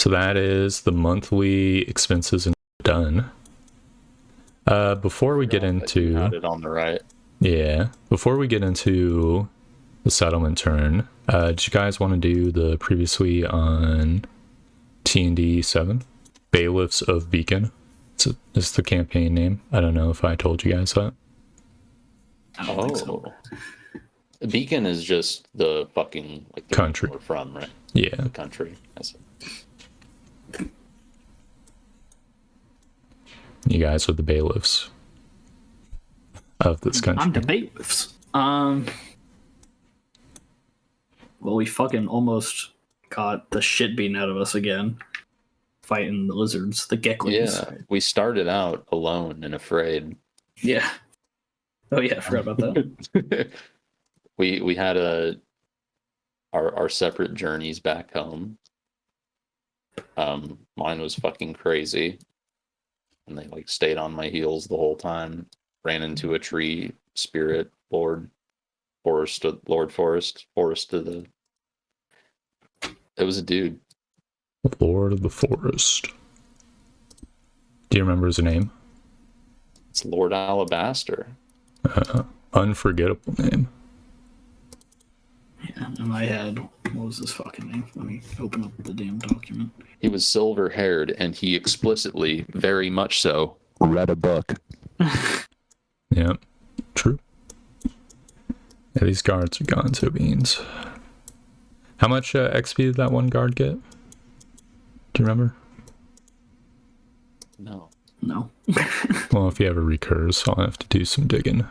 So that is the monthly expenses and done. Before we get into... had it on the right. Yeah. Before we get into the settlement turn, did you guys want to do the previously on T&D 7? Bailiffs of Beacon. It's the campaign name. I don't know if I told you guys that. I don't think so. Beacon is just the fucking like the country we're from, right? Yeah. The country. That's it. You guys are the bailiffs of this country. I'm the bailiffs. Well, we fucking almost got the shit beaten out of us again. Fighting the lizards, the Geklings. Yeah, we started out alone and afraid. Yeah. Oh yeah, I forgot about that. we had our separate journeys back home. Mine was fucking crazy, and they like stayed on my heels the whole time. Ran into a tree spirit lord forest to the. It was a dude. Lord of the Forest. Do you remember his name? It's Lord Alabaster. Unforgettable name. Yeah, and I had, what was this fucking name? Let me open up the damn document. He was silver haired, and he explicitly, very much so, read a book. Yeah, true. Yeah, these guards are gonzo beans. How much XP did that one guard get? Do you remember? No. Well, if he ever recurs, I'll have to do some digging.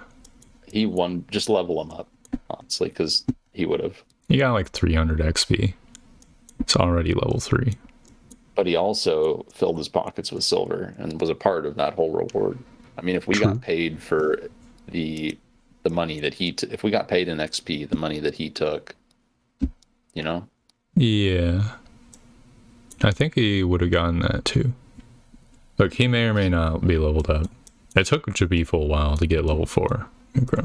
He won, just level him up, honestly, because he would have. He got like 300 XP. It's already level 3. But he also filled his pockets with silver and was a part of that whole reward. I mean, if we got paid for the money that if we got paid in XP, the money that he took, you know? Yeah. I think he would have gotten that too. Look, he may or may not be leveled up. It took Jabif a while to get level 4. Okay.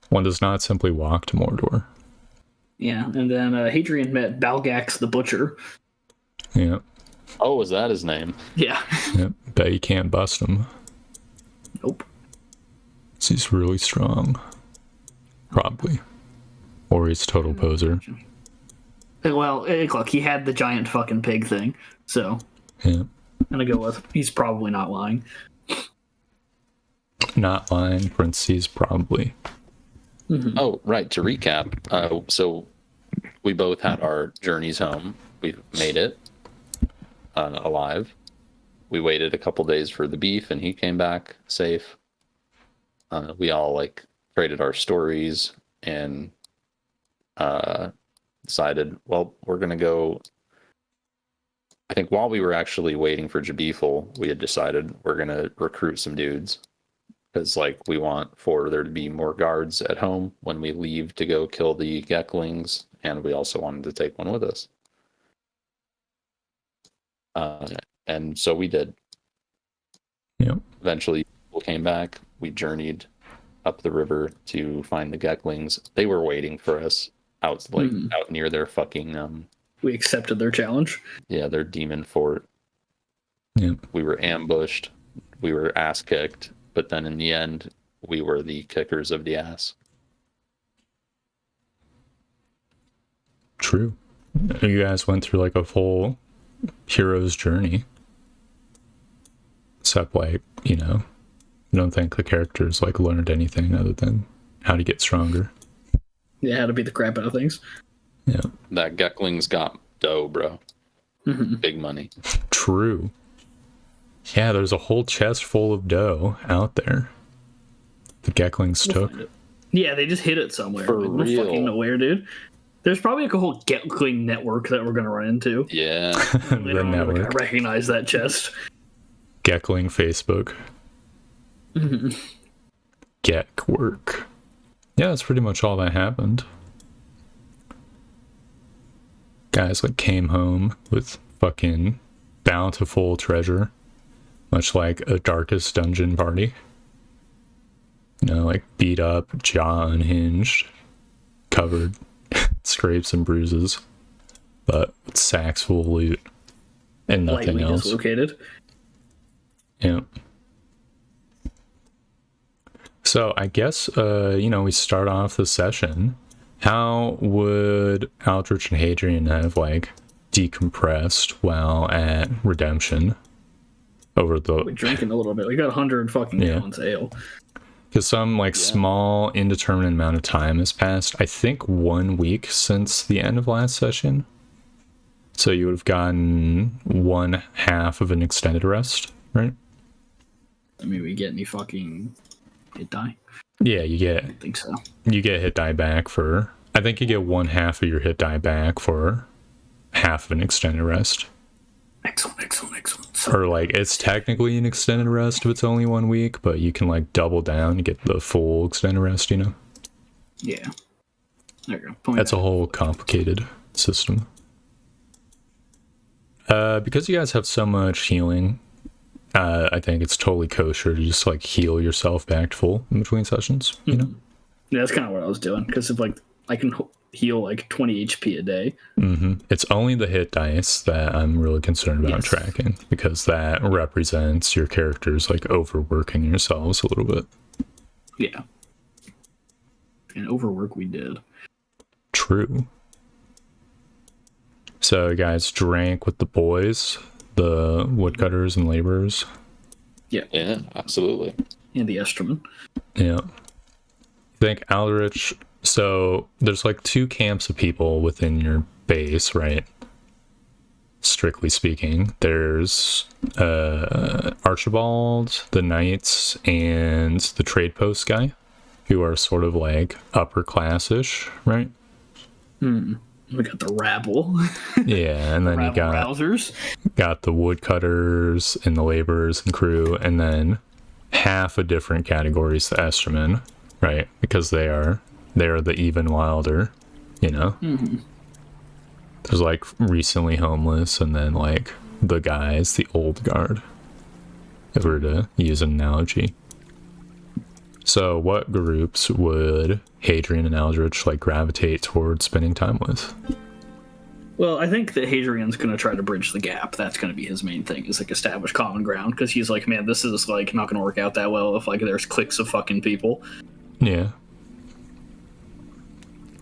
One does not simply walk to Mordor. Yeah, and then Hadrian met Balgax the Butcher. Yeah. Oh, was that his name? Yeah. Yep. Bet you can't bust him. Nope. He's really strong. Probably. Or he's a total poser. Well, look, he had the giant fucking pig thing, so Yeah. I'm gonna go with he's probably not lying. Not lying, parentheses, probably. Mm-hmm. Oh, right. To recap, so we both had our journeys home. We made it alive. We waited a couple days for the beef, and he came back safe. We all like traded our stories and decided, well, we're gonna go. I think while we were actually waiting for Jabiful, we had decided we're gonna recruit some dudes. Because, like, we want for there to be more guards at home when we leave to go kill the Geklings, and we also wanted to take one with us. And so we did. Yep. Eventually, we came back. We journeyed up the river to find the Geklings. They were waiting for us out near their fucking... We accepted their challenge. Yeah, their demon fort. Yep. We were ambushed. We were ass-kicked. But then in the end, we were the kickers of the ass. True. You guys went through like a full hero's journey. Except like, you know, I don't think the characters like learned anything other than how to get stronger. Yeah, how to beat the crap out of things. Yeah. That Gekling's got dough, bro. Mm-hmm. Big money. True. Yeah, there's a whole chest full of dough out there. The Geklings took. Yeah, they just hid it somewhere. For like, real. Fucking nowhere, dude. There's probably like a whole Gekling network that we're gonna run into. Yeah. The network. I recognize that chest. Gekling Facebook. Gek work. Yeah, that's pretty much all that happened. Guys like came home with fucking bountiful treasure. Much like a darkest dungeon party. You know, like beat up, jaw unhinged, covered, scrapes and bruises. but sacks full of loot and nothing Lightly else. dislocated. Yeah. So I guess, we start off the session. How would Aldrich and Hadrian have, like, decompressed while at Redemption over the... We're drinking a little bit. We got 100 fucking Yeah. gallons of ale. Because some, like, small, indeterminate amount of time has passed. I think 1 week since the end of last session. So you would have gotten 1/2 of an extended rest, right? I mean, we get any fucking hit die? Yeah, I don't think so. you get hit die back for... I think you get 1/2 of your hit die back for half of an extended rest. Excellent. So, Or, like, it's technically an extended rest if it's only 1 week, but you can, like, double down and get the full extended rest, yeah. There you go. That's a whole complicated system. Because you guys have so much healing, I think it's totally kosher to just, like, heal yourself back to full in between sessions, you know? Yeah, that's kind of what I was doing. Because if, like, I can heal, like, 20 HP a day. It's only the hit dice that I'm really concerned about tracking, because that represents your characters, like, overworking yourselves a little bit. Yeah. And overwork we did. True. So you guys drank with the boys, the woodcutters and laborers. Yeah, absolutely. And the Esterman. Yeah. I think Aldrich, so there's like 2 camps of people within your base, right? Strictly speaking. There's Archibald, the Knights, and the trade post guy, who are sort of like upper class-ish, right? We got the rabble. Yeah, and then you got the woodcutters and the laborers and crew, and then half a different categories, the Estermen, right? Because they're the even wilder, you know? There's like recently homeless, and then like the guys, the old guard, if we were to use an analogy. So what groups would Hadrian and Aldrich like gravitate towards spending time with? Well, I think that Hadrian's going to try to bridge the gap. That's going to be his main thing, is like establish common ground, because he's like, man, this is like not going to work out that well if like there's cliques of fucking people. Yeah.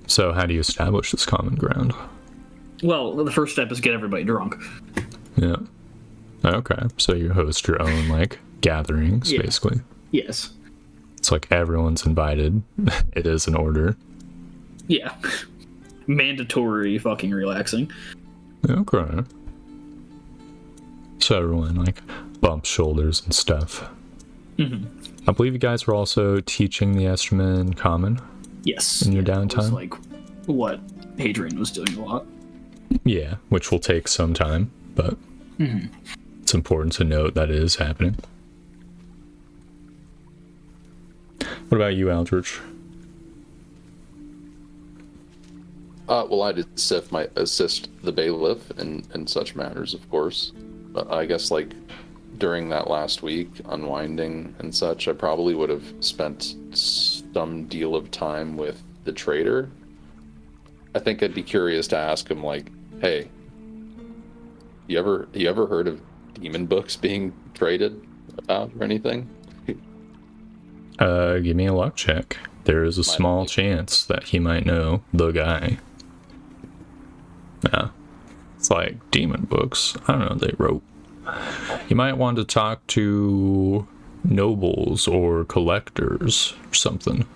So how do you establish this common ground? Well, the first step is get everybody drunk. Yeah. Okay. So you host your own like gatherings, basically. Yes. It's like everyone's invited. It is an order. Yeah. Mandatory fucking relaxing. Okay. So everyone like bumps shoulders and stuff. I believe you guys were also teaching the Esterman common. Yes. In your That was downtime. like what Hadrian was doing a lot. Yeah, which will take some time, but it's important to note that it is happening. What about you, Aldrich? Well, I'd assist the bailiff in such matters, of course. But I guess, like, during that last week, unwinding and such, I probably would have spent some deal of time with the trader. I think I'd be curious to ask him, like, hey, you ever heard of demon books being traded about or anything? Give me a luck check. There is a small chance that he might know the guy. Yeah. It's like demon books. I don't know, they wrote. You might want to talk to nobles or collectors or something.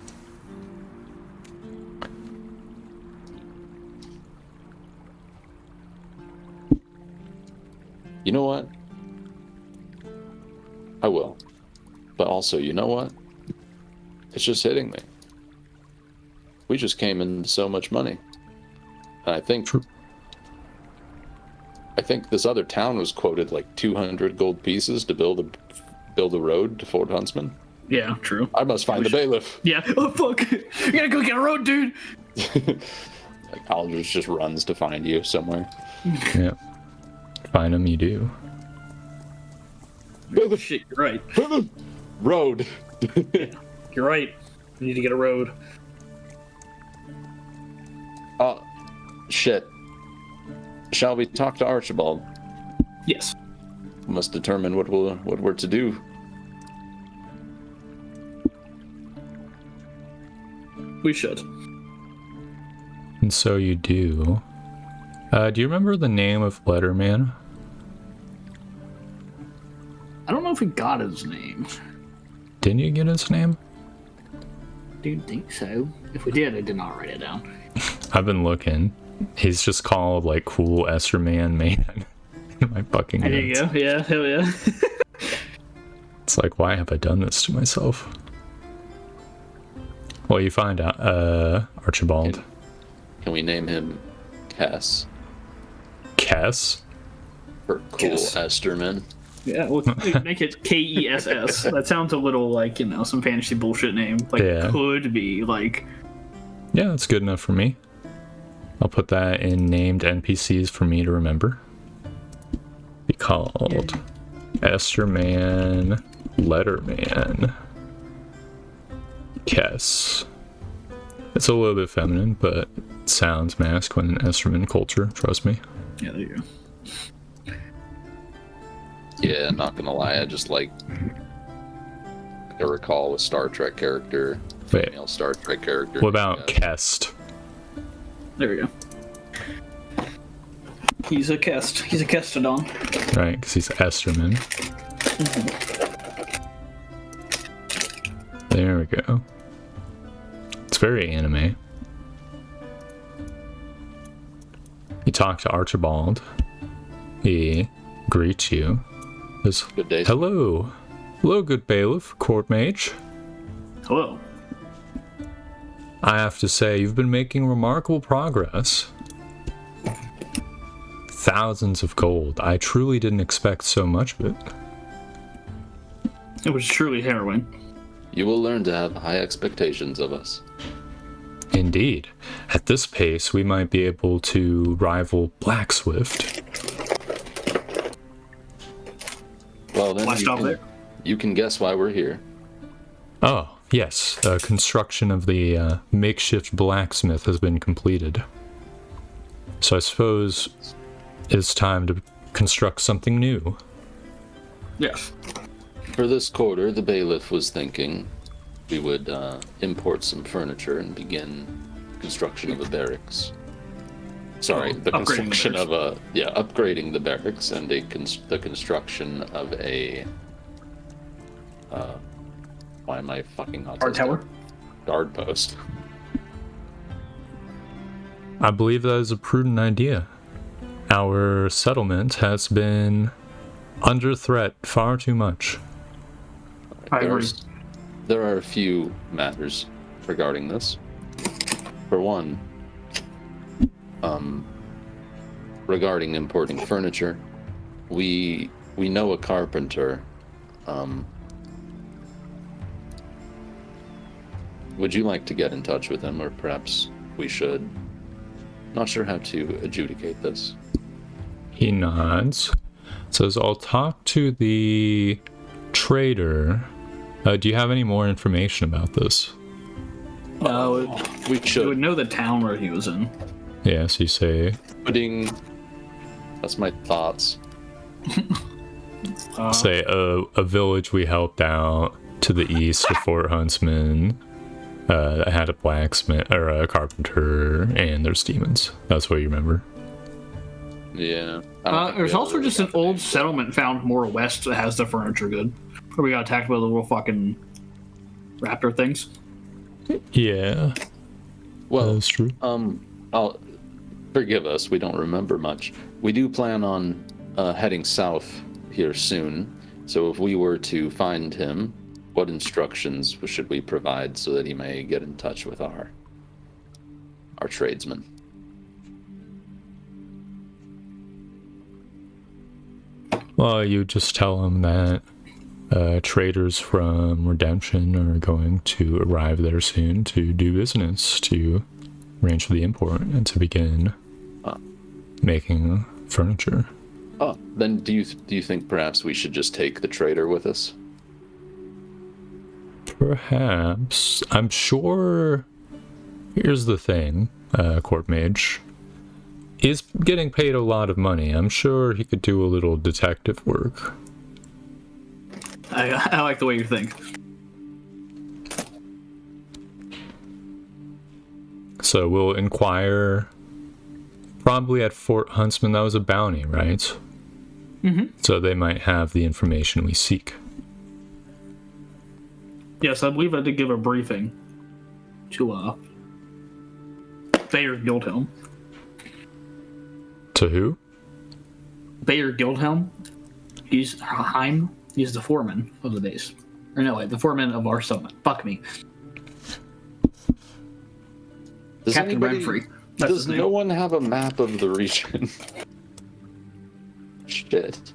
You know what? I will. But also, you know what? It's just hitting me. We just came in so much money. And I think this other town was quoted like 200 gold pieces to build a road to Fort Huntsman. Yeah, true. I must find the bailiff. Yeah. Oh fuck! You gotta go get a road, dude. Like Aldrich just runs to find you somewhere. Yeah. Find him, you do. Oh, shit, you're right. Road. You're right. We need to get a road. Shit. Shall we talk to Archibald? Yes. We must determine what we're to do. We should. And so you do. Do you remember the name of Letterman? I don't know if we got his name. Didn't you get his name? Don't think so. If we did, I did not write it down. I've been looking. He's just called like Cool Esterman Man in my fucking There you notes. go. Yeah, hell yeah. It's like, why have I done this to myself? Well, you find out, Archibald. Can we name him Cass? Kess? For Cool Cass. Esterman? Yeah, well, make it Kess. That sounds a little like, you know, some fantasy bullshit name. Like, Yeah. could be, like... Yeah, that's good enough for me. I'll put that in named NPCs for me to remember. Be called Esterman, Letterman, Kess. It's a little bit feminine, but it sounds masculine in Esterman culture, trust me. Yeah, there you go. Yeah, not gonna lie, I just like I recall a Star Trek character, Wait, female Star Trek character. what about Kest? There we go. He's a Kest. He's a Kestodon. Right, because he's Esterman. There we go. It's very anime. You talk to Archibald. He greets you. Says, Good day. hello. Hello, good bailiff, court mage. Hello. I have to say, you've been making remarkable progress. Thousands of gold. I truly didn't expect so much of it. It was truly heroin. You will learn to have high expectations of us. Indeed. At this pace, we might be able to rival Black Swift. Well, then Why stop there? you can guess why we're here. Oh, yes. Construction of the makeshift blacksmith has been completed. So I suppose it's time to construct something new. Yes. For this quarter, the bailiff was thinking we would import some furniture and begin construction of a barracks. Sorry, the upgrading construction the of a upgrading the barracks and the construction of a why am I fucking autistic? Guard tower? Guard post. I believe that is a prudent idea. Our settlement has been under threat far too much. I agree. There are a few matters regarding this. For one, regarding importing furniture, we know a carpenter. Would you like to get in touch with him, or perhaps we should? Not sure how to adjudicate this. He nods. Says, I'll talk to the trader. Do you have any more information about this? No, We you would should. know the town where he was in. Yes, you say. That's my thoughts. Say a village we helped out to the east of Fort Huntsman that had a blacksmith or a carpenter, and there's demons. That's what you remember. Yeah. I don't think There's we ever also really just an got the old names. settlement found more west that has the furniture good. Where we got attacked by the little fucking raptor things. Yeah, Well, that's true. I'll forgive us. We don't remember much. We do plan on heading south here soon. So if we were to find him, what instructions should we provide so that he may get in touch with our tradesmen? Well, you just tell him that traders from Redemption are going to arrive there soon to do business, to arrange for the import, and to begin making furniture. Oh, then do you think perhaps we should just take the trader with us? Perhaps. I'm sure. Here's the thing, Court Mage. He's getting paid a lot of money. I'm sure he could do a little detective work. I like the way you think. So we'll inquire probably at Fort Huntsman. That was a bounty, right? Mm-hmm. So they might have the information we seek. Yes, I believe I did give a briefing to Bayer Guildhelm. To who? Bayer Guildhelm. He's the foreman of the base. Or no, wait, the foreman of our settlement. Fuck me. Does Captain Renfrey. That's his Does name. no one have a map of the region? Shit.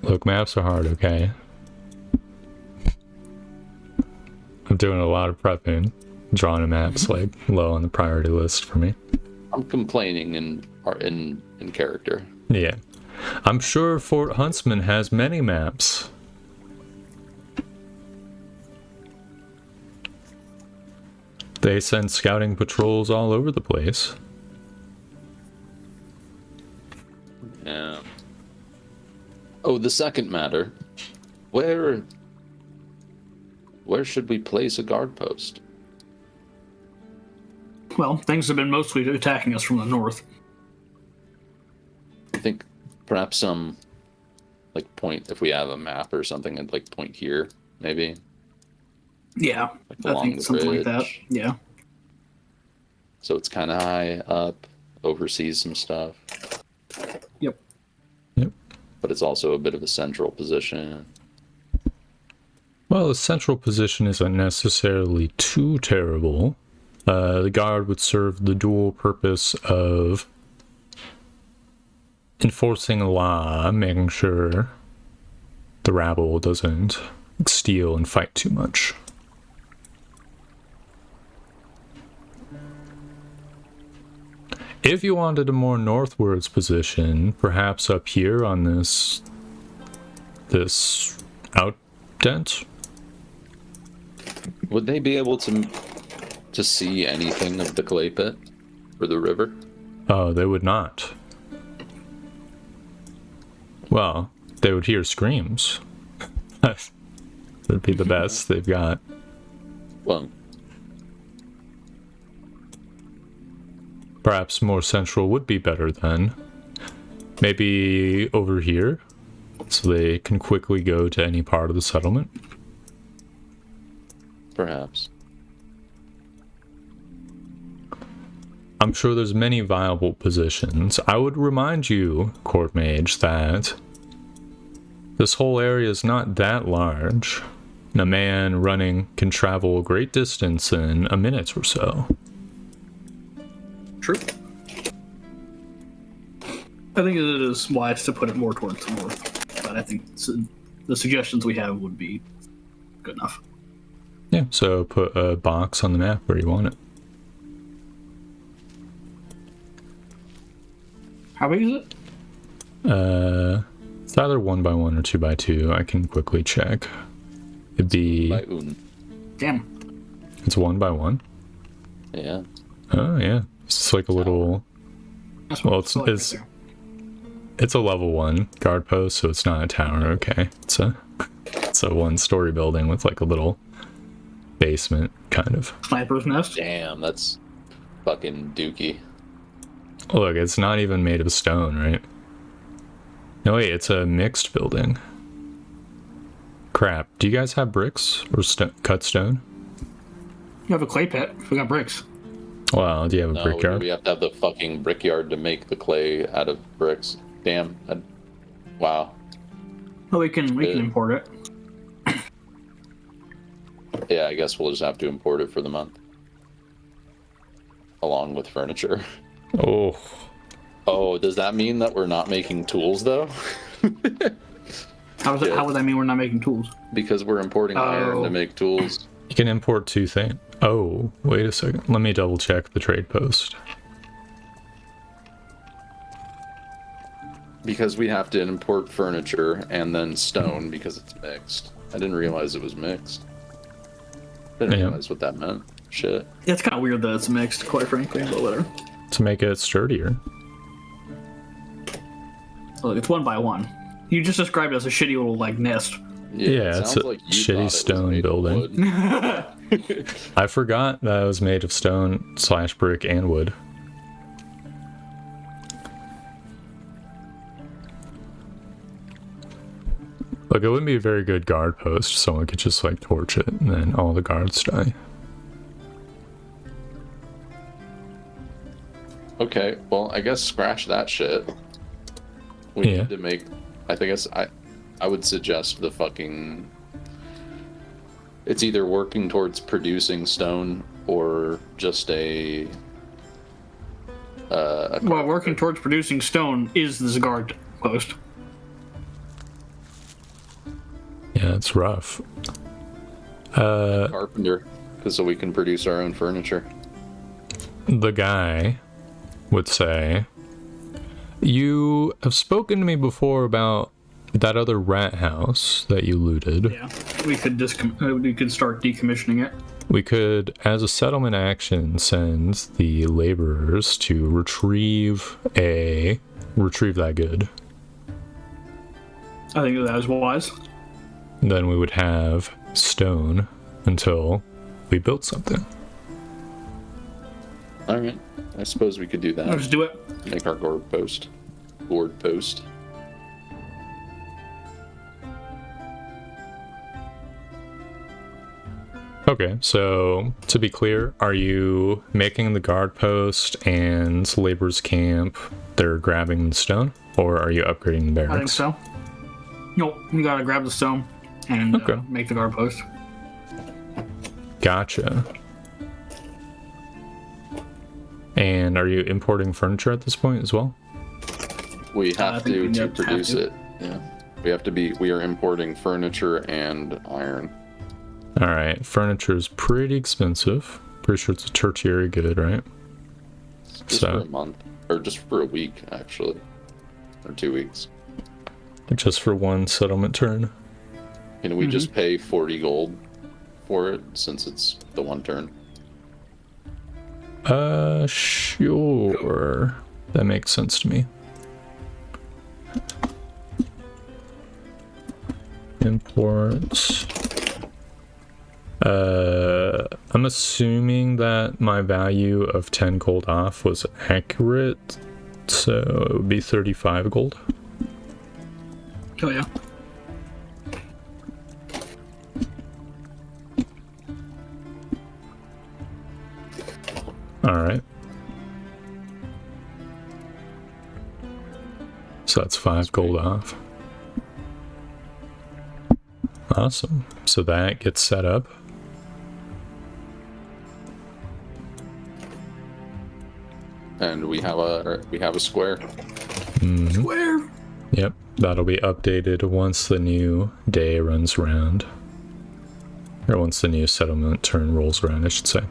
Look, maps are hard, okay? I'm doing a lot of prepping. Drawing a map's like low on the priority list for me. I'm complaining in character. Yeah. I'm sure Fort Huntsman has many maps. They send scouting patrols all over the place. Yeah. Oh, the second matter. Where should we place a guard post? Well, things have been mostly attacking us from the north. I think perhaps some point, if we have a map or something, and point here, maybe. Yeah, I Along think the something like that. bridge. Yeah. So it's kind of high up, oversees some stuff, Yep. Yep. but it's also a bit of a central position. Well, the central position isn't necessarily too terrible. The guard would serve the dual purpose of enforcing law, making sure the rabble doesn't steal and fight too much. If you wanted a more northwards position, perhaps up here on this outdent. Would they be able to see anything of the clay pit or the river? Oh, they would not. Well, they would hear screams. That'd be the best they've got. Well, Perhaps more central would be better then. Maybe over here, so they can quickly go to any part of the settlement. perhaps. I'm sure there's many viable positions. I would remind you, Court Mage, that this whole area is not that large. And a man running can travel a great distance in a minute or so. True. I think it is wise to put it more towards the north, but I think the suggestions we have would be good enough. Yeah, so put a box on the map where you want it. How big is it? It's either 1x1 or 2x2. I can quickly check. It'd be... By Un. Damn. It's 1x1. Yeah. Oh, yeah. It's like a little... That's Well, what like it's right there. It's a level 1 guard post, so it's not a tower. Okay, it's a 1-story building with like a little basement, kind of. Sniper's nest. Damn, that's fucking dookie. Look, it's not even made of stone, right? No, wait, it's a mixed building. Crap. Do you guys have bricks or cut stone? You have a clay pit. We got bricks. Well, do you have a No, brickyard? we have to have the fucking brickyard to make the clay out of bricks. Damn. Wow. Oh, we can import it. Yeah, I guess we'll just have to import it for the month. Along with furniture. Oh, Oh, does that mean that we're not making tools, though? How would that mean we're not making tools? Because we're importing iron to make tools. you can import 2 things. Oh, wait a second. Let me double check the trade post. Because we have to import furniture and then stone because it's mixed. I didn't realize it was mixed. Didn't Yeah. realize what that meant. Shit. Yeah, it's kind of weird that it's mixed, quite frankly, but whatever. to make it sturdier. Look, it's 1 by 1. You just described it as a shitty little like nest. Yeah, it's a sounds like you shitty thought it was stone made of building. wood. I forgot that it was made of stone / brick and wood. Like, it wouldn't be a very good guard post. Someone could just like torch it and then all the guards die. Okay, well, I guess scratch that shit. We Yeah. need to make. I think I would suggest the fucking. It's either working towards producing stone or just a. Well, working towards producing stone is this guard post. Yeah, it's rough. Carpenter, because so we can produce our own furniture. The guy would say, "You have spoken to me before about that other rat house that you looted. Yeah, we could start decommissioning it. We could, as a settlement action, send the laborers to retrieve that good. I think that is wise. Then we would have stone until we built something." All right, I suppose we could do that. Let's do it. Make our gourd post. Gourd post. Okay, so to be clear, are you making the guard post and laborers camp? They're grabbing the stone, or are you upgrading the barracks? I think so. Nope, you gotta grab the stone and Okay. make the guard post. Gotcha. And are you importing furniture at this point as well? We I have think we to have to produce have to. it. Yeah. We are importing furniture and iron. All right, furniture is pretty expensive. Pretty sure it's a tertiary good, right? Just for a month. Or just for a week, actually. Or 2 weeks. Just for one settlement turn. And we just pay 40 gold for it since it's the one turn. Sure. That makes sense to me. Imports. I'm assuming that my value of 10 gold off was accurate, so it would be 35 gold. Oh yeah. All right. So that's 5 gold off. Awesome. So that gets set up. And we have a square. Where? Yep, that'll be updated once the new day runs around. Or once the new settlement turn rolls around, I should say.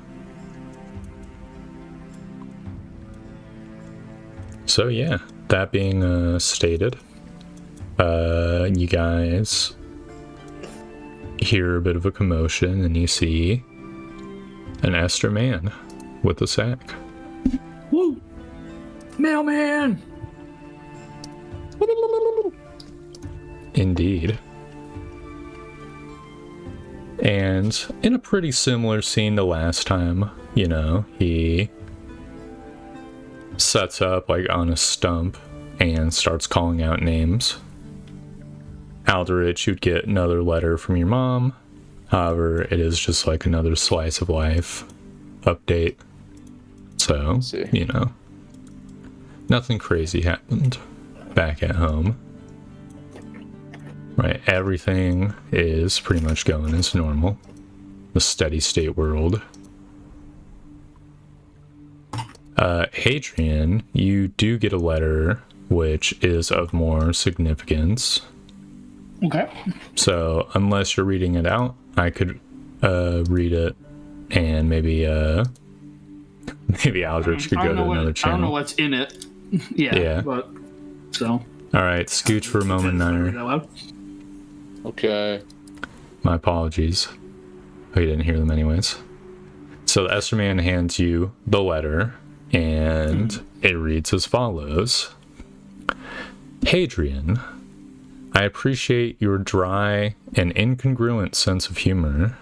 So yeah, that being stated, you guys hear a bit of a commotion and you see an Esther man with a sack. Woo! Mailman! Indeed. And in a pretty similar scene to last time, you know, he sets up like on a stump and starts calling out names. Aldrich, you'd get another letter from your mom. However, it is just like another slice of life update. So, you know, nothing crazy happened back at home. Right, everything is pretty much going as normal. The steady state world. Hadrian, you do get a letter which is of more significance. Okay. So, unless you're reading it out, I could read it and maybe Aldrich could go to another channel. I don't know what's in it. Yeah. But so. All right, scooch for a moment, Niner. Okay. My apologies. Oh, you didn't hear them anyways. So the Esther man hands you the letter and it reads as follows. Hadrian, I appreciate your dry and incongruent sense of humor.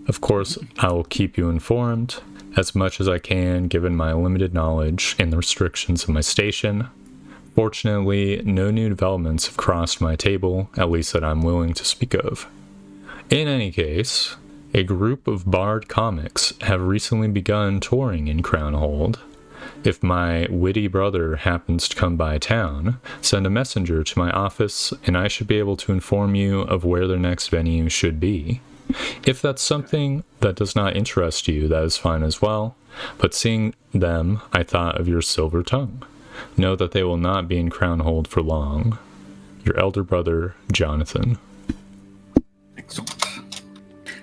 Of course, I will keep you informed as much as I can given my limited knowledge and the restrictions of my station. Fortunately, no new developments have crossed my table, at least that I'm willing to speak of. In any case, a group of Bard comics have recently begun touring in Crownhold. If my witty brother happens to come by town, send a messenger to my office and I should be able to inform you of where their next venue should be. If that's something that does not interest you, that is fine as well, but seeing them, I thought of your silver tongue. Know that they will not be in Crownhold for long. Your elder brother, Jonathan. Excellent.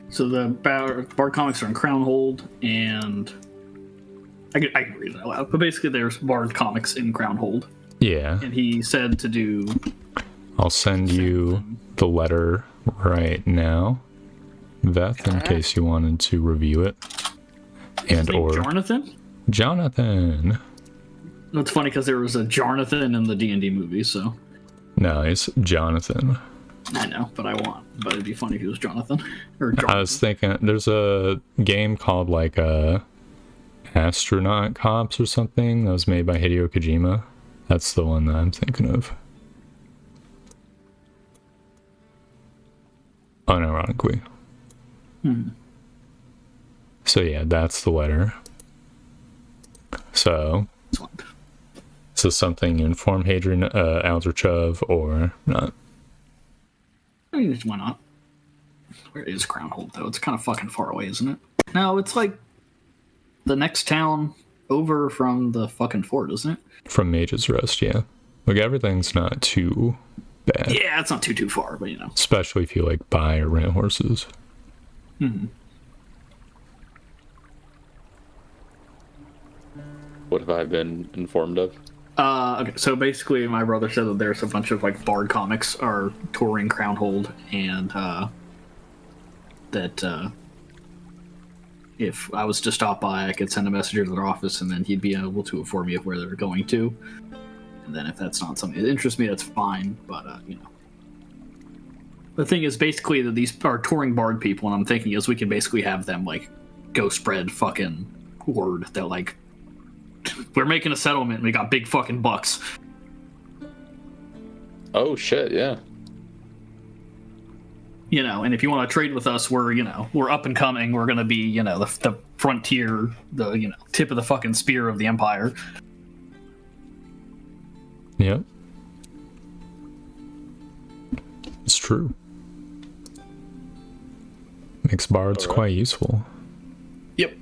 So the Bard comics are in Crownhold, and I can read it out loud, but basically there's Bard comics in Crownhold. Yeah. And he said to do... I'll send you the letter right now, Veth, in case you wanted to review it. And or Jonathan? Jonathan. That's funny because there was a Jonathan in the D&D movie, so... No, it's Jonathan. I know, but it'd be funny if it was Jonathan. Or Jonathan. I was thinking, there's a game called like Astronaut Cops or something that was made by Hideo Kojima. That's the one that I'm thinking of. Unironically. So yeah, that's the letter. So, Excellent. is this something you inform Hadrian Alderchov or not? I mean, why not? Where is Crownhold, though? It's kind of fucking far away, isn't it? No, it's like the next town over from the fucking fort, isn't it? From Mage's Rest, yeah. Like, everything's not too bad. Yeah, it's not too far, but you know. Especially if you, like, buy or rent horses. What have I been informed of? Okay, so basically my brother said that there's a bunch of like Bard comics are touring Crownhold, and that if I was to stop by, I could send a messenger to their office, and then he'd be able to inform me of where they're going to. And then if that's not something that interests me, that's fine. But you know, the thing is basically that these are touring Bard people, and I'm thinking is we can basically have them like go spread fucking word that like we're making a settlement. We got big fucking bucks. Oh shit, yeah. You know, and if you want to trade with us, we're up and coming. We're gonna be, the frontier, the tip of the fucking spear of the empire. Yep. It's true. Makes bards quite useful. Yep.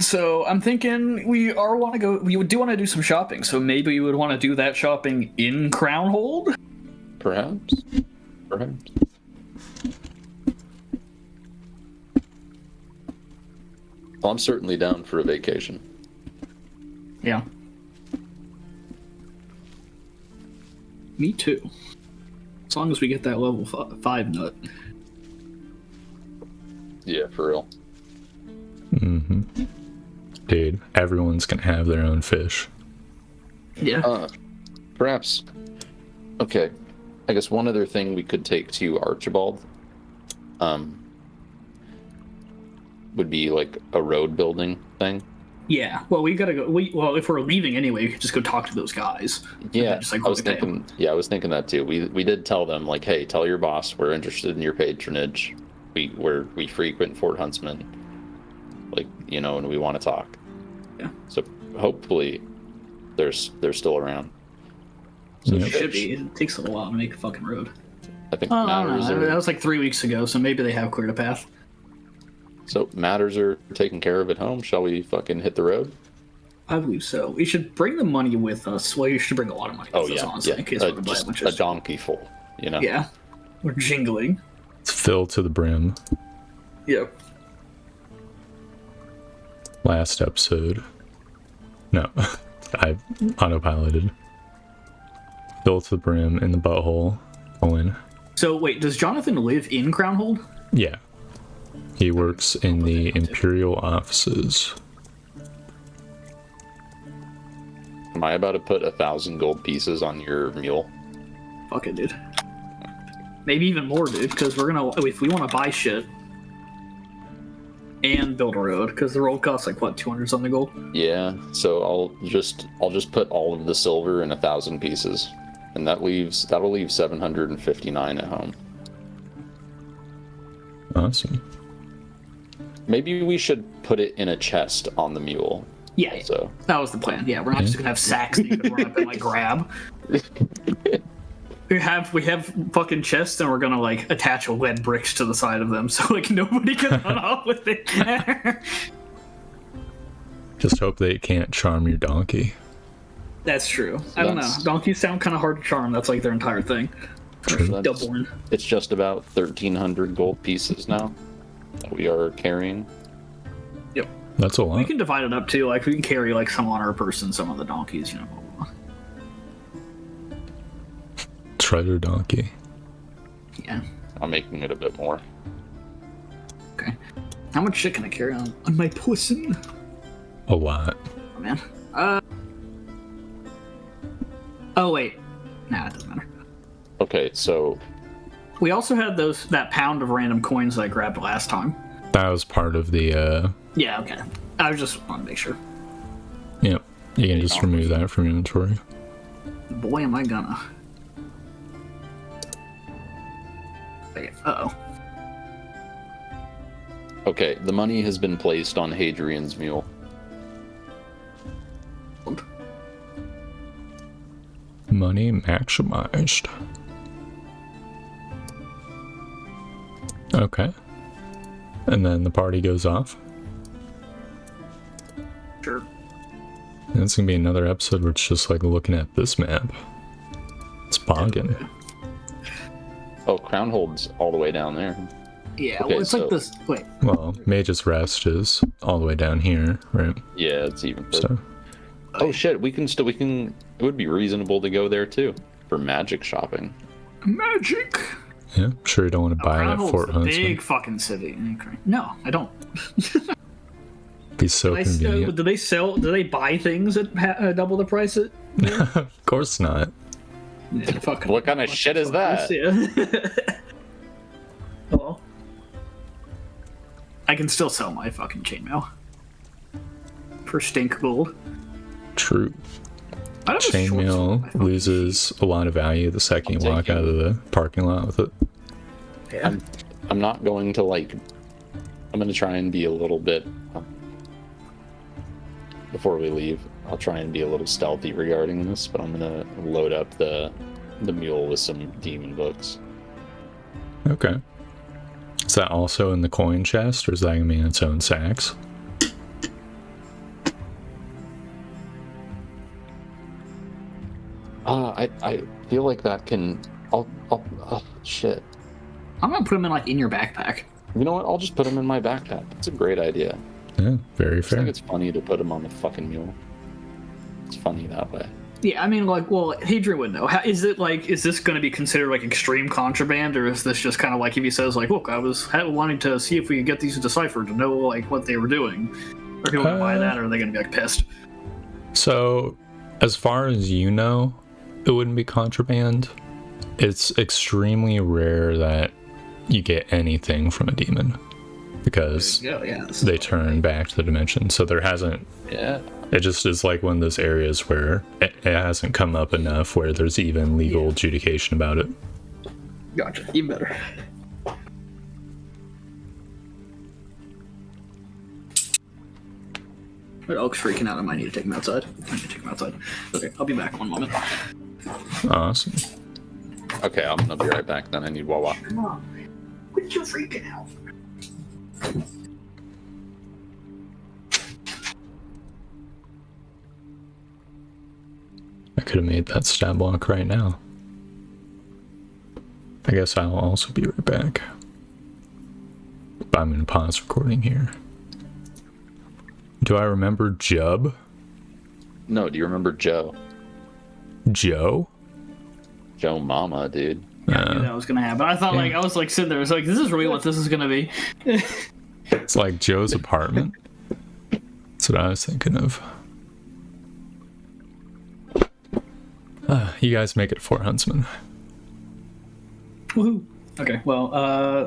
So I'm thinking we do want to do some shopping. So maybe we would want to do that shopping in Crownhold. Perhaps. Well, I'm certainly down for a vacation. Yeah. Me too. As long as we get that level 5 nut. Yeah, for real. Mm-hmm. Dude, everyone's gonna have their own fish. Yeah. Perhaps. Okay. I guess one other thing we could take to Archibald would be like a road building thing. Yeah. Well, we gotta go. Well, if we're leaving anyway, we could just go talk to those guys. Yeah, just, like, I was thinking. Yeah, I was thinking that too. We did tell them like, hey, tell your boss we're interested in your patronage. We frequent Fort Huntsman, like and we want to talk. Yeah. So hopefully, they're still around. So It should be. It takes a little while to make a fucking road. I think I don't know. That was like 3 weeks ago, so maybe they have cleared a path. So matters are taken care of at home. Shall we fucking hit the road? I believe so. We should bring the money with us. Well, you should bring a lot of money with us, honestly, in case we buy a bunch of a donkey full, Yeah. We're jingling. It's filled to the brim. Yep. Last episode. No, I autopiloted. Filled to the brim in the butthole. Owen. So wait, does Jonathan live in Crownhold? Yeah. He works in the Imperial offices. Am I about to put 1,000 gold pieces on your mule? Fuck it, dude. Maybe even more, dude, because we're gonna, if we want to buy shit and build a road, because the road costs like what, 200 something gold? Yeah, so I'll just put all of the silver in 1,000 pieces, and that'll leave 759 at home. Awesome. Maybe we should put it in a chest on the mule. Yeah, So that was the plan. Yeah, we're not just gonna have sacks that you can run up and like grab. We have fucking chests, and we're gonna like attach lead bricks to the side of them, so like nobody can run off with it. Just hope they can't charm your donkey. That's true. I don't know. Donkeys sound kind of hard to charm. That's like their entire thing. Stillborn. It's just about 1,300 gold pieces now that we are carrying. Yep. That's a lot. We can divide it up too. Like we can carry like some on our person, some on the donkeys. You know. Blah, blah, blah. Treasure donkey. Yeah. I'm making it a bit more. Okay. How much shit can I carry on my person? A lot. Oh man. Oh wait. Nah, it doesn't matter. Okay, so We also had that pound of random coins that I grabbed last time. That was part of the, Yeah, okay. I was just want to make sure. Yep. You can just remove that from inventory. Boy, am I gonna. Okay, uh-oh. okay, the money has been placed on Hadrian's mule. Money maximized. Okay. And then the party goes off. Sure. And it's gonna be another episode where it's just like looking at this map. It's bogging. Oh, Crownhold's all the way down there. Yeah, Okay, well, it's like this. Wait. Well, Mage's Rest is all the way down here, right? Yeah, it's even further. So, Oh shit, it would be reasonable to go there too for magic shopping. Magic! yeah, sure you don't want to buy it at Crownhold's Fort a Huntsman. big fucking city. Okay. No, I don't. Be so convenient. Do they buy things at double the price? Of course not. Yeah, fucking, What kind of shit is that? Yeah. Hello? I can still sell my fucking chainmail. For stink gold. True. I don't have a short sword. I Chainmail fucking loses a lot of value the second you walk out of the parking lot with it. hate- Yeah. I'm not going to I'm going to try and be a little bit before we leave. I'll try and be a little stealthy regarding this, but I'm going to load up the mule with some demon books. Okay. Is that also in the coin chest, or is that going to be in its own sacks? I feel like that can. Shit. I'm gonna put them in your backpack. You know what? I'll just put them in my backpack. It's a great idea. Yeah, very I fair. think it's funny to put them on the fucking mule. It's funny that way. Yeah, I mean, Hadrian would know. Is this going to be considered extreme contraband, or is this just kind of if he says look, I was wanting to see if we could get these deciphered to know what they were doing, or people gonna buy that, or are they gonna be pissed? So, as far as you know, it wouldn't be contraband. It's extremely rare that you get anything from a demon because they turn back to the dimension. So there hasn't. Yeah. It just is one of those areas where it hasn't come up enough where there's even legal adjudication about it. Gotcha. Even better. My dog's freaking out. I might need to take him outside. Okay, I'll be back one moment. Awesome. Okay, I'm gonna be right back then. I need Wawa. Mom, quit your freaking out. I could have made that stat block right now. I guess I'll also be right back. But I'm going to pause recording here. Do I remember Jub? No, do you remember Joe? Joe? Joe Mama, dude. Yeah, I knew that was gonna happen. I thought I was sitting there. It's this is really what this is gonna be. It's like Joe's apartment. That's what I was thinking of. You guys make it 4 huntsmen. Woohoo! Okay, well,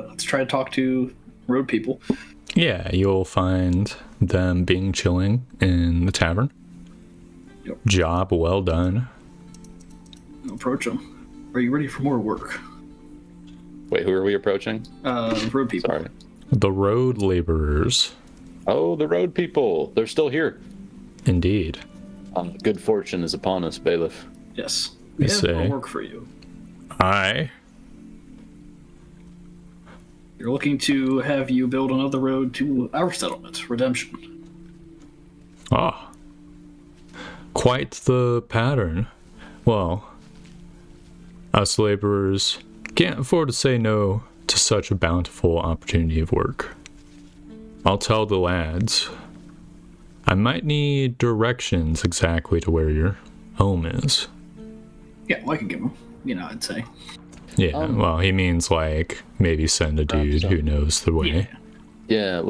let's try to talk to road people. Yeah, you'll find them being chilling in the tavern. Yep. Job well done. Approach them. Are you ready for more work? Wait, who are we approaching? Road people. Sorry. The road laborers. Oh, the road people. They're still here. Indeed. Good fortune is upon us, Bailiff. Yes. We I have say. more work for you. Aye. You're looking to have you build another road to our settlement, Redemption. Ah. Quite the pattern. Well, us laborers can't afford to say no to such a bountiful opportunity of work. I'll tell the lads. I might need directions exactly to where your home is. Yeah, well, I can give them. I'd say. Yeah, well, he means like maybe send a dude who knows the way. Yeah,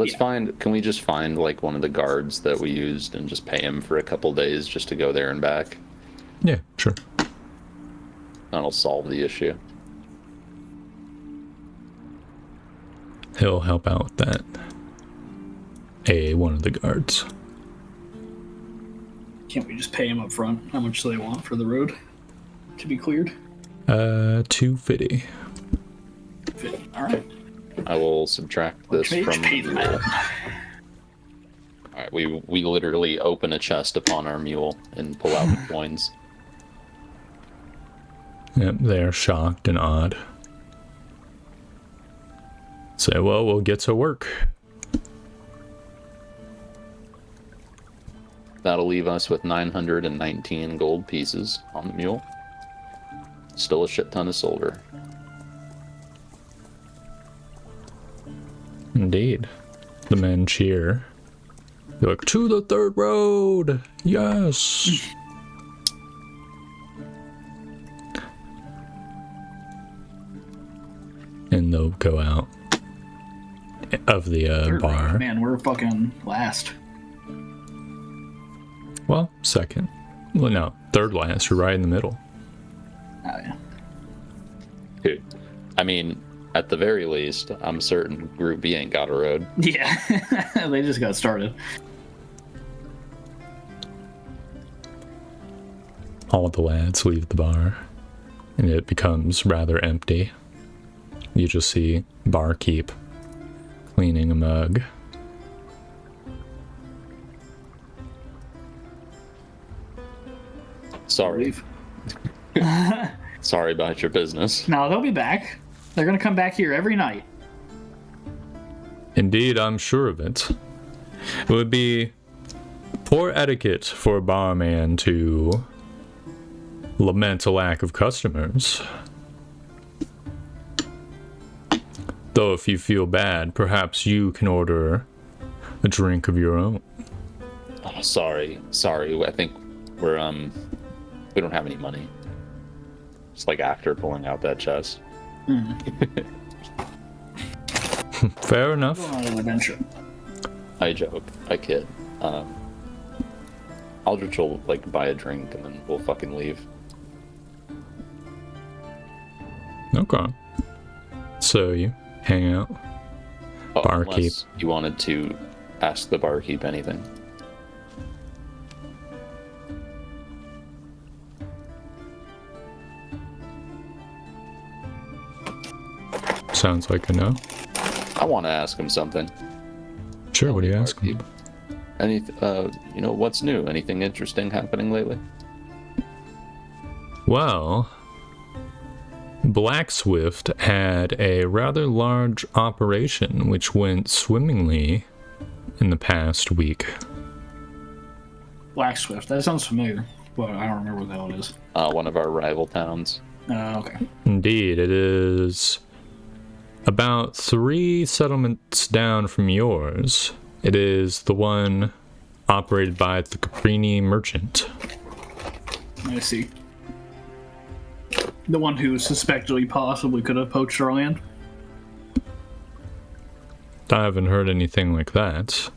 can we just find like one of the guards that we used and just pay him for a couple days just to go there and back? Yeah, sure. That'll solve the issue. He'll help out with that. One of the guards. Can't we just pay him up front? How much do they want for the road to be cleared? 250. All right. I will subtract this from pay the the mule. man. All right, we literally open a chest upon our mule and pull out the coins. Yep, they're shocked and awed. Say, well, we'll get to work. That'll leave us with 919 gold pieces on the mule. Still a shit ton of silver. Indeed. The men cheer. They're like, to the third road! Yes! And they'll go out of the Third bar. road. Man, we're fucking last. Well, second. Well, no, third last. You're right in the middle. Oh, yeah. Dude, I mean, at the very least, I'm certain Group B ain't got a road. Yeah, they just got started. All of the lads leave the bar, and it becomes rather empty. You just see barkeep cleaning a mug. Sorry. Leave. Sorry about your business. No, they'll be back. They're gonna come back here every night. Indeed, I'm sure of it. It would be poor etiquette for a barman to lament a lack of customers. Though if you feel bad, perhaps you can order a drink of your own. Oh, sorry. I think we don't have any money. Just like after pulling out that chest. Fair enough. Go on an adventure. I joke. I kid. Aldrich will like buy a drink and then we'll fucking leave. Okay. So you hang out. Oh, Barkeep. unless you wanted to ask the barkeep anything. Sounds like a no. I want to ask him something. Sure, what do you ask? Barkeep. What's new? Anything interesting happening lately? Well, Black Swift had a rather large operation which went swimmingly in the past week. Black Swift. That sounds familiar, but I don't remember what the hell it is. One of our rival towns. Okay. Indeed, it is about 3 settlements down from yours. It is the one operated by the Caprini merchant. I see. The one who suspectedly possibly could have poached our land? I haven't heard anything like that.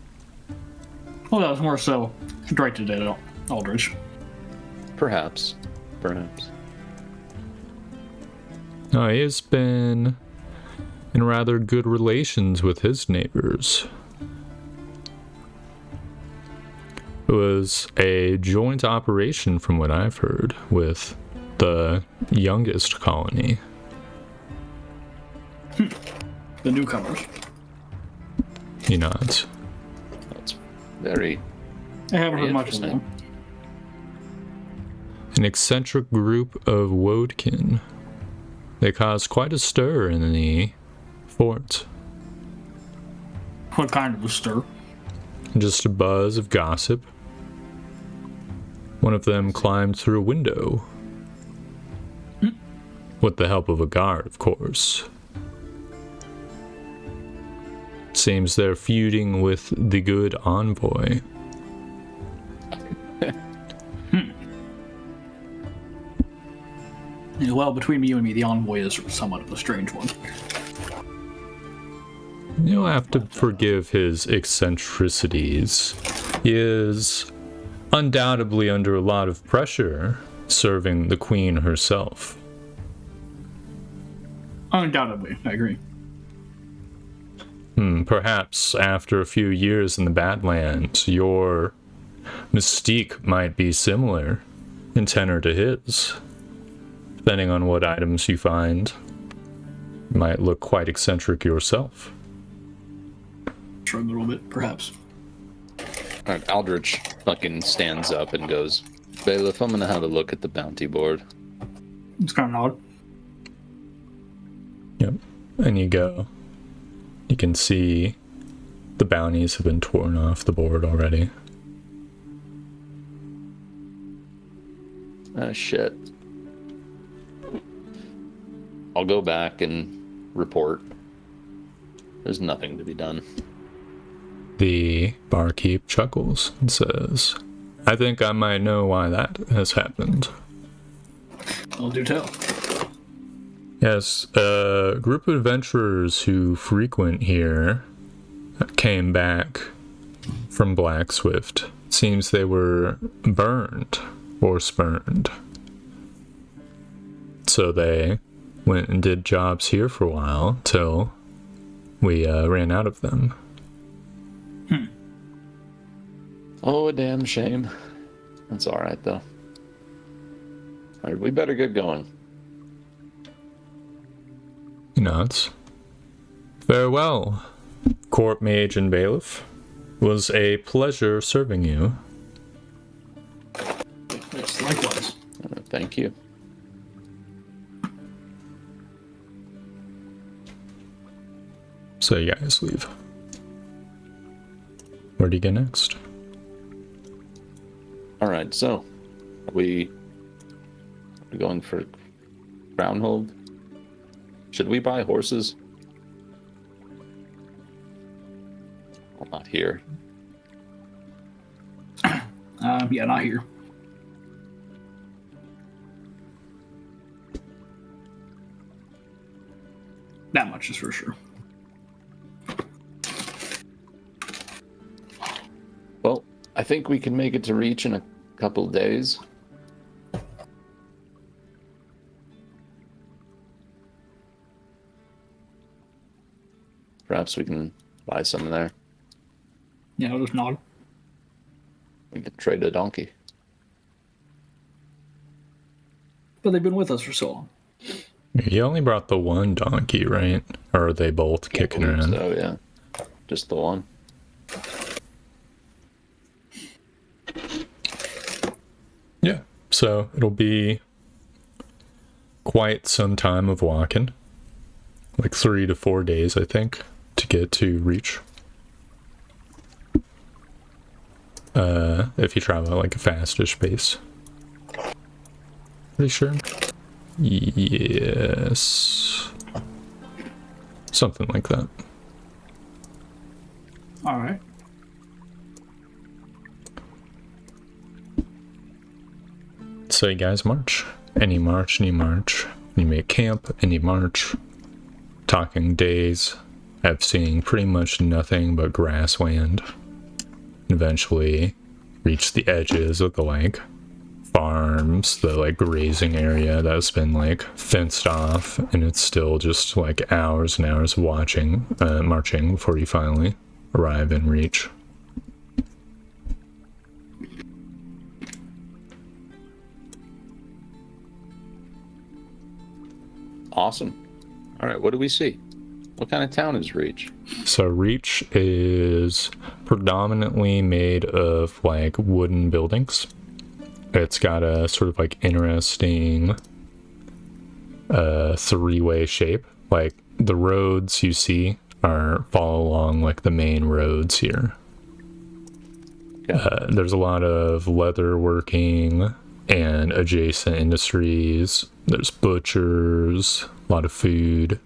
Well, that was more so directed at Aldrich. Perhaps. perhaps. No, he has been in rather good relations with his neighbors. It was a joint operation, from what I've heard, with the youngest colony. The newcomers. He nods. That's very I haven't heard much of interesting. them. An eccentric group of Woadkin. They caused quite a stir in the fort. What kind of a stir? Just a buzz of gossip. One of them climbed through a window. With the help of a guard, of course. Seems they're feuding with the good envoy. Yeah, well, between you and me, the envoy is somewhat of a strange one. You'll have to forgive his eccentricities. He is undoubtedly under a lot of pressure serving the queen herself. Undoubtedly, I agree. Perhaps after a few years in the Badlands, your mystique might be similar in tenor to his. Depending on what items you find, you might look quite eccentric yourself. Shrug a little bit, perhaps. Alright, Aldrich fucking stands up and goes, Bailiff, I'm gonna have a look at the bounty board. It's kind of odd. Yep. And you go. You can see the bounties have been torn off the board already. Ah, shit. I'll go back and report. There's nothing to be done. The barkeep chuckles and says, I think I might know why that has happened. I'll do tell. Yes, a group of adventurers who frequent here came back from Black Swift. Seems they were burned or spurned. So they went and did jobs here for a while till we ran out of them. Oh, a damn shame. That's alright, though. Alright, we better get going. He nods. Farewell, Court Mage and Bailiff. It was a pleasure serving you. Yes, likewise. Thank you. So you guys leave. Where do you go next? Alright, so we going for groundhold? Should we buy horses? Well, not here. Yeah, not here. That much is for sure. Well, I think we can make it to Reach in a couple of days. Perhaps we can buy some there. Yeah, I'll just nod. We can trade a donkey. But they've been with us for so long. You only brought the one donkey, right? Or are they both kicking around? So, yeah. Just the one. Yeah. So it'll be quite some time of walking. Like 3 to 4 days, I think, to get to Reach. If you travel at like a fastish pace. Pretty sure. Yes. Something like that. All right. So you guys march. Any march. You make camp, any march. Talking days. I've seen pretty much nothing but grassland. Eventually reach the edges of the lake. farms, the like grazing area that's been like fenced off, and it's still just like hours and hours of marching before you finally arrive and reach. Awesome. All right, what do we see? What kind of town is Reach? So Reach is predominantly made of like wooden buildings. It's got a sort of like interesting three-way shape. Like the roads you see follow along like the main roads here. Okay. There's a lot of leather working and adjacent industries. There's butchers, a lot of food.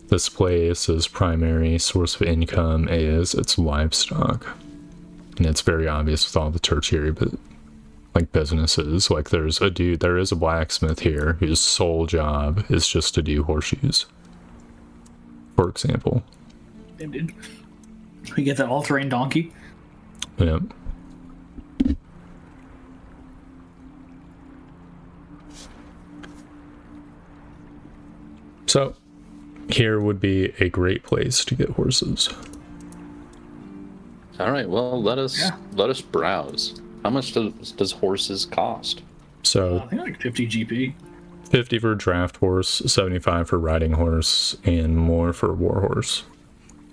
This place's primary source of income is its livestock. And it's very obvious with all the tertiary businesses. Like there is a blacksmith here whose sole job is just to do horseshoes, for example. Damn, dude. We get that all-terrain donkey. Yep. So here would be a great place to get horses. All right, well, let us browse. How much does horses cost? So I think like 50 GP. 50 for draft horse, 75 for riding horse, and more for war horse.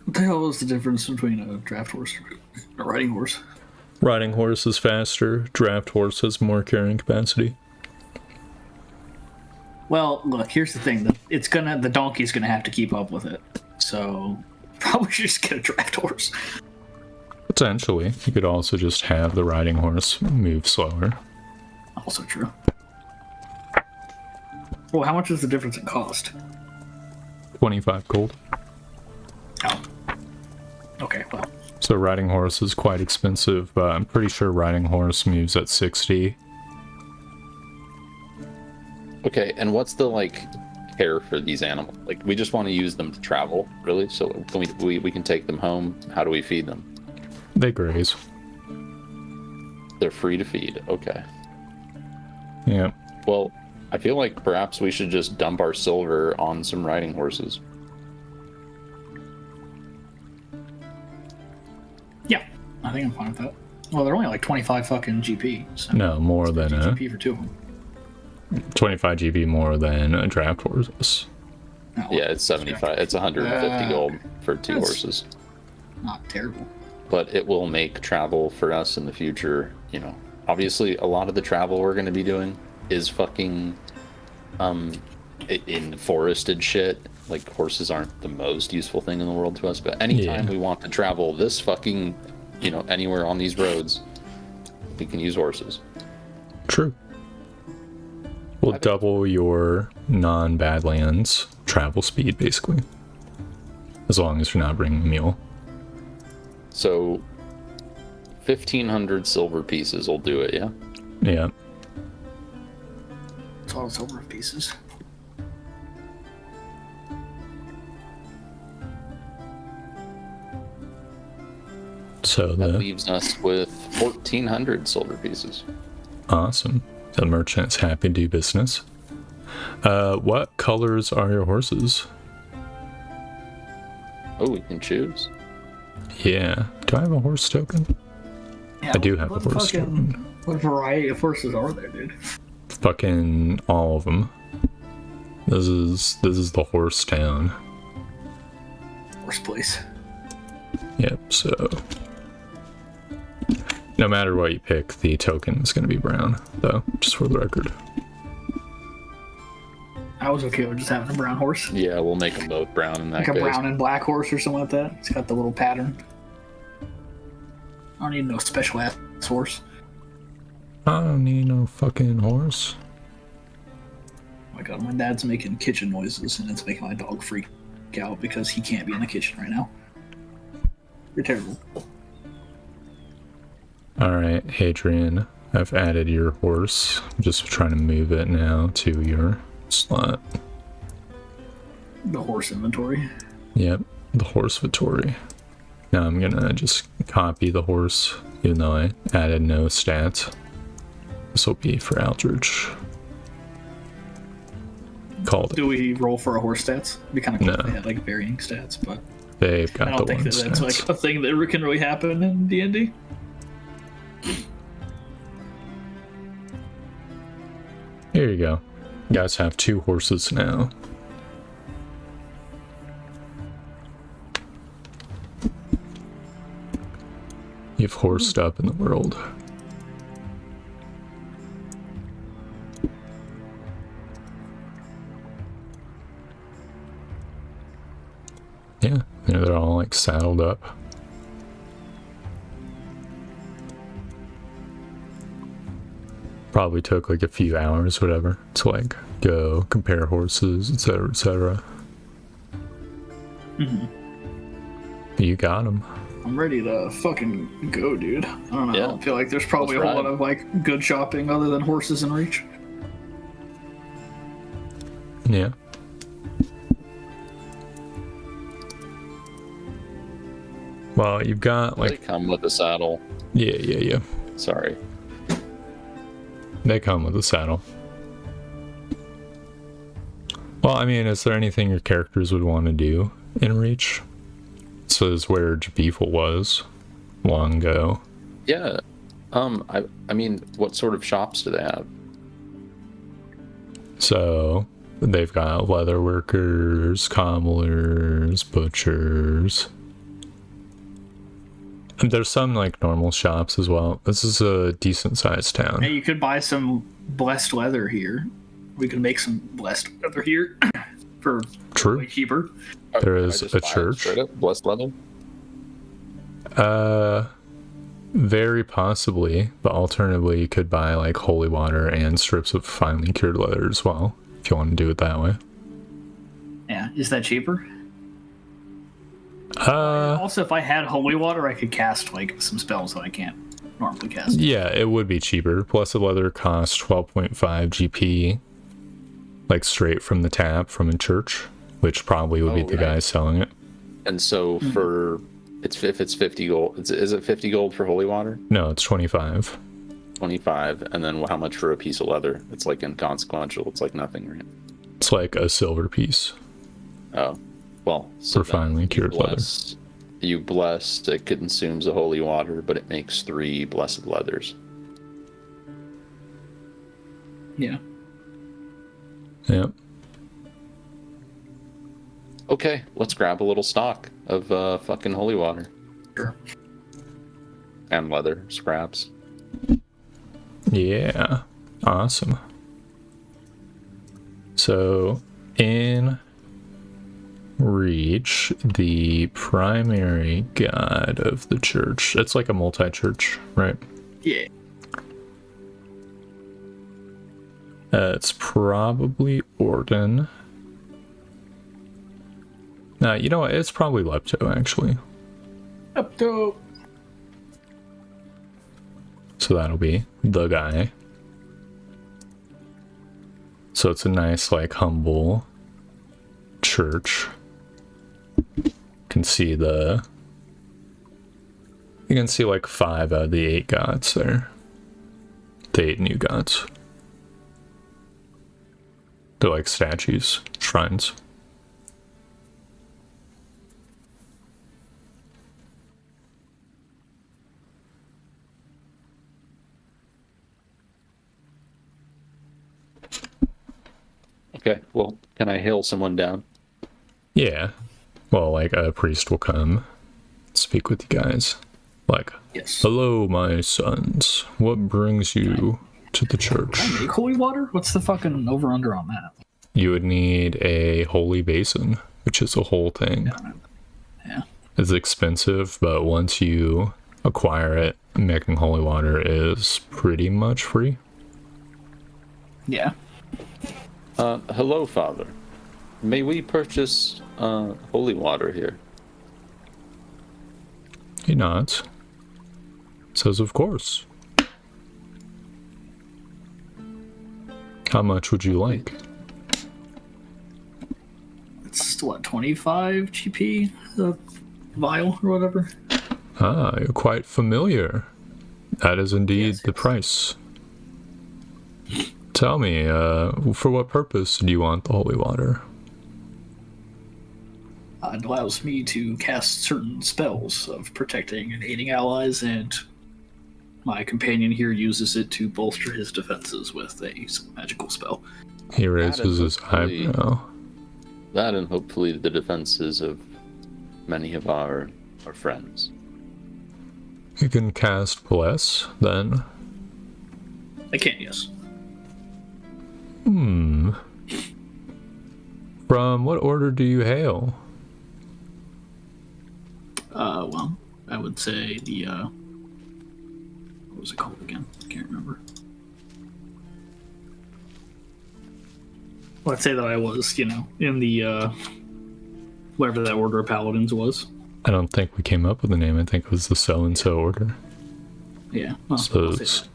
What the hell is the difference between a draft horse and a riding horse? Riding horse is faster, draft horse has more carrying capacity. Well, look, here's the thing. The donkey's gonna have to keep up with it. So probably should just get a draft horse. Potentially. You could also just have the riding horse move slower. Also true. Well, how much is the difference in cost? 25 gold. Oh. Okay, well. So riding horse is quite expensive, but I'm pretty sure riding horse moves at 60. Okay, and what's the care for these animals? Like, we just want to use them to travel, really? So can we can take them home. How do we feed them? They graze. They're free to feed. Okay. Yeah. Well, I feel like perhaps we should just dump our silver on some riding horses. Yeah, I think I'm fine with that. Well, they're only like 25 fucking GP. So No, more than 50 a GP for two of them. 25 GP more than a draft horse. Oh, Yeah, it's 75. It's 150 gold for two that's- horses. Not terrible. But it will make travel for us in the future, obviously a lot of the travel we're going to be doing is fucking in forested shit. Like, horses aren't the most useful thing in the world to us, but anytime we want to travel this fucking anywhere on these roads, we can use horses. True. Will double your non-badlands travel speed, basically. As long as you're not bringing a mule. So 1,500 silver pieces will do it, yeah? Yeah. Total silver pieces. So That leaves us with 1,400 silver pieces. Awesome. The merchant's happy to do business. What colors are your horses? Oh, we can choose. Yeah. Do I have a horse token? Yeah, I do have a what horse token. What variety of horses are there, dude? Fucking all of them. This is the horse town. Horse place. Yep, so no matter what you pick, the token is going to be brown, though, just for the record. I was okay with just having a brown horse. Yeah, we'll make them both brown in that Like case. a brown and black horse or something like that. It's got the little pattern. I don't need no special ass horse. I don't need no fucking horse. Oh my god, my dad's making kitchen noises and it's making my dog freak out because he can't be in the kitchen right now. You're terrible. Alright, Hadrian, I've added your horse. I'm just trying to move it now to your slot. The horse inventory. Yep, the horse inventory. Now I'm gonna just copy the horse, even though I added no stats. This will be for Aldrich. Called it. Do we roll for our horse stats? It'd be kind of cool No. if they had like varying stats, but They've I got don't the think one that that's stats. like a thing that can really happen in D&D. Here you go. You guys have 2 horses now. You've horsed up in the world. Yeah, they're all like saddled up. Probably took like a few hours, whatever, to like go compare horses, etc., etc. You got them. I'm ready to fucking go, dude. I don't know. Yeah. I feel like there's probably Let's a whole ride. lot of like good shopping other than horses in Reach. Yeah. Well, you've got They like come with a saddle. yeah. Sorry. They come with a saddle. Well, I mean, is there anything your characters would want to do in Reach? This is where Jabifel was long ago. Yeah. I mean, what sort of shops do they have? So they've got leather workers, cobblers, butchers. And there's some like normal shops as well. This is a decent sized town. Hey, you could buy some blessed leather here. We could make some blessed leather here for True. way cheaper. There Can I is just a buy it church. straight up, blessed leather? Very possibly, but alternatively you could buy like holy water and strips of finely cured leather as well, if you want to do it that way. Yeah, is that cheaper? Also, if I had holy water, I could cast like some spells that I can't normally cast. Yeah, it would be cheaper. Blessed leather costs 12.5 GP, like straight from the tap from a church, which probably would be the guy selling it. And so for if it's 50 gold, is it 50 gold for holy water? No, it's 25. 25, and then how much for a piece of leather? It's like inconsequential. It's like nothing, right? It's like a silver piece. Oh, well, so For finely cured leather. You bless, it consumes the holy water, but it makes 3 blessed leathers. Yeah. Yep. Okay, let's grab a little stock of fucking holy water. Sure. And leather scraps. Yeah. Awesome. So, in Reach, the primary god of the church, it's like a multi-church, right? Yeah. It's probably Orden. Nah, you know what? It's probably Lepto, actually. Up to So that'll be the guy. So it's a nice, like, humble church. You can see like 5 out of the 8 gods there. The 8 new gods. They're like statues, shrines. Okay, well, can I hail someone down? Yeah. Well, like a priest will come speak with you guys. Like, yes. hello, my sons. What brings you to the church? Can I make holy water? What's the fucking over under on that? You would need a holy basin, which is a whole thing. Yeah. It's expensive, but once you acquire it, making holy water is pretty much free. Yeah. Hello, Father. May we purchase holy water here? He nods. Says, of course. How much would you like? It's what, 25 GP? The vial or whatever? Ah, you're quite familiar. That is indeed Yes, the yes. price. Tell me, for what purpose do you want the holy water? It allows me to cast certain spells of protecting and aiding allies, and my companion here uses it to bolster his defenses with a magical spell. He raises his eyebrow. That and hopefully the defenses of many of our friends. You can cast Bless, then. I can't, yes. From what order do you hail? Well, I would say the, what was it called again? I can't remember. Well, I'd say that I was, in the, whatever that order of paladins was. I don't think we came up with a name. I think it was the so-and-so order. Yeah. Well, So I'll say it's... that.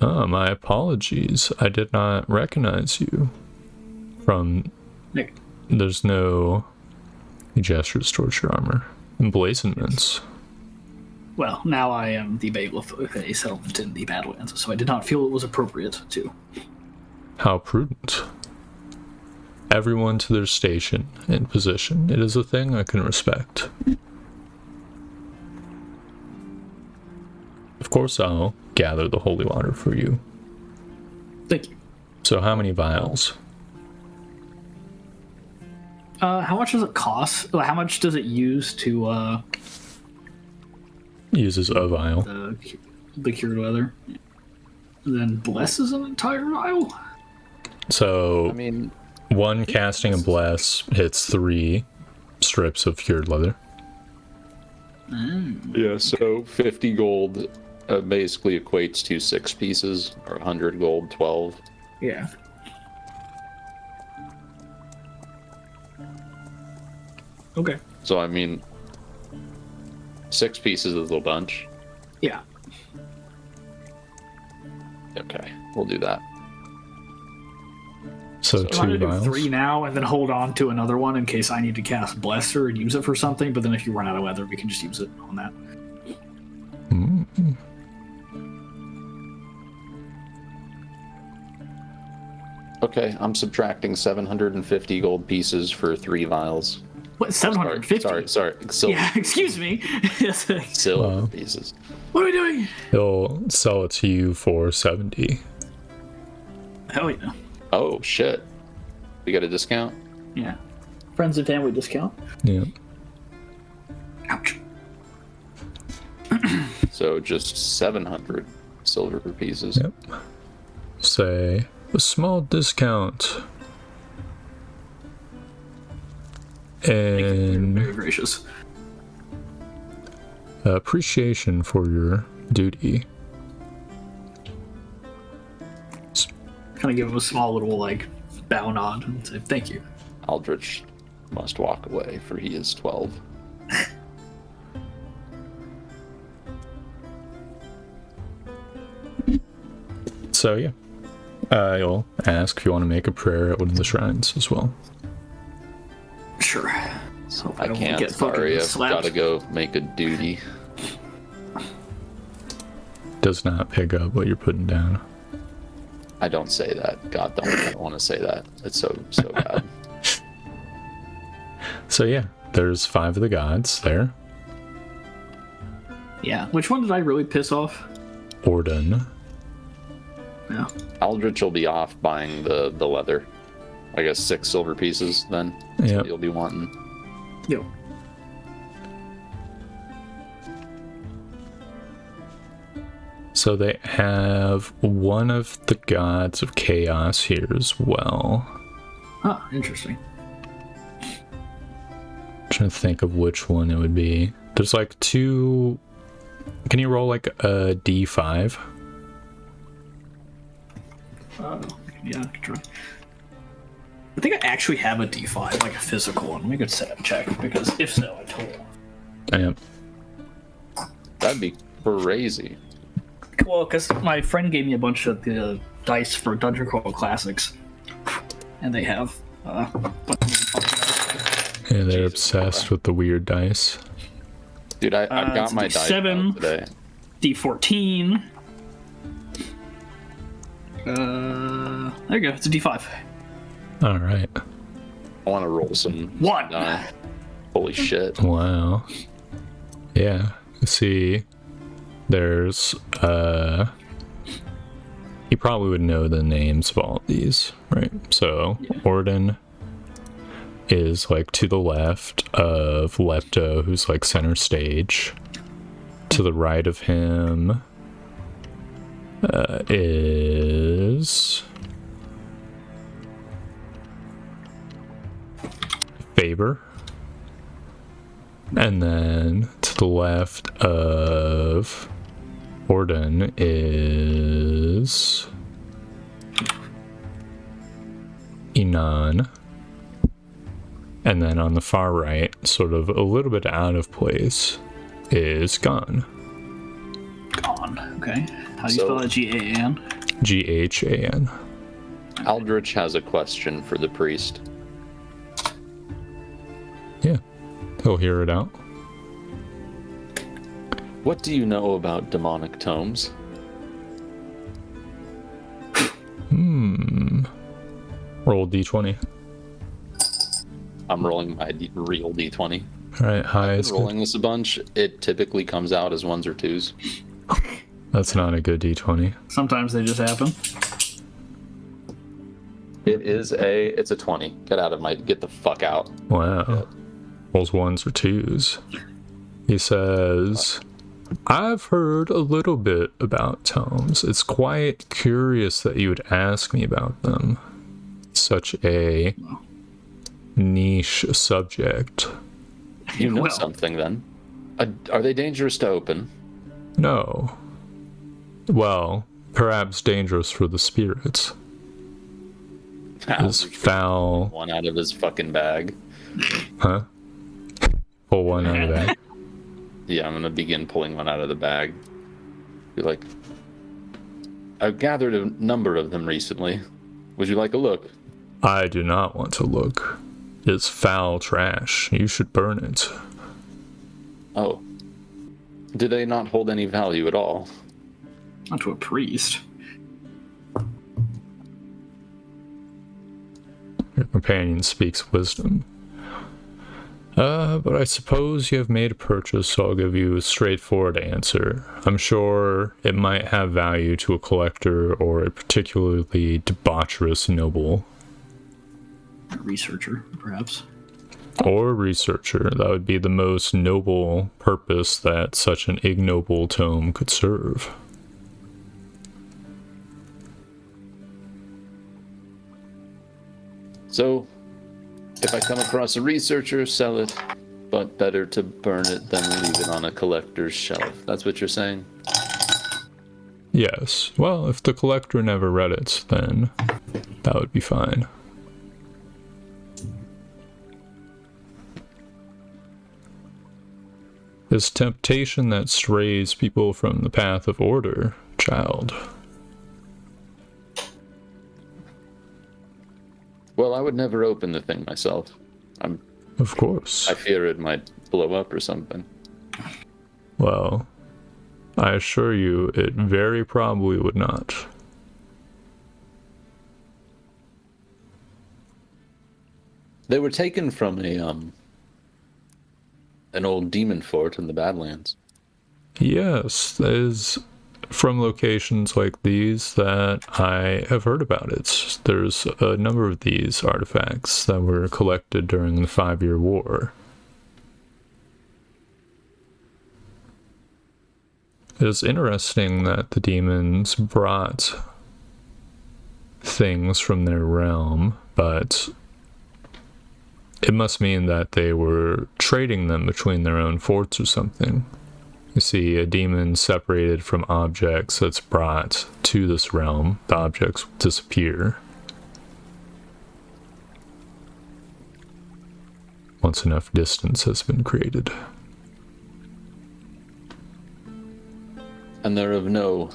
Oh, my apologies. I did not recognize you. From... Nick. There's no... He gestures towards your armor. Emblazonments. Well, now I am the bailiff of a settlement in the Badlands, so I did not feel it was appropriate to. How prudent. Everyone to their station and position. It is a thing I can respect. Of course, I'll gather the holy water for you. Thank you. So how many vials? How much does it cost? How much does it use to, Uses a vial. the cured weather? And then blesses an entire vial? So, I mean, one casting a bless hits 3 strips of cured leather. yeah, so 50 gold basically equates to 6 pieces, or 100 gold, 12. Yeah. Okay. So, I mean, 6 pieces is a bunch. Yeah. Okay, we'll do that. So You want 2 to do vials. 3 now and then hold on to another one in case I need to cast Blesser and use it for something, but then if you run out of weather, we can just use it on that. Okay, I'm subtracting 750 gold pieces for 3 vials. What, 750? Sorry. Silver, Yeah, excuse me. silver Wow. pieces. What are we doing? He'll sell it to you for 70. Hell yeah. Oh, shit. We got a discount? Yeah. Friends and family discount. Yeah. Ouch. So just 700 silver pieces. Yep. Say a small discount. And Very gracious. appreciation for your duty. Kind of give him a small little, bow nod and say, thank you. Aldrich must walk away, for he is 12. So yeah, you'll ask if you want to make a prayer at one of the shrines as well. Sure. So I don't can't, get fucking sorry, I've slapped. gotta go make a duty. Does not pick up what you're putting down. I don't say that. God, I don't want to say that. It's so bad. So yeah, there's 5 of the gods there. Yeah. Which one did I really piss off? Orden. Yeah. Aldrich will be off buying the leather. I guess 6 silver pieces then. That's Yep. what you'll be wanting. Yo. So they have one of the gods of chaos here as well. Huh, interesting. Trying to think of which one it would be. There's 2. Can you roll a d5? Yeah, I can try. I think I actually have a D5, a physical one. We could set a check, because if so, I told him. Yep. That'd be crazy. Well, because my friend gave me a bunch of the dice for Dungeon Crawl Classics, and they have Yeah, they're Jesus obsessed with the weird dice. Dude, I got it's a my dice D7. out today. D14, There you go. It's a D5. All right. I want to roll some. 1. Holy shit. Wow. Yeah. See, there's you probably would know the names of all of these, right? So Orden is like to the left of Lepto, who's like center stage. To the right of him is Faber. And then to the left of Orden is Enon. And then on the far right, sort of a little bit out of place, is Gon. Gone. Okay. How do you spell that? G-A-N? Ghan. Aldrich has a question for the priest. Yeah, he'll hear it out. What do you know about demonic tomes? Roll d20. I'm rolling my real d20. All right, high I've is been rolling this a bunch. It typically comes out as 1s or 2s. That's not a good d20. Sometimes they just happen. It's a 20. Get the fuck out. Wow. Rolls 1s or 2s. He says, I've heard a little bit about tomes. It's quite curious that you would ask me about them. Such a niche subject. You know Well. something then. Are they dangerous to open? No. Well, perhaps dangerous for the spirits. His foul. One out of his fucking bag. Huh? Pull one out of that. Yeah, I'm gonna begin pulling one out of the bag. Be like, I've gathered a number of them recently. Would you like a look? I do not want to look. It's foul trash. You should burn it. Oh. Do they not hold any value at all? Not to a priest. Your companion speaks wisdom. But I suppose you have made a purchase, so I'll give you a straightforward answer. I'm sure it might have value to a collector or a particularly debaucherous noble. A researcher, perhaps. Or a researcher. That would be the most noble purpose that such an ignoble tome could serve. So, if I come across a researcher, sell it, but better to burn it than leave it on a collector's shelf. That's what you're saying? Yes. Well, if the collector never read it, then that would be fine. It's temptation that strays people from the path of order, child. Well, I would never open the thing myself. Of course. I fear it might blow up or something. Well, I assure you it very probably would not. They were taken from an old demon fort in the Badlands. Yes, that is from locations like these that I have heard about it. There's a number of these artifacts that were collected during the 5-Year War. It is interesting that the demons brought things from their realm, but it must mean that they were trading them between their own forts or something. You see, a demon separated from objects that's brought to this realm, the objects disappear once enough distance has been created. And they're of no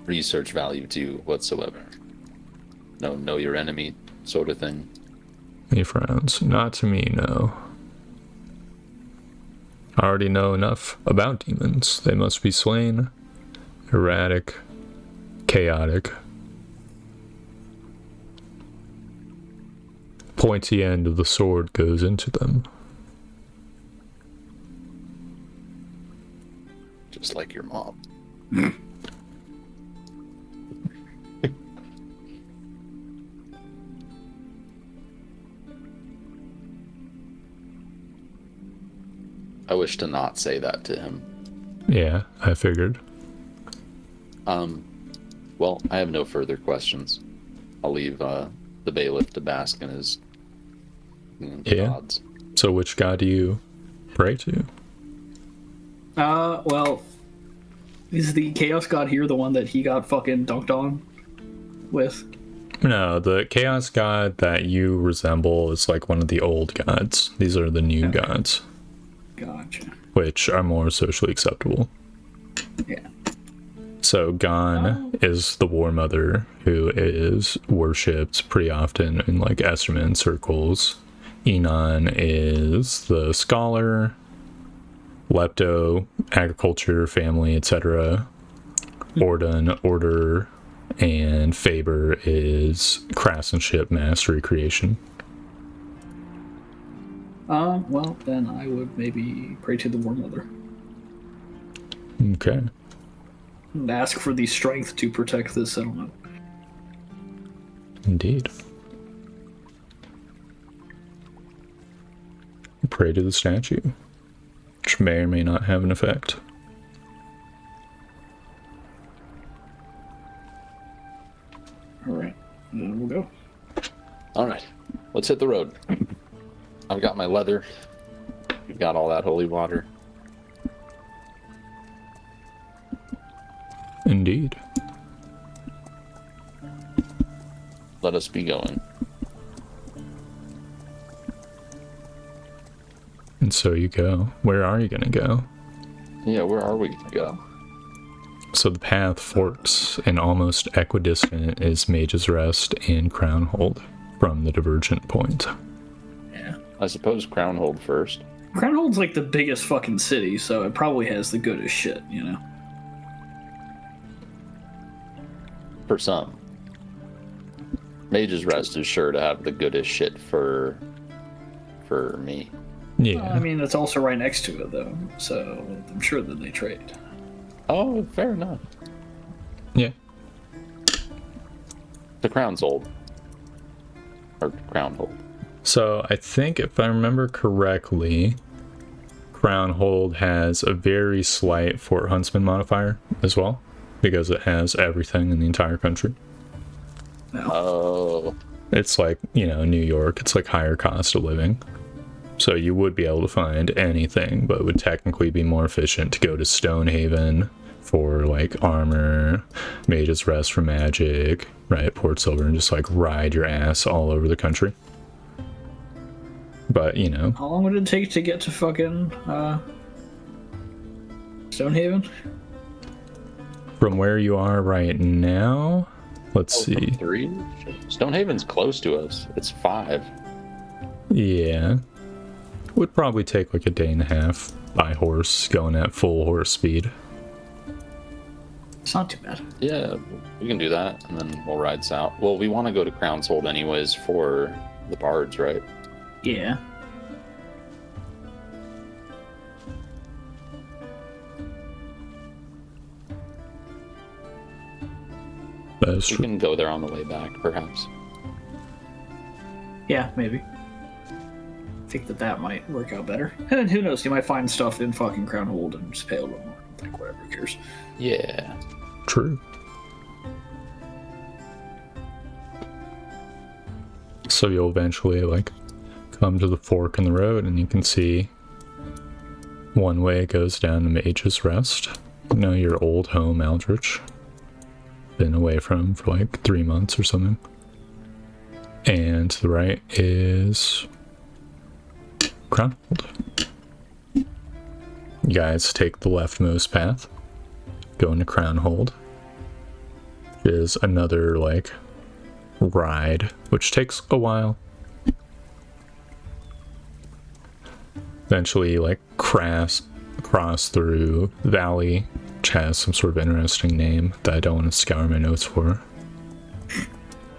research value to you whatsoever. No, know your enemy sort of thing. He frowns. Not to me, no. I already know enough about demons. They must be slain, erratic, chaotic, pointy end of the sword goes into them. Just like your mom. I wish to not say that to him. Yeah, I figured. Well, I have no further questions. I'll leave the bailiff to bask in his gods. So which god do you pray to? Well, is the chaos god here the one that he got fucking dunked on with? No, the chaos god that you resemble is like one of the old gods. These are the new gods, Gotcha. which are more socially acceptable. Yeah. So Gon is the war mother who is worshipped pretty often in like Esserman circles. Enon is the scholar. Lepto, agriculture, family, etc. Ordon, order, and Faber is craftsmanship, mastery, creation. Well, then I would maybe pray to the War Mother Okay. and ask for the strength to protect this settlement. Indeed. Pray to the statue, which may or may not have an effect. Alright, then we'll go. All right, let's hit the road. I've got my leather. You've got all that holy water. Indeed. Let us be going. And so you go. Where are you going to go? Yeah, where are we to go? So the path forks, and almost equidistant is Mage's Rest and Crownhold from the divergent point. Yeah. I suppose Crownhold first. Crownhold's like the biggest fucking city, so it probably has the goodest shit, you know? For some. Mage's Rest is sure to have the goodest shit for me. Yeah. I mean, it's also right next to it, though, so I'm sure that they trade. Oh, fair enough. Yeah. The Crown's old. Or Crownhold. So I think if I remember correctly, Crownhold has a very slight Fort Huntsman modifier as well, because it has everything in the entire country. No. Oh. It's like, you know, New York, it's like higher cost of living. So you would be able to find anything, but it would technically be more efficient to go to Stonehaven for like armor, Mage's Rest for magic, right? Port Silver, and just like ride your ass all over the country. But, you know. How long would it take to get to fucking, Stonehaven? From where you are right now, let's see. 3? Stonehaven's close to us. It's 5. Yeah. Would probably take like a day and a half by horse, going at full horse speed. It's not too bad. Yeah, we can do that, and then we'll ride south. Well, we want to go to Crownhold anyways for the bards, right? Yeah. That is We true. can go there on the way back, perhaps. Yeah, maybe. I think that might work out better. And then who knows, you might find stuff in fucking Crownhold and just pay a little more. Like, whatever, who cares? Yeah. True. So you'll eventually like come to the fork in the road, and you can see one way goes down to Mage's Rest. You know, your old home, Aldrich. Been away from for like 3 months or something. And to the right is Crownhold. You guys take the leftmost path, go into Crownhold. Is another like ride, which takes a while. Eventually, like cross through the valley, which has some sort of interesting name that I don't want to scour my notes for.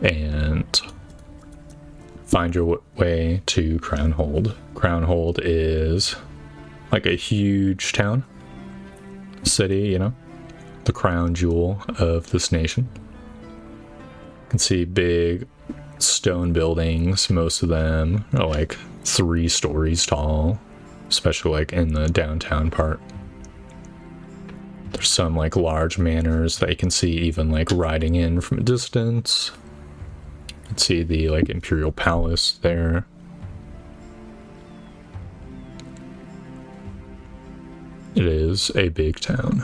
And find your way to Crownhold. Crownhold is like a huge town, city, you know, the crown jewel of this nation. You can see big stone buildings. Most of them are like 3 stories tall, especially like in the downtown part. There's some like large manors that you can see even like riding in from a distance. You can see the like Imperial Palace there. It is a big town.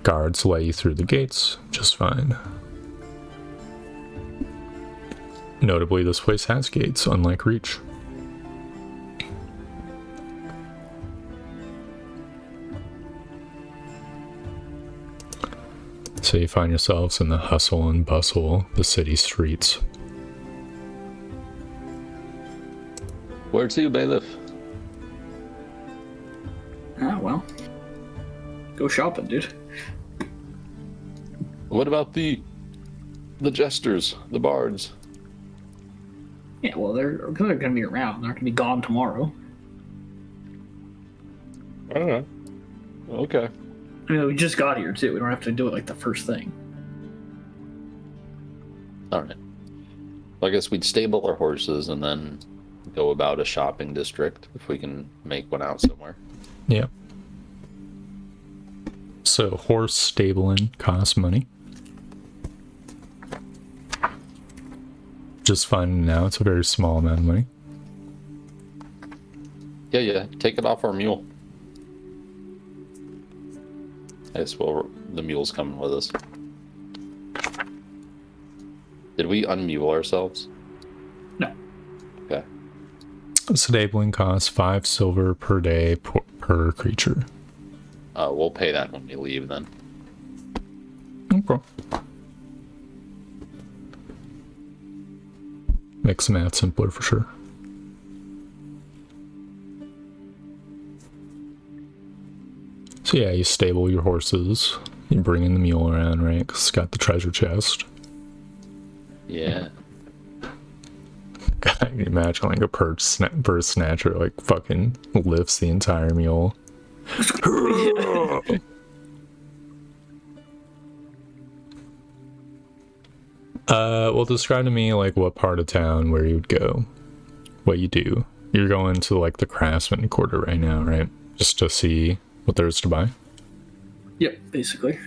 Guards let you through the gates just fine. Notably, this place has gates, unlike Reach. So you find yourselves in the hustle and bustle of the city streets. Where to, Bailiff? Ah, well. Go shopping, dude. What about the jesters, the bards? Yeah, well, they're going to be around. They're not going to be gone tomorrow. I don't know. Okay. I mean, we just got here, too. We don't have to do it like the first thing. All right. Well, I guess we'd stable our horses and then go about a shopping district if we can make one out somewhere. Yep. So horse stabling costs money. Just finding out it's a very small amount of money. Yeah. Take it off our mule. I guess the mule's coming with us. Did we unmule ourselves? No. Okay. Stabling costs 5 silver per day per creature. We'll pay that when we leave then. Okay. Makes math simpler for sure. So yeah, you stable your horses. You bring in the mule around, right? 'Cause it's got the treasure chest. Yeah. God, you imagine like a purse snatcher like fucking lifts the entire mule. Well, describe to me like what part of town where you'd go, what you do. You're going to like the craftsman quarter right now, right? Just to see what there is to buy. Yep, basically.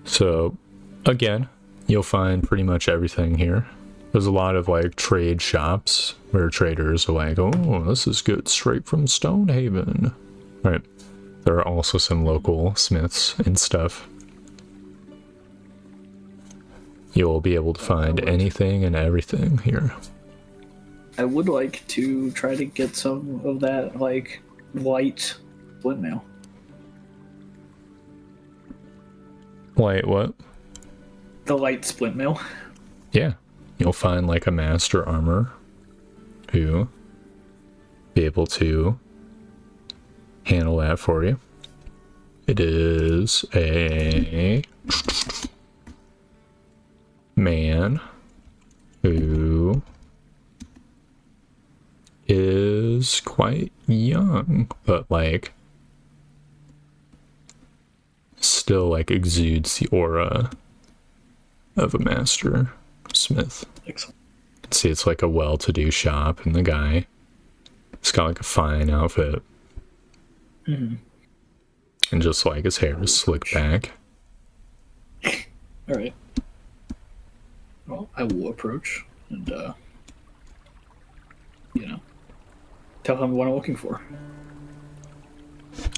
So, again, you'll find pretty much everything here. There's a lot of like trade shops where traders are like, oh, this is good straight from Stonehaven. Right. There are also some local smiths and stuff. You'll be able to find anything and everything here. I would like to try to get some of that, like, light splint mail. Wait, what? The light splint mail. Yeah. You'll find like a master armor who be able to handle that for you. It is a man who is quite young, but like still like exudes the aura of a master smith. Excellent. You can see it's like a well-to-do shop, and the guy, he's got like a fine outfit. Mm-hmm. And just like his hair is slicked back. All right. Well, I will approach and, tell him what I'm looking for.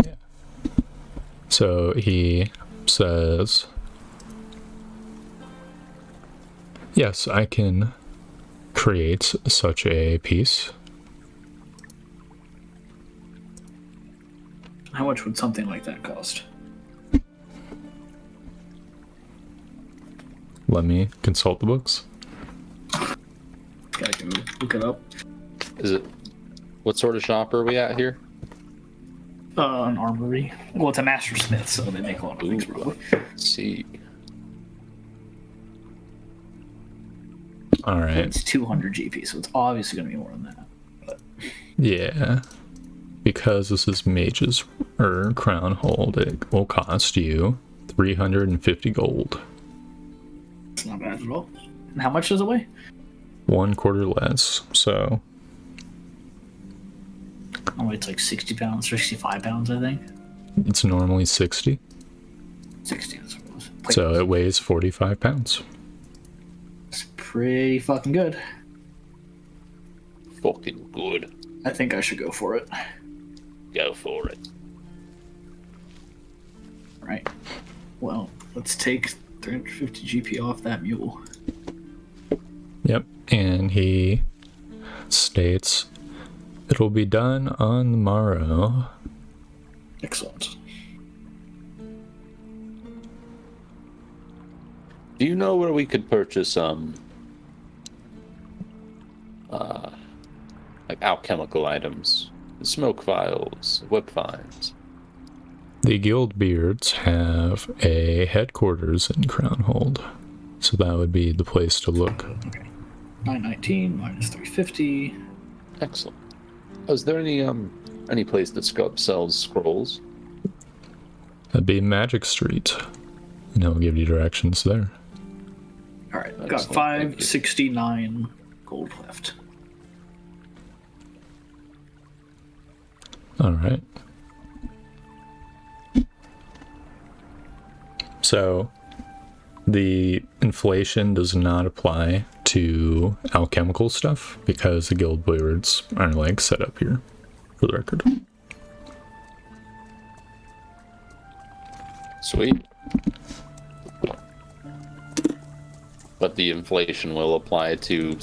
Yeah. So he says, yes, I can create such a piece. How much would something like that cost? Let me consult the books. Gotta go look it up. Is it? What sort of shop are we at here? An armory. Well, it's a master smith, so they make a lot of things, probably. Let's see. All right. It's 200 GP, so it's obviously going to be more than that. But Yeah. Because this is Mage's or Crown Hold, it will cost you 350 gold. it's not bad at all. And how much does it weigh? 1/4 less. So Oh, it's like 60 pounds, 65 pounds, I think. it's normally 60. 60, that's what it was. So it weighs 45 pounds. It's pretty fucking good. Fucking good. I think I should go for it. Go for it. Right. Well, let's take 350 GP off that mule. Yep. And he states it'll be done on the morrow. Excellent. Do you know where we could purchase like alchemical items, smoke vials, whip fines? The Guildbeards have a headquarters in Crownhold, so that would be the place to look. Okay. 919 minus 350. Excellent. Is there any place that sells scrolls? That'd be Magic Street, and he'll give you directions there. All right, got Excellent, 569 gold left. All right. So the inflation does not apply to alchemical stuff because the Guildbeards are like set up here, for the record. Sweet. But the inflation will apply to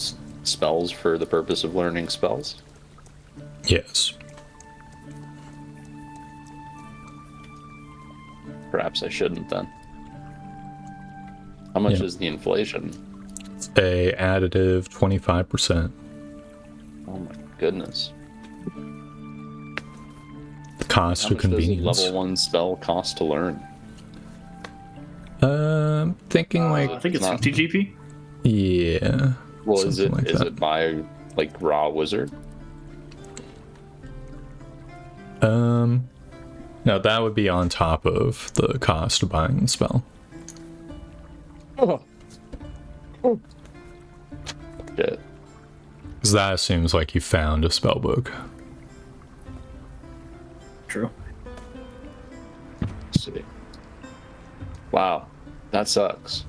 spells for the purpose of learning spells? Yes. Perhaps I shouldn't then. How much Yeah. is the inflation? A additive 25%. Oh my goodness. The cost How of much does a convenience. level 1 spell cost to learn? Thinking I like, think it's not- 50 GP. yeah. Well, is something like is that. it by like raw wizard? No, that would be on top of the cost of buying the spell. Shit. Because that assumes like you found a spell book. True. Let's see. Wow, that sucks.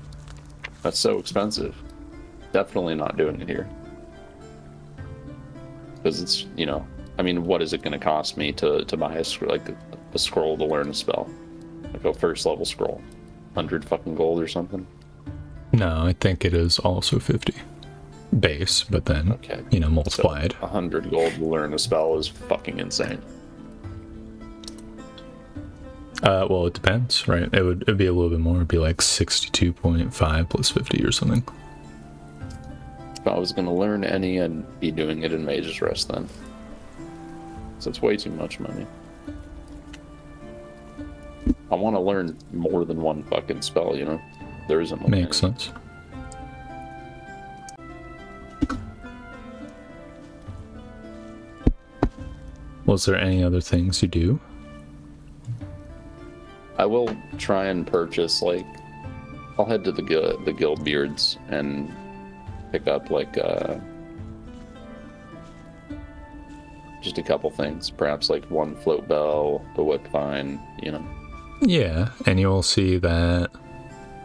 That's so expensive. Definitely not doing it here. Because it's, you know, I mean, what is it going to cost me to buy a scroll to learn a spell? Like a first level scroll. 100 fucking gold or something? No, I think it is also 50 base, but then, Okay. you know, multiplied. 100 gold to learn a spell is fucking insane. Well, it depends, right? It'd be a little bit more. It'd be like 62.5 plus 50 or something. If I was going to learn any, I'd be doing it in Mage's Rest then. So it's way too much money. I want to learn more than one fucking spell, you know? There isn't like Makes any. sense. Was there any other things you do? I will try and purchase, like, I'll head to the Guildbeards and pick up, like, just a couple things. Perhaps, like, one float bell, the whip vine, you know? Yeah, and you'll see that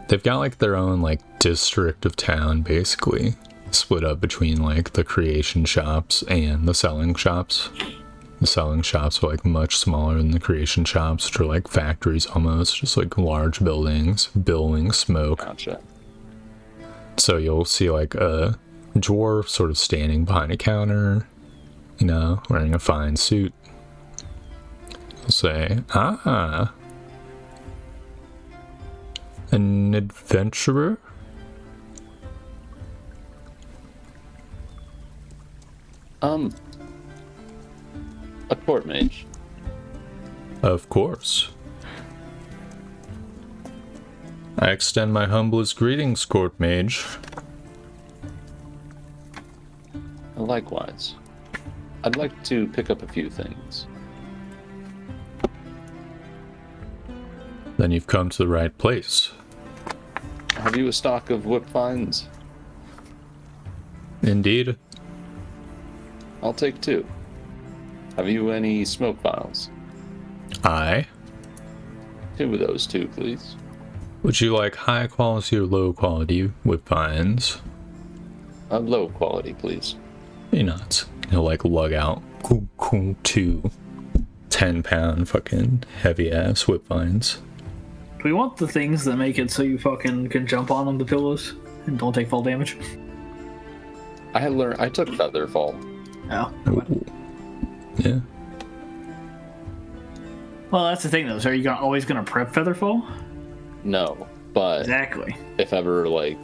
they've got like their own like district of town basically split up between like the creation shops and the selling shops. The selling shops are like much smaller than the creation shops, which are like factories almost, just like large buildings, billowing smoke. Gotcha. So you'll see like a dwarf sort of standing behind a counter, you know, wearing a fine suit. You'll say, ah, an adventurer? A court mage. Of course. I extend my humblest greetings, court mage. Likewise. I'd like to pick up a few things. Then you've come to the right place. Have you a stock of whip vines? Indeed. I'll take 2. Have you any smoke vials? Aye. 2 of those, too, please. Would you like high quality or low quality whip vines? A low quality, please. You're not gonna like lug out 2 10-pound fucking heavy ass whip vines. Do we want the things that make it so you fucking can jump on the pillows and don't take fall damage? I took feather fall. Oh. Ooh. Yeah. Well, that's the thing, though. So are you always going to prep Featherfall? No, but Exactly. if ever, like,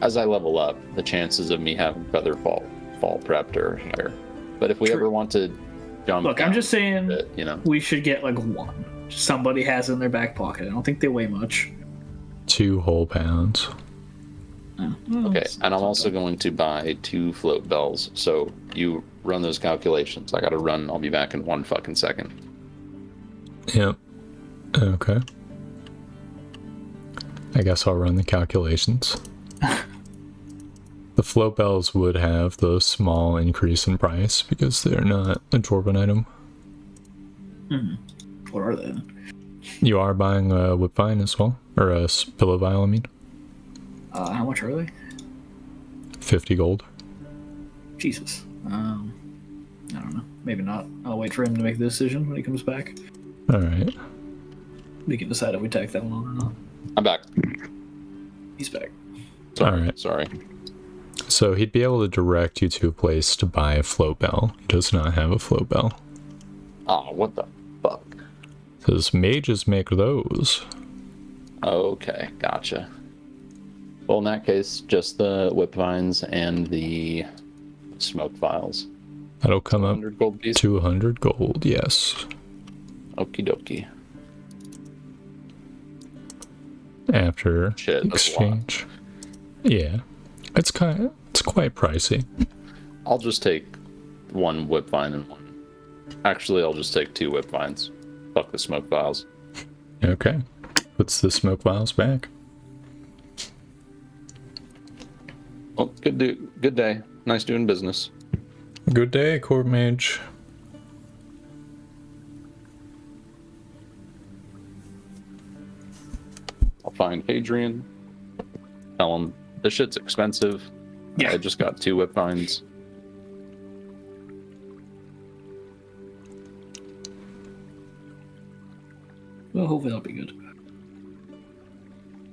as I level up, the chances of me having feather fall prepped are higher. But if we True. ever want to jump, Look, I'm just saying, bit, we should get like 1. Somebody has in their back pocket. I don't think they weigh much. 2 whole pounds. Okay, and I'm also going to buy 2 float bells. So you run those calculations. I gotta run. I'll be back in 1 fucking second. Yep. Okay. I guess I'll run the calculations. The float bells would have the small increase in price because they're not a dwarven item. What are they? You are buying a whip vine as well? Or a pillow vial, I mean? How much are they? 50 gold. Jesus. I don't know. Maybe not. I'll wait for him to make the decision when he comes back. Alright. We can decide if we take that one on or not. I'm back. He's back. Sorry. Alright. Sorry. So he'd be able to direct you to a place to buy a float bell. He does not have a float bell. Oh, what the fuck? Says mages make those. Okay, gotcha. Well, in that case, just the whip vines and the smoke vials. That'll come up 100 gold piece. 200 gold, yes. Okie dokie. After Shit, that's a lot. exchange. Yeah. It's quite pricey. I'll just take 1 whip vine and 1. Actually, I'll just take 2 whip vines. Fuck the smoke vials. Okay. Puts the smoke vials back. Well, good day. Nice doing business. Good day, court mage. I'll find Hadrian. Tell him this shit's expensive. Yeah. I just got 2 whip vines. Well, hopefully that'll be good.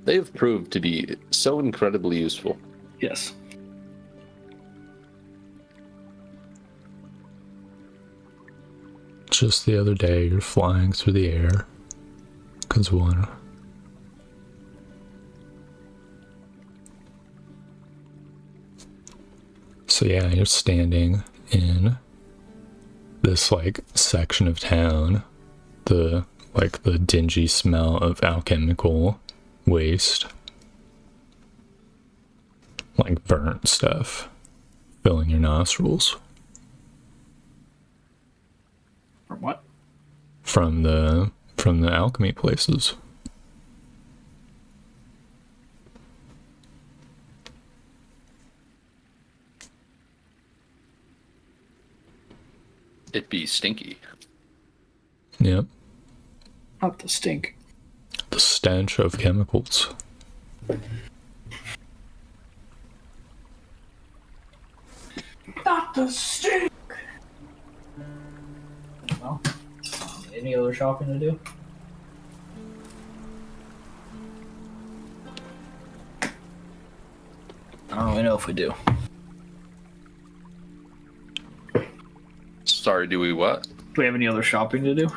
They have proved to be so incredibly useful. Yes. Just the other day, you're flying through the air. 'Cause one. So yeah, you're standing in this like section of town. The dingy smell of alchemical waste. Like burnt stuff filling your nostrils. From what? From the alchemy places. It be stinky. Yep. Not the stink. The stench of chemicals. Not the stink! Well, any other shopping to do? I don't really know if we do. Sorry, do we what? Do we have any other shopping to do?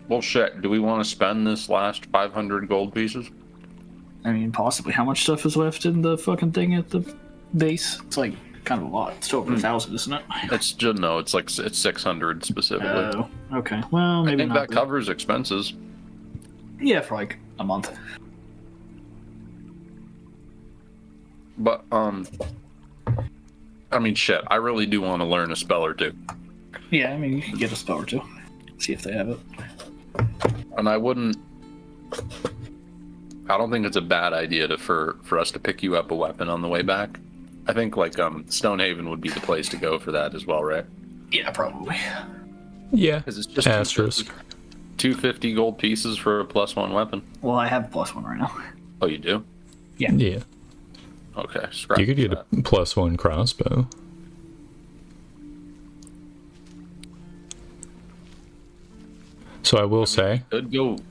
Well, shit. Do we want to spend this last 500 gold pieces? I mean, possibly. How much stuff is left in the fucking thing at the base? It's like kind of a lot. It's over 1,000, isn't it? It's just no. It's 600 specifically. Oh, okay. Well, I maybe think not. that covers expenses. Yeah, for like a month. But I mean, shit. I really do want to learn a spell or two, Yeah, I mean, you can get a spell or two. See if they have it. and I wouldn't. I don't think it's a bad idea for us to pick you up a weapon on the way back. I think like Stonehaven would be the place to go for that as well, right? Yeah, probably. Yeah. Because it's just Asterisk. 250 gold pieces for a +1 weapon. Well, I have +1 right now. Oh, you do? Yeah. Okay, scrap You could get that. a +1 crossbow. So I will say,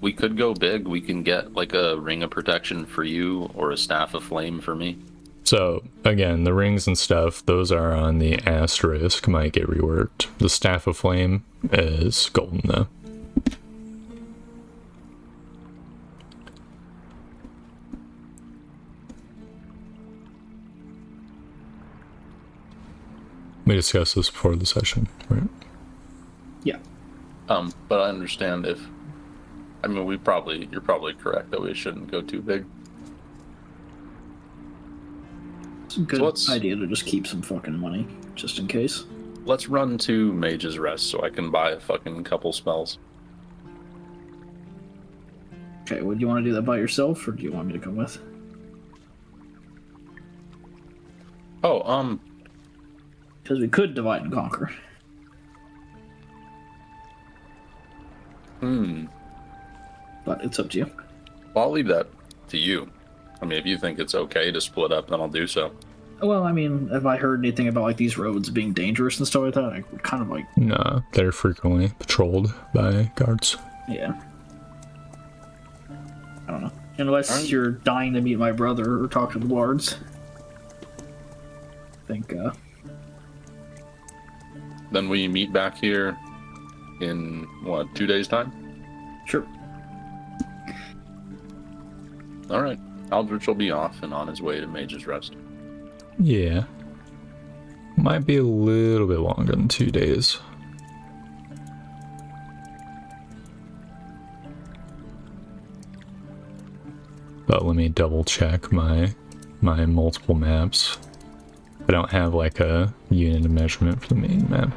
We could go big. We can get like a ring of protection for you or a staff of flame for me. so again, the rings and stuff, those are on the asterisk, might get reworked. The staff of flame is golden though. We discussed this before the session, right? Yeah. But I understand if, I mean, you're probably correct that we shouldn't go too big. It's a good So let's- idea to just keep some fucking money, just in case. Let's run to Mage's Rest so I can buy a fucking couple spells. Okay, would you want to do that by yourself, or do you want me to come with? Oh, Because we could divide and conquer. But it's up to you. well, I'll leave that to you. I mean, if you think it's okay to split up, then I'll do so. Well, I mean, have I heard anything about like these roads being dangerous and stuff like that? I would kind of like, Nah, they're frequently patrolled by guards. yeah. I don't know. Unless Alright. you're dying to meet my brother or talk to the guards. I think, Then we meet back here in, what, 2 days' time? sure. All right. Aldrich will be off and on his way to Mage's Rest. Yeah. Might be a little bit longer than 2 days. But let me double check my multiple maps. I don't have like a unit of measurement for the main map.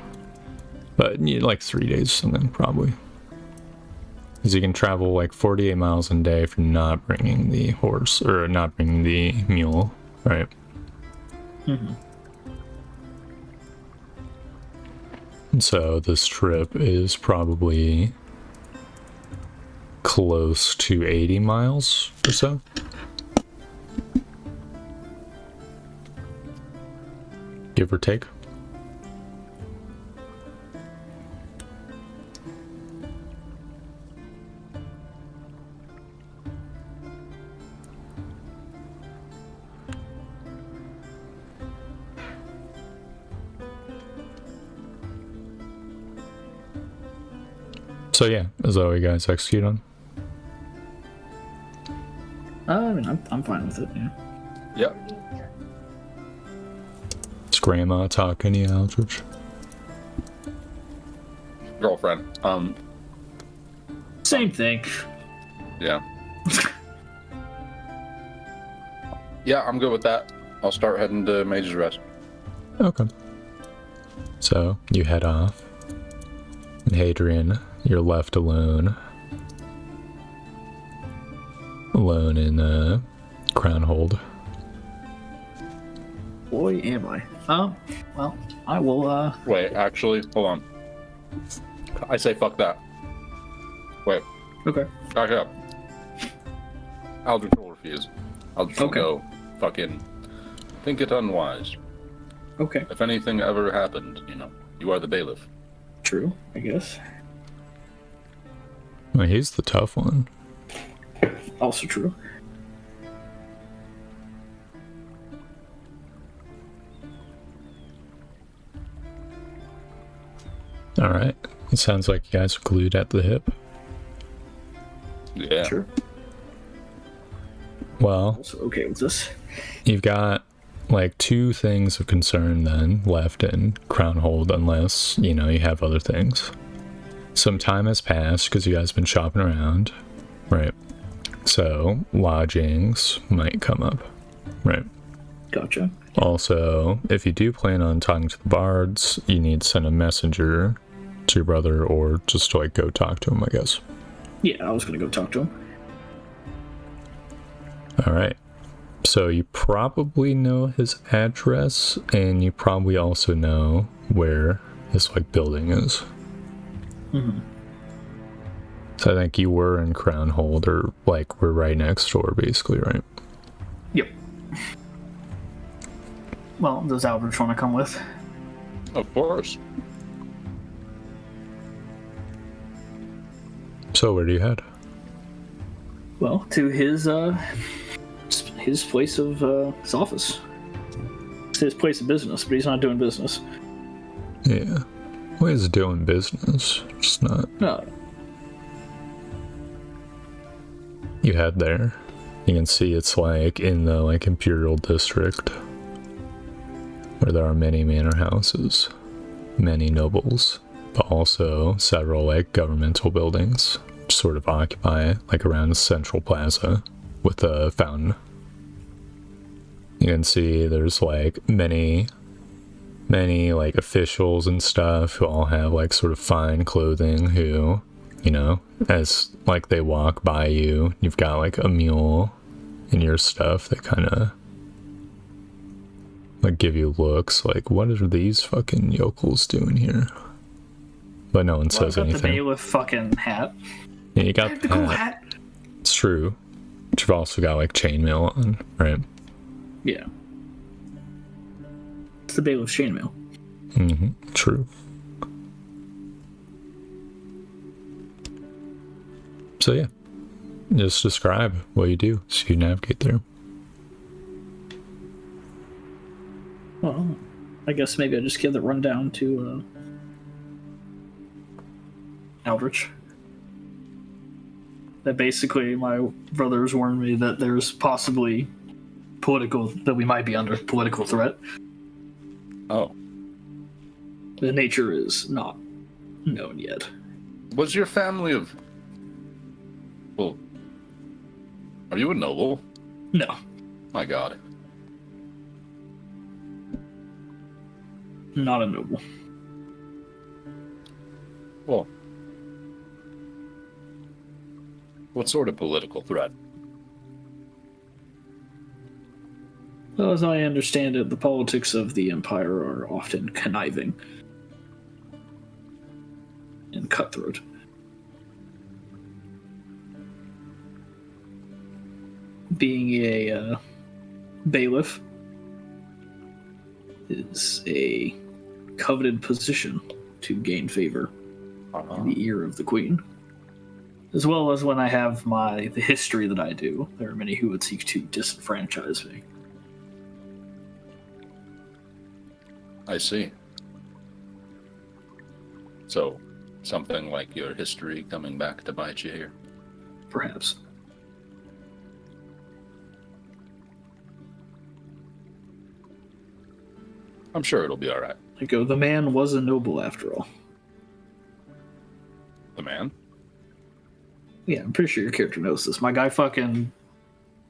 But like 3 days or something, probably. Because you can travel like 48 miles a day if you're not bringing the horse, or not bringing the mule, right? Mm-hmm. And so this trip is probably close to 80 miles or so. Give or take. So yeah, is that what you guys execute on? I mean, I'm fine with it, yeah. Yep. Is grandma talking to you, Aldrich? Girlfriend. Same thing. Yeah. Yeah, I'm good with that. I'll start heading to Mage's Rest. Okay. So you head off. And Hadrian, you're left alone. Alone in Crownhold. Boy, am I. Well, I will, Wait, actually, hold on. I say fuck that. Wait, okay. back up. Aldrich will refuse. Aldrich will Okay. go fucking think it unwise. Okay. If anything ever happened, you are the bailiff. True, I guess. Well, he's the tough one. Also true. Alright. It sounds like you guys are glued at the hip. Yeah. Sure. Well, Also okay with this. you've got like 2 things of concern then left in Crownhold, unless, you have other things. Some time has passed because you guys have been shopping around, right? So lodgings might come up, right? Gotcha. Also, if you do plan on talking to the bards, you need to send a messenger to your brother or just like go talk to him, I guess. Yeah, I was gonna go talk to him. All right. So you probably know his address, and you probably also know where his like building is. Mm-hmm. So I think you were in Crownhold, or like we're right next door, basically, right? Yep. Well, does Albert want to come with? Of course. So where do you head? Well, to his place of his office. It's his place of business, but he's not doing business. Yeah. Well, he's doing business, just not. No. You head there. You can see it's like in the like Imperial District, where there are many manor houses, many nobles, but also several like governmental buildings sort of occupy like around the central plaza with a fountain. You can see there's like many like officials and stuff who all have like sort of fine clothing who, you know, as like they walk by you, you've got like a mule and your stuff, they kind of like give you looks like, what are these fucking yokels doing here? But no one says I got anything. the bailiff fucking hat. Yeah, you got The cool hat. It's true. But you've also got like chainmail on, right? Yeah. It's the bailiff's chainmail. Mm-hmm. True. So yeah, just describe what you do so you navigate there. Well, I guess maybe I just give the rundown to Aldrich. That basically my brothers warned me that there's possibly that we might be under political threat. Oh. The nature is not known yet. Was your family of... Well, are you a noble? No. My God. Not a noble. Well, what sort of political threat? Well, as I understand it, the politics of the Empire are often conniving and cutthroat. Being a bailiff is a coveted position to gain favor in the ear of the Queen. As well as when I have the history that I do, there are many who would seek to disenfranchise me. I see. So, something like your history coming back to bite you here. Perhaps. I'm sure it'll be alright. I go, the man was a noble after all. The man? Yeah, I'm pretty sure your character knows this. My guy fucking,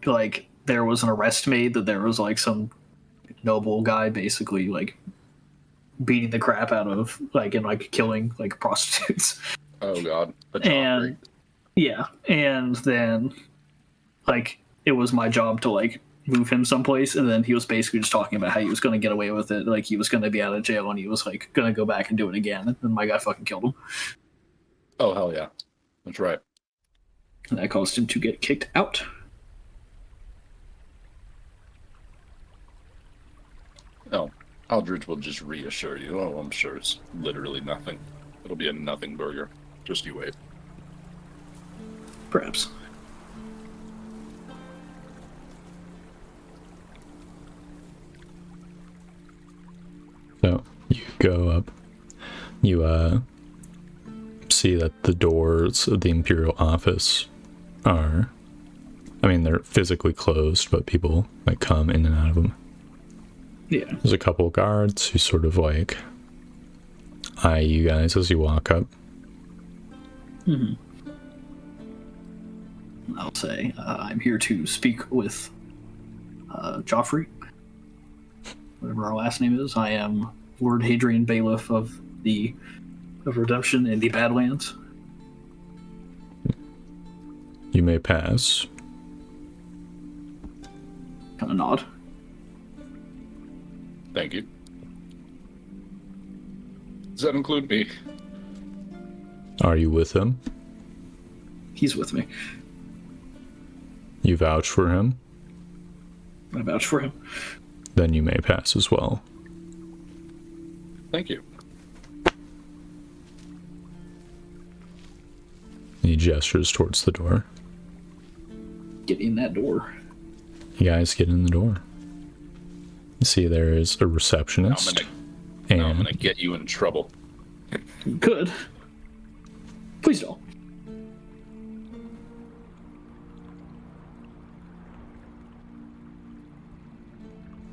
like, there was an arrest made that there was, like, some noble guy basically, like, beating the crap out of, like, and, like, killing, like, prostitutes. Oh, God. And, yeah, and then, like, it was my job to, like, move him someplace, and then he was basically just talking about how he was going to get away with it, like, he was going to be out of jail, and he was, like, going to go back and do it again, and my guy fucking killed him. Oh, hell yeah. That's right. And that caused him to get kicked out. No, Aldridge will just reassure you. Oh, I'm sure it's literally nothing. It'll be a nothing burger. Just you wait. Perhaps. So you go up, you see that the doors of the Imperial office are, I mean, they're physically closed, but people like come in and out of them. Yeah. There's a couple of guards who sort of like eye you guys as you walk up. Mm-hmm. I'll say, I'm here to speak with Joffrey. whatever our last name is. I am Lord Hadrian Bailiff of Redemption in the Badlands. You may pass. Kind of nod. Thank you. Does that include me? Are you with him? He's with me. You vouch for him? I vouch for him. Then you may pass as well. Thank you. He gestures towards the door. Get in that door. You guys get in the door. You see there is a receptionist. I'm gonna get you in trouble. You could. Please don't.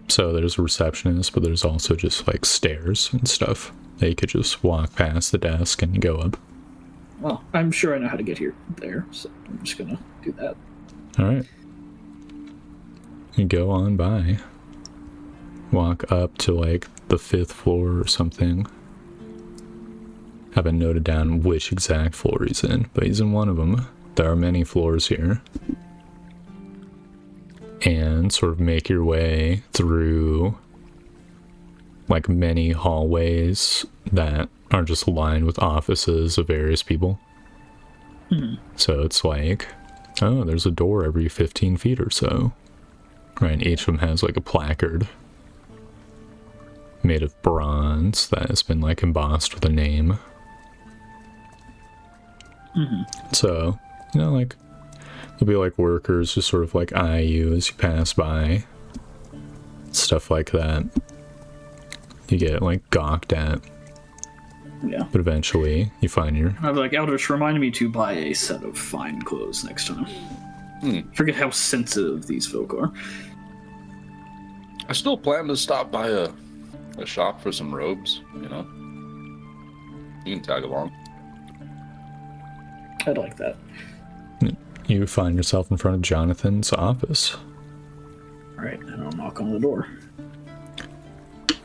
So there's a receptionist, but there's also just like stairs and stuff. They could just walk past the desk and go up. Well, I'm sure I know how to get there, so I'm just gonna do that. All right. You go on by. Walk up to like the 5th floor or something. Haven't noted down which exact floor he's in, but he's in one of them. There are many floors here. And sort of make your way through like many hallways that are just lined with offices of various people. So it's like, oh, there's a door every 15 feet or so. Right, each of them has like a placard made of bronze that has been like embossed with a name. So, you know, like, there'll be like workers just sort of like eye you as you pass by. Stuff like that. You get like gawked at. Yeah. But eventually you find your... I'd be like, Eldritch, remind me to buy a set of fine clothes next time. Forget how sensitive these folk are. I still plan to stop by a shop for some robes, you know? You can tag along. I'd like that. You find yourself in front of Jonathan's office. Alright, and I'll knock on the door.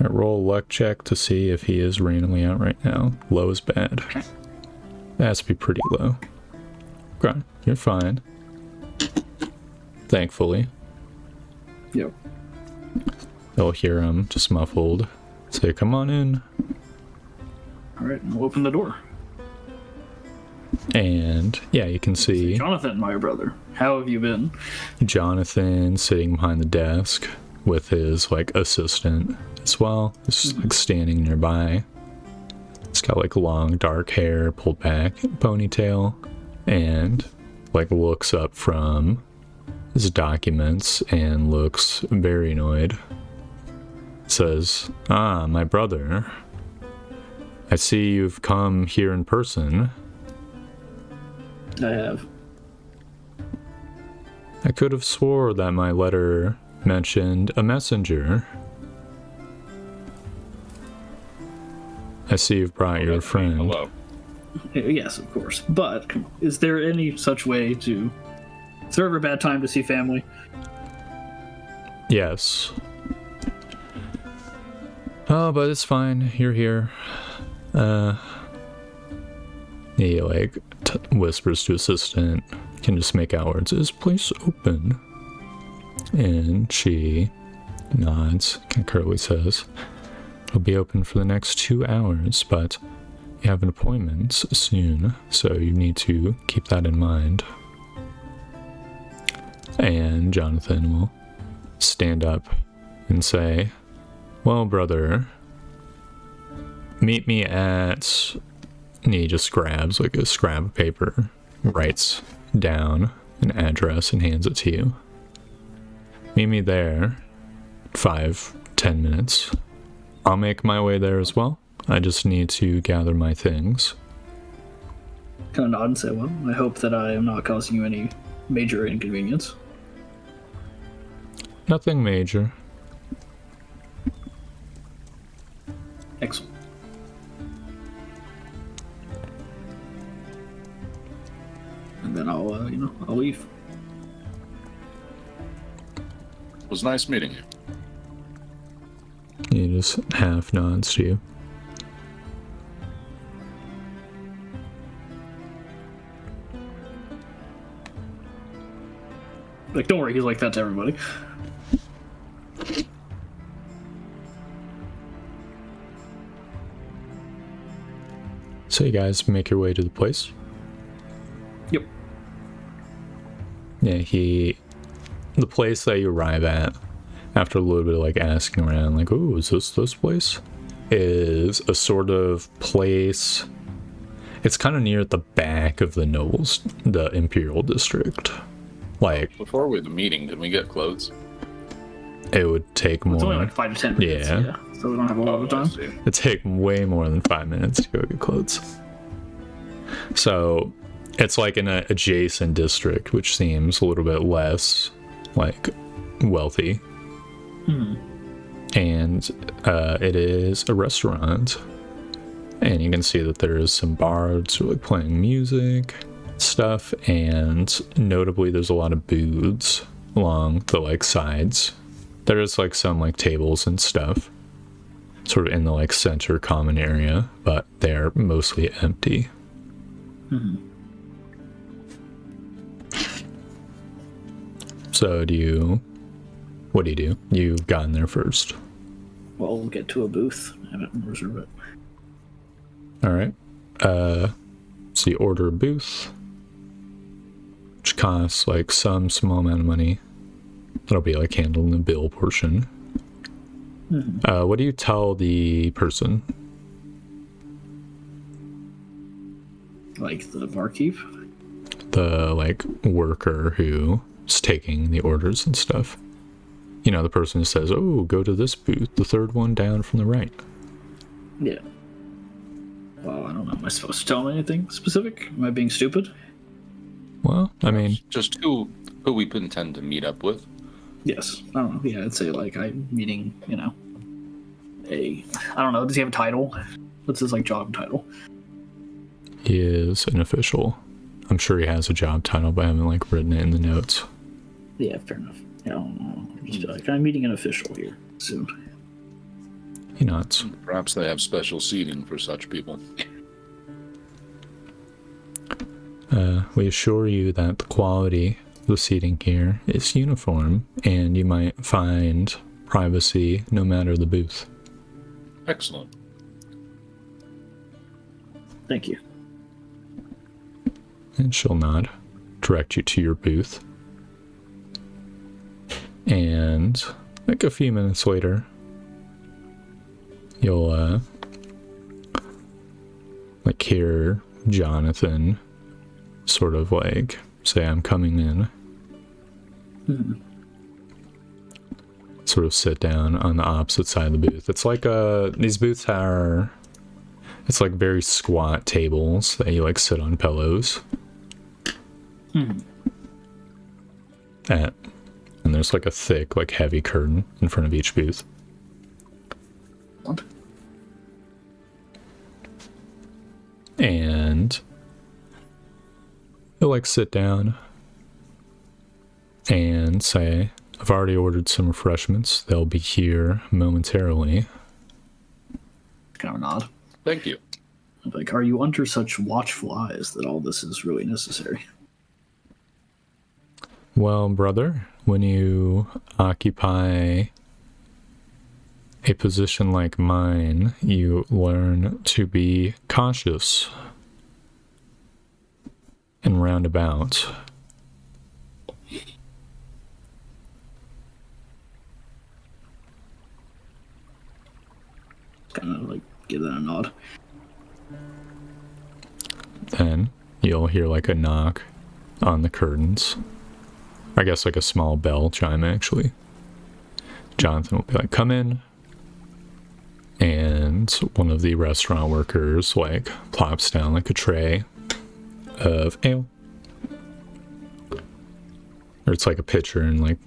Alright, roll a luck check to see if he is randomly out right now. Low is bad. Okay. That has to be pretty low. Okay, you're fine. Thankfully. Yep. You'll hear him just muffled say, come on in. Alright, I'll open the door. And yeah, you can see Jonathan, my brother. How have you been? Jonathan sitting behind the desk with his like assistant as well, just like standing nearby. He's got like long dark hair pulled back, ponytail, and like looks up from his documents and looks very annoyed. Says, "Ah, my brother, I see you've come here in person." I have. I could have swore that my letter mentioned a messenger. I see you've brought your friend. Hello. Yes, of course. But come on, is there any such way to... Is there ever a bad time to see family? Yes. Oh, but it's fine. You're here. He like whispers to assistant. Can just make out words. Is place open? And she nods. Concurrently says, "It'll be open for the next 2 hours, but you have an appointment soon, so you need to keep that in mind." And Jonathan will stand up and say, "Well, brother, meet me at..." And he just grabs like a scrap of paper, writes down an address and hands it to you. "Meet me there, 5-10 minutes. I'll make my way there as well. I just need to gather my things." Kind of nod and say, well, I hope that I am not causing you any major inconvenience. Nothing major. Excellent. And then I'll leave. It was nice meeting you. He just half nods to you. Like, don't worry, he's like that to everybody. So you guys make your way to the place? Yep. Yeah, the place that you arrive at, after a little bit of like asking around, like, oh, is this place? Is a sort of place. It's kind of near the back of the nobles, the Imperial District. Like, Before the meeting, can we get clothes? it would take more. It's only like 5 to 10 minutes. Yeah. So we don't have a lot of I time. see. It'd take way more than 5 minutes to go get clothes. So it's like in an adjacent district, which seems a little bit less like wealthy. And it is a restaurant, and you can see that there is some bards who are like playing music stuff, and notably there's a lot of booths along the like sides. There's like some like tables and stuff sort of in the like center common area, but they're mostly empty. So what do you do? You've gotten there first. Well, we'll get to a booth. Have it reserve it. All right. So you order a booth, which costs like some small amount of money. That'll be like handled in the bill portion. What do you tell the person? Like the barkeep? The like worker who's taking the orders and stuff. You know, the person who says, oh, go to this booth, the third one down from the right. Yeah. Well, I don't know. Am I supposed to tell him anything specific? Am I being stupid? Well, I mean, Just who we intend to meet up with. Yes. I don't know. Yeah, I'd say like I'm meeting, I don't know. Does he have a title? What's his like job title? he is an official. I'm sure he has a job title, but I haven't like written it in the notes. Yeah, fair enough. I don't know. Just be like, I'm meeting an official here soon. He nods. Perhaps they have special seating for such people. We assure you that the quality of the seating here is uniform, and you might find privacy no matter the booth. Excellent. Thank you. And she'll nod, direct you to your booth. And like a few minutes later, you'll like hear Jonathan sort of like say, I'm coming in. Sort of sit down on the opposite side of the booth. It's like these booths are, it's like very squat tables that you like sit on pillows at, and there's like a thick, like heavy curtain in front of each booth. What? And you'll like sit down and say, I've already ordered some refreshments. They'll be here momentarily. Kind of a nod. Thank you. I'm like, are you under such watchful eyes that all this is really necessary? Well, brother, when you occupy a position like mine, you learn to be cautious and roundabout. Kind of like give that a nod. Then you'll hear like a knock on the curtains. I guess like a small bell chime, actually. Jonathan will be like, come in. And one of the restaurant workers like plops down like a tray of ale. Or it's like a pitcher and like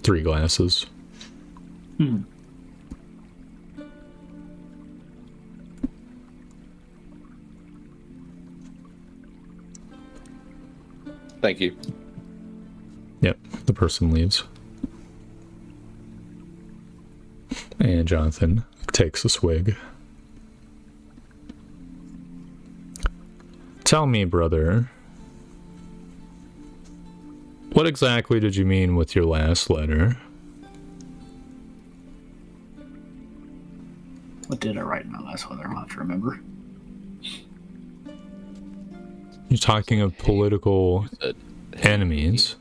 3 glasses. Thank you. Yep, the person leaves. And Jonathan takes a swig. Tell me, brother, what exactly did you mean with your last letter? What did I write in my last letter? I'll have to remember. You're talking of political enemies.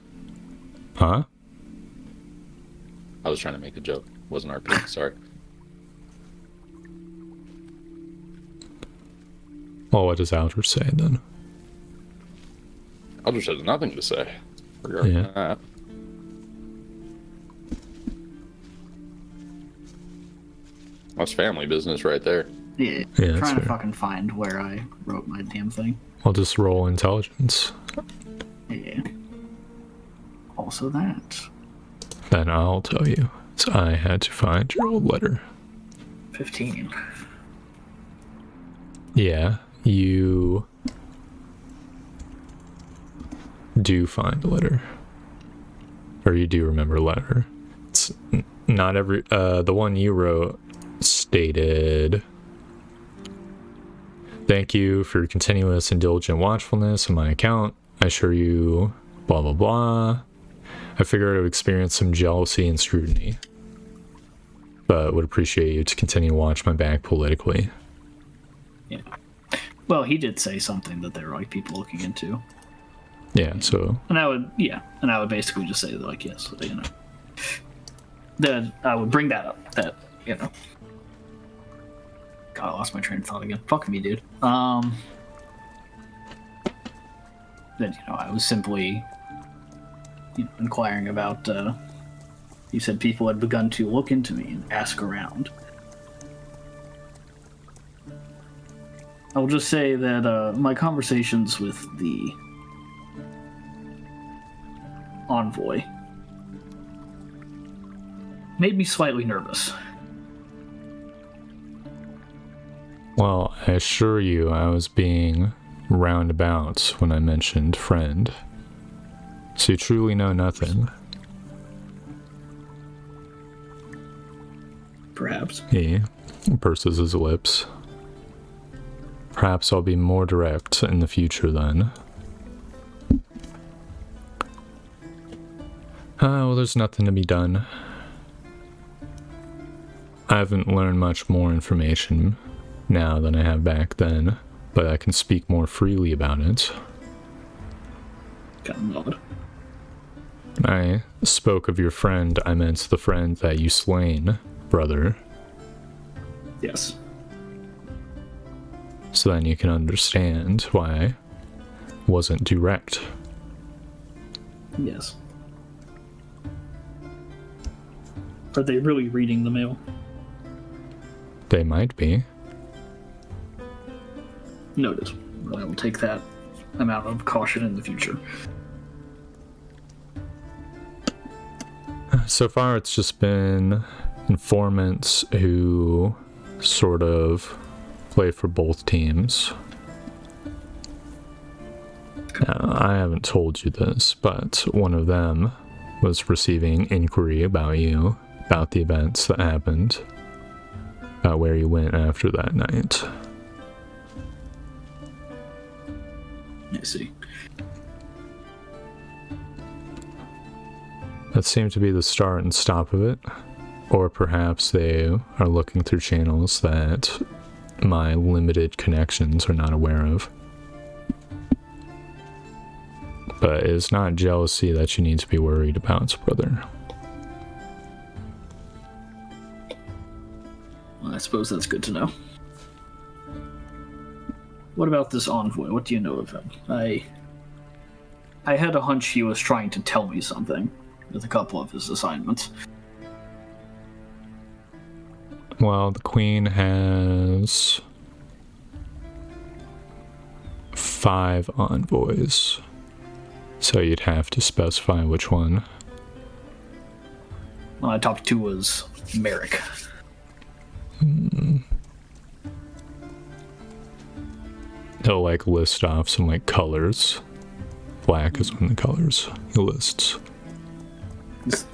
Huh? I was trying to make a joke. Wasn't RP. Sorry. Well, what does Outer say then? Eldritch has nothing to say regarding Yeah. that. That's family business right there. Yeah, Yeah, that's trying to fair. fucking find where I wrote my damn thing. I'll just roll intelligence. Yeah. Also that. Then I'll tell you. So I had to find your old letter. 15. Yeah, you do find a letter. Or you do remember a letter. It's not every... the one you wrote stated... Thank you for your continuous and diligent watchfulness on my account. I assure you, blah, blah, blah. I figured I would experience some jealousy and scrutiny, but would appreciate you to continue to watch my back politically. Yeah. Well, he did say something that there were like people looking into. Yeah, so... And I would basically just say like, yes, you know. That I would bring that up. That, you know. God, I lost my train of thought again. Fuck me, dude. That, you know, I was simply inquiring about, you said people had begun to look into me and ask around. I will just say that my conversations with the envoy made me slightly nervous. Well, I assure you I was being roundabout when I mentioned friend. So you truly know nothing. Perhaps. He purses his lips. Perhaps I'll be more direct in the future then. Well, there's nothing to be done. I haven't learned much more information now than I have back then, but I can speak more freely about it. Kind of odd. I spoke of your friend, I meant the friend that you slain, brother. Yes. So then you can understand why I wasn't direct. Yes. Are they really reading the mail? They might be. Noted. I will take that amount of caution in the future. So far it's just been informants who sort of play for both teams. Now, I haven't told you this, but one of them was receiving inquiry about you, about the events that happened, about where you went after that night. I see. That seemed to be the start and stop of it. Or perhaps they are looking through channels that my limited connections are not aware of. But it's not jealousy that you need to be worried about, brother. Well, I suppose that's good to know. What about this envoy? What do you know of him? I had a hunch he was trying to tell me something with a couple of his assignments. Well, the Queen has 5 envoys. So you'd have to specify which one. My top 2 was Merrick. He'll like list off some like colors. Black is one of the colors he lists.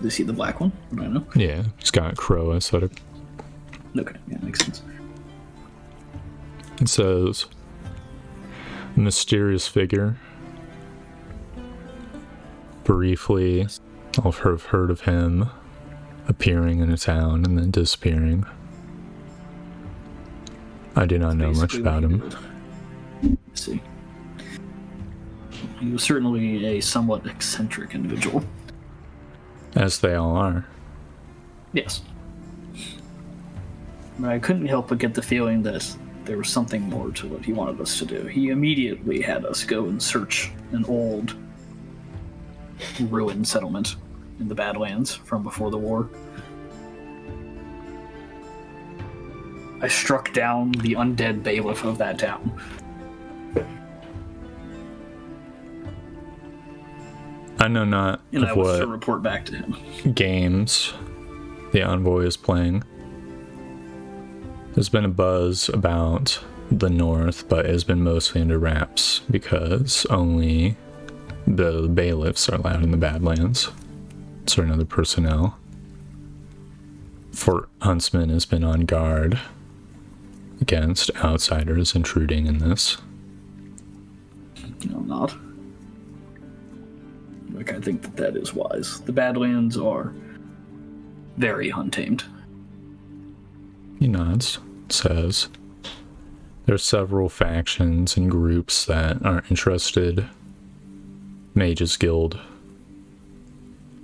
Is he the black one? I don't know. Yeah, he's got crow aesthetic. Okay, yeah, makes sense. It says, mysterious figure. Briefly, I've heard of him appearing in a town and then disappearing. I do not know much Basically about what he him. did. Let's see. He was certainly a somewhat eccentric individual. As they all are. Yes. But I couldn't help but get the feeling that there was something more to what he wanted us to do. He immediately had us go and search an old ruined settlement in the Badlands from before the war. I struck down the undead bailiff of that town. I know not And of I was to what report back to him. games the Envoy is playing. There's been a buzz about the North, but it's been mostly under wraps because only the bailiffs are allowed in the Badlands. Certain other personnel. Fort Huntsman has been on guard against outsiders intruding in this. No, I'm not. Like, I think that is wise. The Badlands are very untamed. He nods, says, there's several factions and groups that aren't interested. Mages Guild.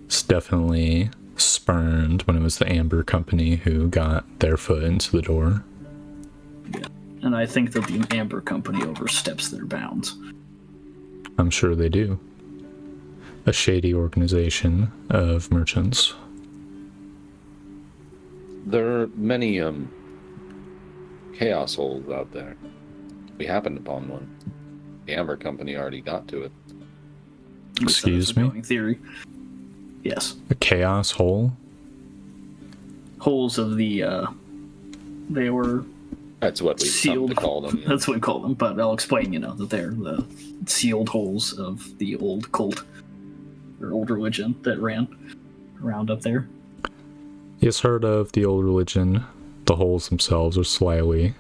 It's definitely spurned when it was the Amber Company who got their foot into the door. Yeah. And I think that the Amber Company oversteps their bounds. I'm sure they do. A shady organization of merchants. There are many chaos holes out there. We happened upon one. The Amber Company already got to it. Excuse me? Going theory. Yes. A chaos hole? Holes of the, they were That's what we come sealed. to call them. That's what we call them, but I'll explain, that they're the sealed holes of the old cult, or old religion that ran around up there. He's heard of the old religion. The holes themselves are slightly,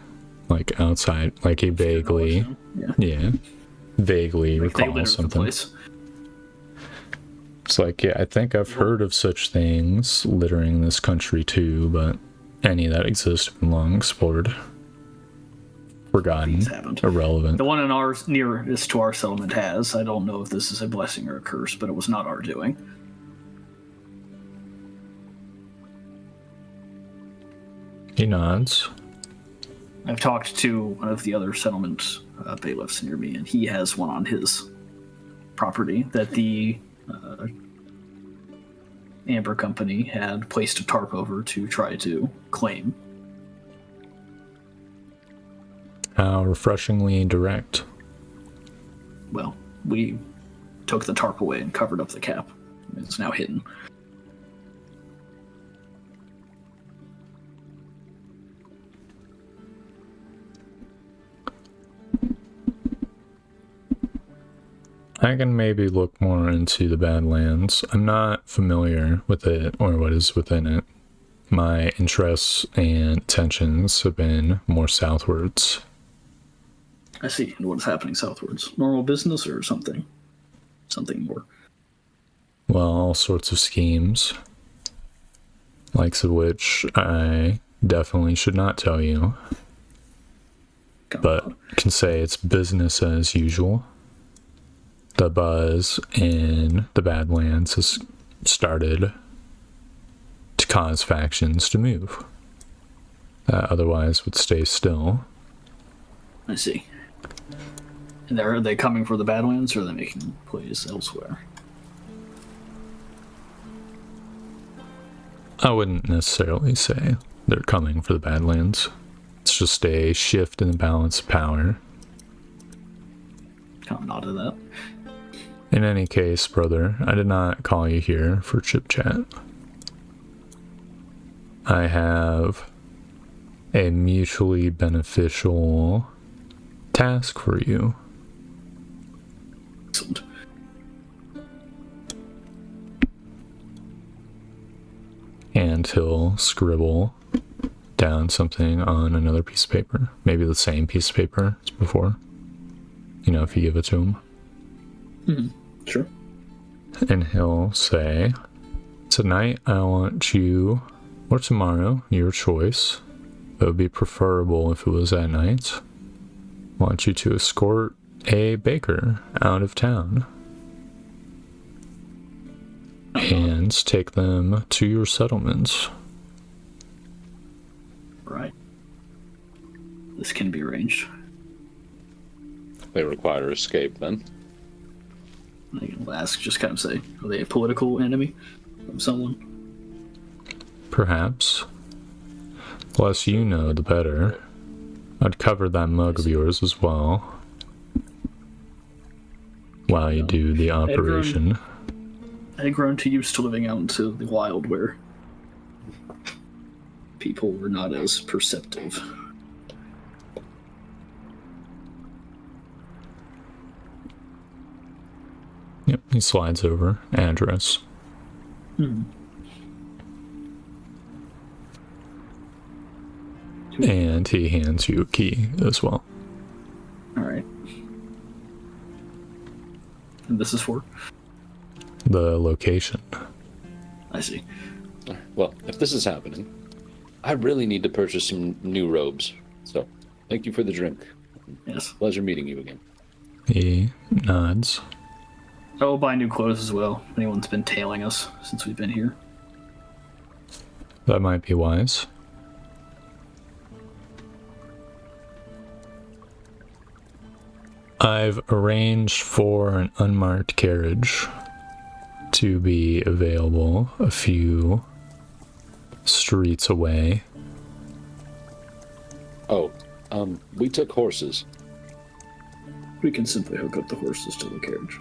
outside, he vaguely, vaguely Like they recall litter the something. place. It's I think I've heard of such things littering this country too, but any that exist have been long explored. Forgotten. These haven't. Irrelevant. The one in ours nearest to our settlement has. I don't know if this is a blessing or a curse, but it was not our doing. He nods. I've talked to one of the other settlement bailiffs near me, and he has one on his property that the Amber Company had placed a tarp over to try to claim. How refreshingly direct. Well, we took the tarp away and covered up the cap. It's now hidden. I can maybe look more into the Badlands. I'm not familiar with it or what is within it. My interests and attentions have been more southwards. I see. And what is happening southwards? Normal business or something? Something more. Well, all sorts of schemes. Likes of which I definitely should not tell you. But can say it's business as usual. The buzz in the Badlands has started to cause factions to move that otherwise would stay still. I see. And are they coming for the Badlands, or are they making plays elsewhere? I wouldn't necessarily say they're coming for the Badlands. It's just a shift in the balance of power. Kind of nod to that. In any case, brother, I did not call you here for chip chat. I have a mutually beneficial task for you. Excellent. And he'll scribble down something on another piece of paper. Maybe the same piece of paper as before. You know, if you give it to him. Mm-hmm. Sure. And he'll say, tonight I want you, or tomorrow, your choice. It would be preferable if it was at night. I want you to escort a baker out of town. And take them to your settlements. Right. This can be arranged. They require escape then. I'll ask, just kind of say, are they a political enemy of someone? Perhaps. The less you know, the better. I'd cover that mug of yours as well. While you do the operation. I had grown too used to living out into the wild where people were not as perceptive. Yep, he slides over. Address. Hmm. And he hands you a key as well. Alright. And this is for? The location. I see. Well, if this is happening, I really need to purchase some new robes. So, thank you for the drink. Yes. Pleasure meeting you again. He nods. I will buy new clothes as well. If anyone's been tailing us since we've been here. That might be wise. I've arranged for an unmarked carriage to be available a few streets away. Oh, we took horses. We can simply hook up the horses to the carriage.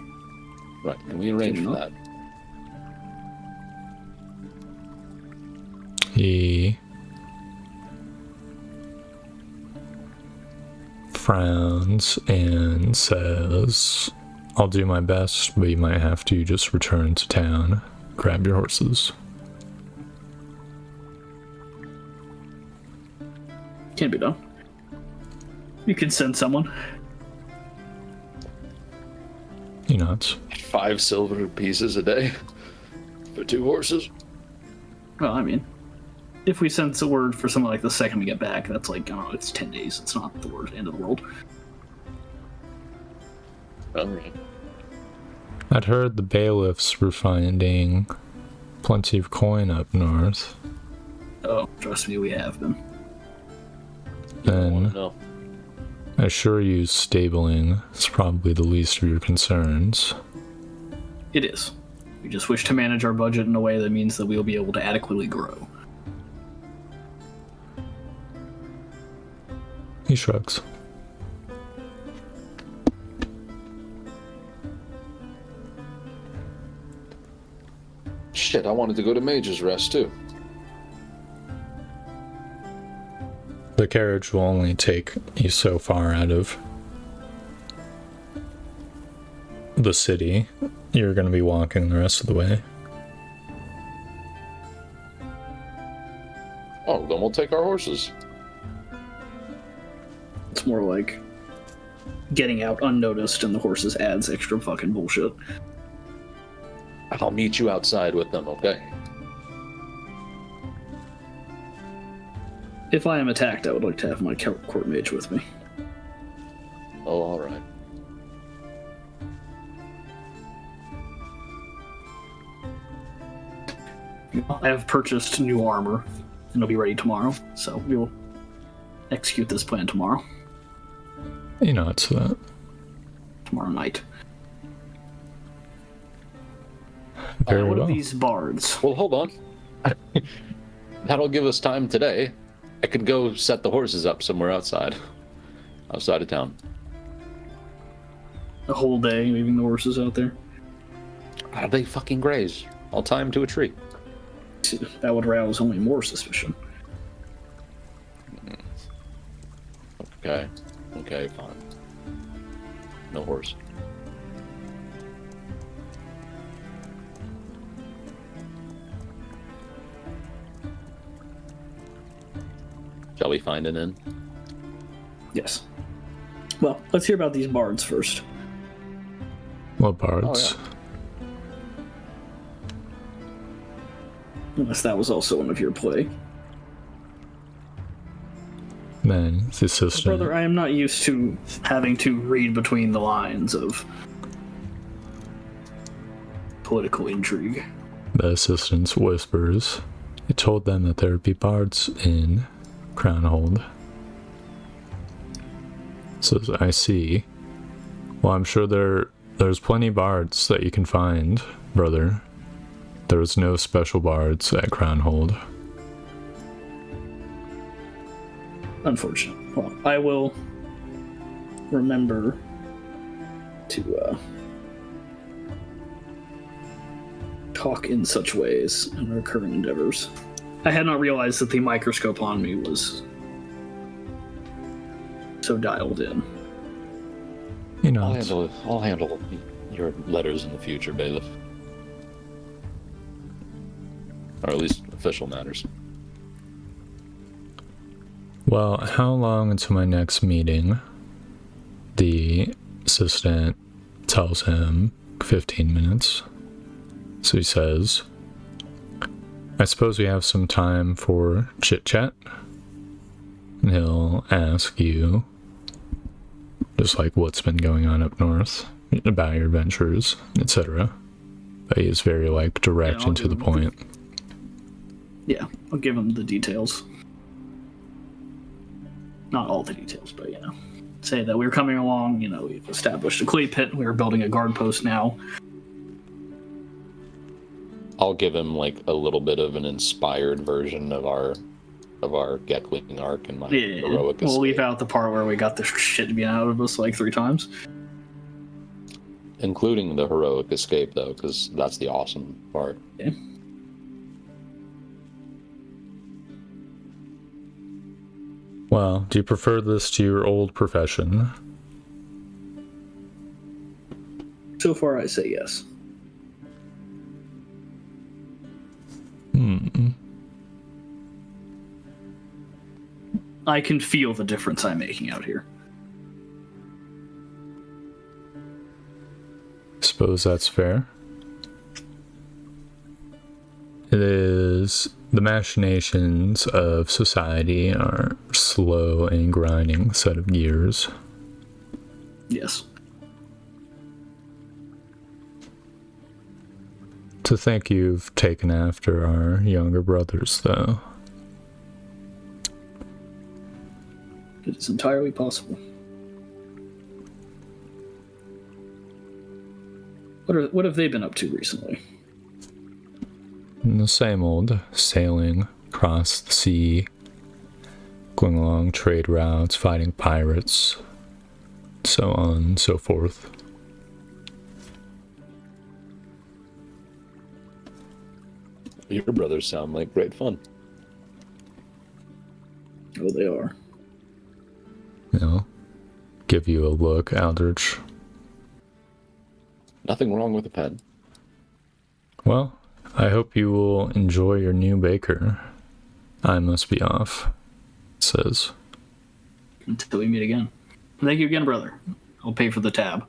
Right, and we arranged for that. He frowns and says, I'll do my best, but you might have to just return to town, grab your horses. Can't be done. You can send someone. He nods. 5 silver pieces a day for 2 horses. Well, I mean, if we send a word for someone like the second we get back, that's like, I don't know, it's 10 days. It's not the end of the world. Alright. I'd heard the bailiffs were finding plenty of coin up north. Oh, trust me, we have been. Then No. I assure you stabling is probably the least of your concerns. It is. We just wish to manage our budget in a way that means that we'll be able to adequately grow. He shrugs. Shit, I wanted to go to Mage's Rest too. The carriage will only take you so far out of the city. You're going to be walking the rest of the way. Oh, then we'll take our horses. It's more like getting out unnoticed and the horses adds extra fucking bullshit. I'll meet you outside with them, okay? If I am attacked, I would like to have my court mage with me. Oh, alright. I have purchased new armor, and it'll be ready tomorrow, so we will execute this plan tomorrow. He nods to that. Tomorrow night. Very What well. are these bards? Well, hold on. That'll give us time today. I could go set the horses up somewhere outside of town. A whole day leaving the horses out there? How do they fucking graze? I'll tie them to a tree. That would rouse only more suspicion. Okay. Okay, fine. No horse. Shall we find an inn? Yes. Well, let's hear about these bards first. What parts? Oh, Unless that was also one of your play. Man, the assistant. Brother, I am not used to having to read between the lines of political intrigue. The assistant whispers. It told them that there would be bards in Crownhold. Says, I see. Well, I'm sure there's plenty bards that you can find, brother. There's no special bards at Crownhold. Unfortunate. Well, I will remember to talk in such ways in our current endeavors. I had not realized that the microscope on me was so dialed in. You know, I'll handle your letters in the future, Bailiff. Or at least official matters. well, how long until my next meeting? The assistant tells him 15 minutes. So he says, I suppose we have some time for chit-chat. And he'll ask you, just like what's been going on up north, about your adventures, etc. But he is very, like, direct and to the point. Yeah, I'll give him the details. Not all the details, but, you know. Say that we were coming along, you know, we've established a clay pit, we were building a guard post now. I'll give him like a little bit of an inspired version of our Geckling arc and my heroic escape. We'll leave out the part where we got the shit being out of us like 3 times. Including the heroic escape, though, because that's the awesome part. Yeah. Well, do you prefer this to your old profession? So far, I say yes. I can feel the difference I'm making out here. Suppose that's fair. It is the machinations of society are slow and grinding set of gears. Yes. To think you've taken after our younger brothers, though. It is entirely possible. What have they been up to recently? The same old, sailing across the sea, going along trade routes, fighting pirates, so on and so forth. Your brothers sound like great fun. Oh, they are. You know, give you a look, Aldrich. Nothing wrong with a pen. Well, I hope you will enjoy your new baker. I must be off, it says. Until we meet again. Thank you again, brother. I'll pay for the tab.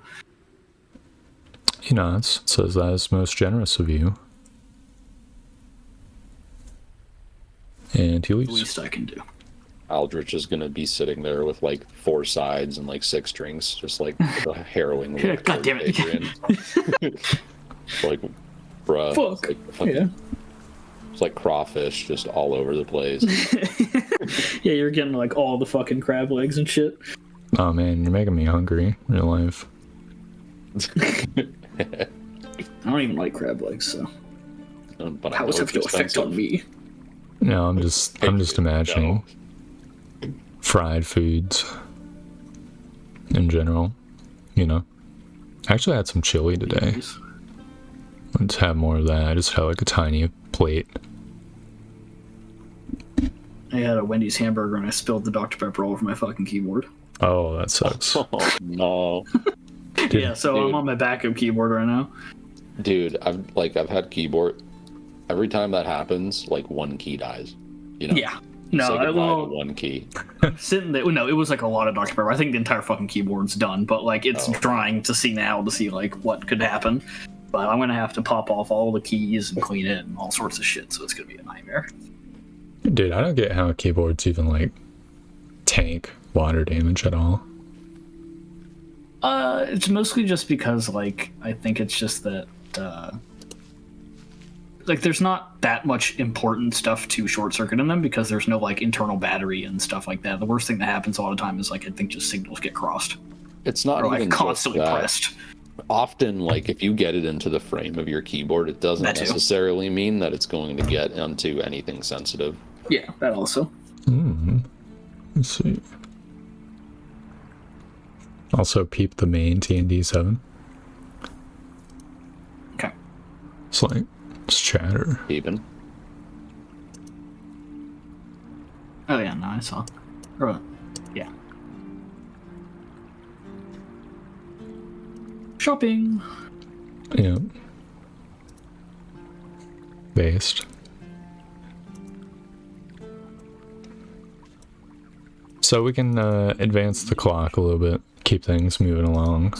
He nods, says that is most generous of you. And he The leaves. least I can do. Aldrich is going to be sitting there with like 4 sides and like 6 drinks, just like the harrowing look. God damn it. Like, bruh. Fuck. Yeah. It's like crawfish just all over the place. Yeah, you're getting like all the fucking crab legs and shit. Oh man, you're making me hungry in real life. I don't even like crab legs, so But how does that have no effect on me? No, I'm just imagining fried foods in general, you know. I actually had some chili today. Let's have more of that. I just had like a tiny plate. I had a Wendy's hamburger and I spilled the Dr. Pepper all over my fucking keyboard. Oh, that sucks. Oh, no. Yeah, so I'm on my backup keyboard right now. Dude, I've had keyboard. Every time that happens, like 1 key dies. You know? Yeah. No, Say goodbye well, to one key. sitting there. No, it was like a lot of Dr. Pepper. I think the entire fucking keyboard's done, but like it's Oh. drying to see now to see like what could happen. But I'm gonna have to pop off all the keys and clean it and all sorts of shit, so it's gonna be a nightmare. Dude, I don't get how keyboards even like tank water damage at all. It's mostly just because like I think it's just that like there's not that much important stuff to short circuit in them because there's no like internal battery and stuff like that. The worst thing that happens a lot of time is like I think just signals get crossed It's not or even like just constantly that. pressed. Often, like if you get it into the frame of your keyboard, it doesn't That too. necessarily mean that it's going to get onto anything sensitive. Yeah, that also. Let's see. Also, peep the main TND7. Okay. It's like, it's chatter. Even Oh yeah, no, I saw. Or, yeah. Shopping. Yeah. Based. So we can advance the clock a little bit, keep things moving along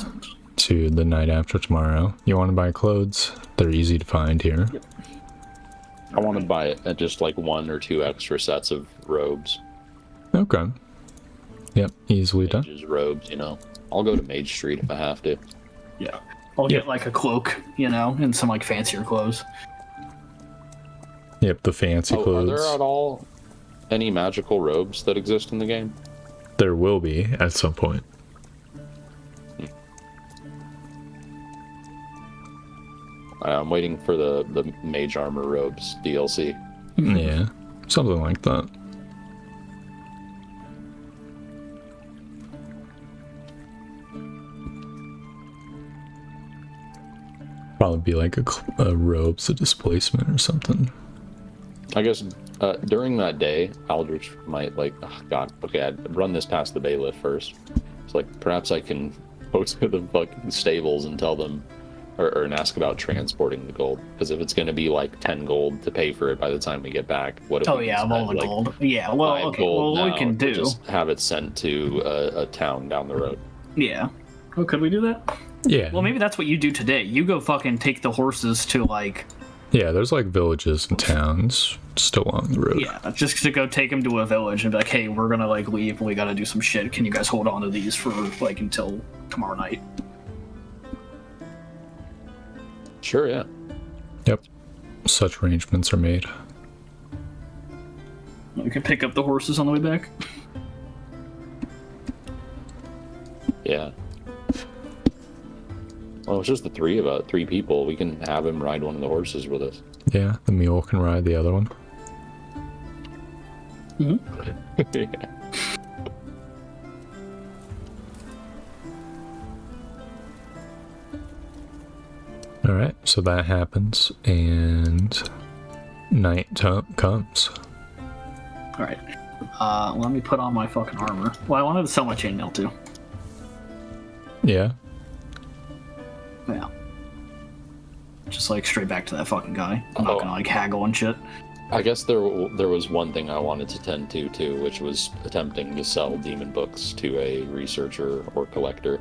to the night after tomorrow. You want to buy clothes? They're easy to find here. Yep. I want to buy just like 1 or 2 extra sets of robes. Okay. Yep, easily done. Mage's robes, you know. I'll go to Mage Street if I have to. Yeah. I'll get like a cloak, you know, and some like fancier clothes. Yep, the fancy Are clothes. there at all any magical robes that exist in the game? There will be at some point. I'm waiting for the Mage Armor robes DLC. Yeah, something like that. Probably be like a robes of displacement or something. I guess during that day, Aldrich might like, oh god, okay, I'd run this past the Bailiff first. It's like, perhaps I can go to the fucking stables and tell them, or and ask about transporting the gold. Because if it's going to be like 10 gold to pay for it by the time we get back, what if Oh we yeah, can all spend, the like, gold. Yeah, well, 5 okay, gold well, we now can to do. just have it sent to a town down the road. Yeah. Oh, could we do that? Yeah. Well, maybe that's what you do today. You go fucking take the horses to like. Yeah, there's like villages and towns still along the road. Yeah, just to go take them to a village and be like, hey, we're gonna like leave and we gotta do some shit. Can you guys hold on to these for like until tomorrow night? Sure, yeah. Yep. Such arrangements are made. We can pick up the horses on the way back. Yeah. Well, it's just the three people. We can have him ride one of the horses with us. Yeah, the mule can ride the other one. Yeah. Alright, so that happens, and night comes. All right. Let me put on my fucking armor. Well, I wanted to sell my chainmail too. Yeah. Yeah. Just like straight back to that fucking guy. I'm not gonna like haggle and shit. I guess there was one thing I wanted to tend to too, which was attempting to sell demon books to a researcher or collector.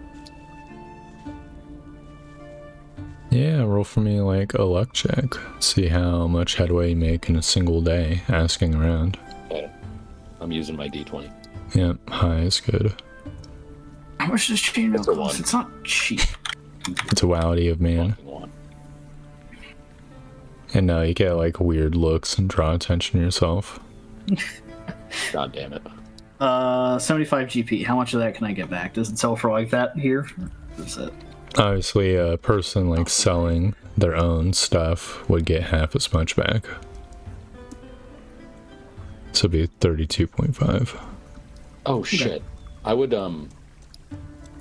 Yeah, roll for me like a luck check. See how much headway you make in a single day, asking around. Okay. I'm using my D20. Yep, high is good. How much does chainmail That's a cost? one. It's not cheap. It's a wowdy of man. Fucking one. And now you get like weird looks and draw attention to yourself. God damn it. 75 GP. How much of that can I get back? Does it sell for like that here? Or is it? Obviously, a person like selling their own stuff would get half as much back. So it'd be 32.5. Oh shit. I would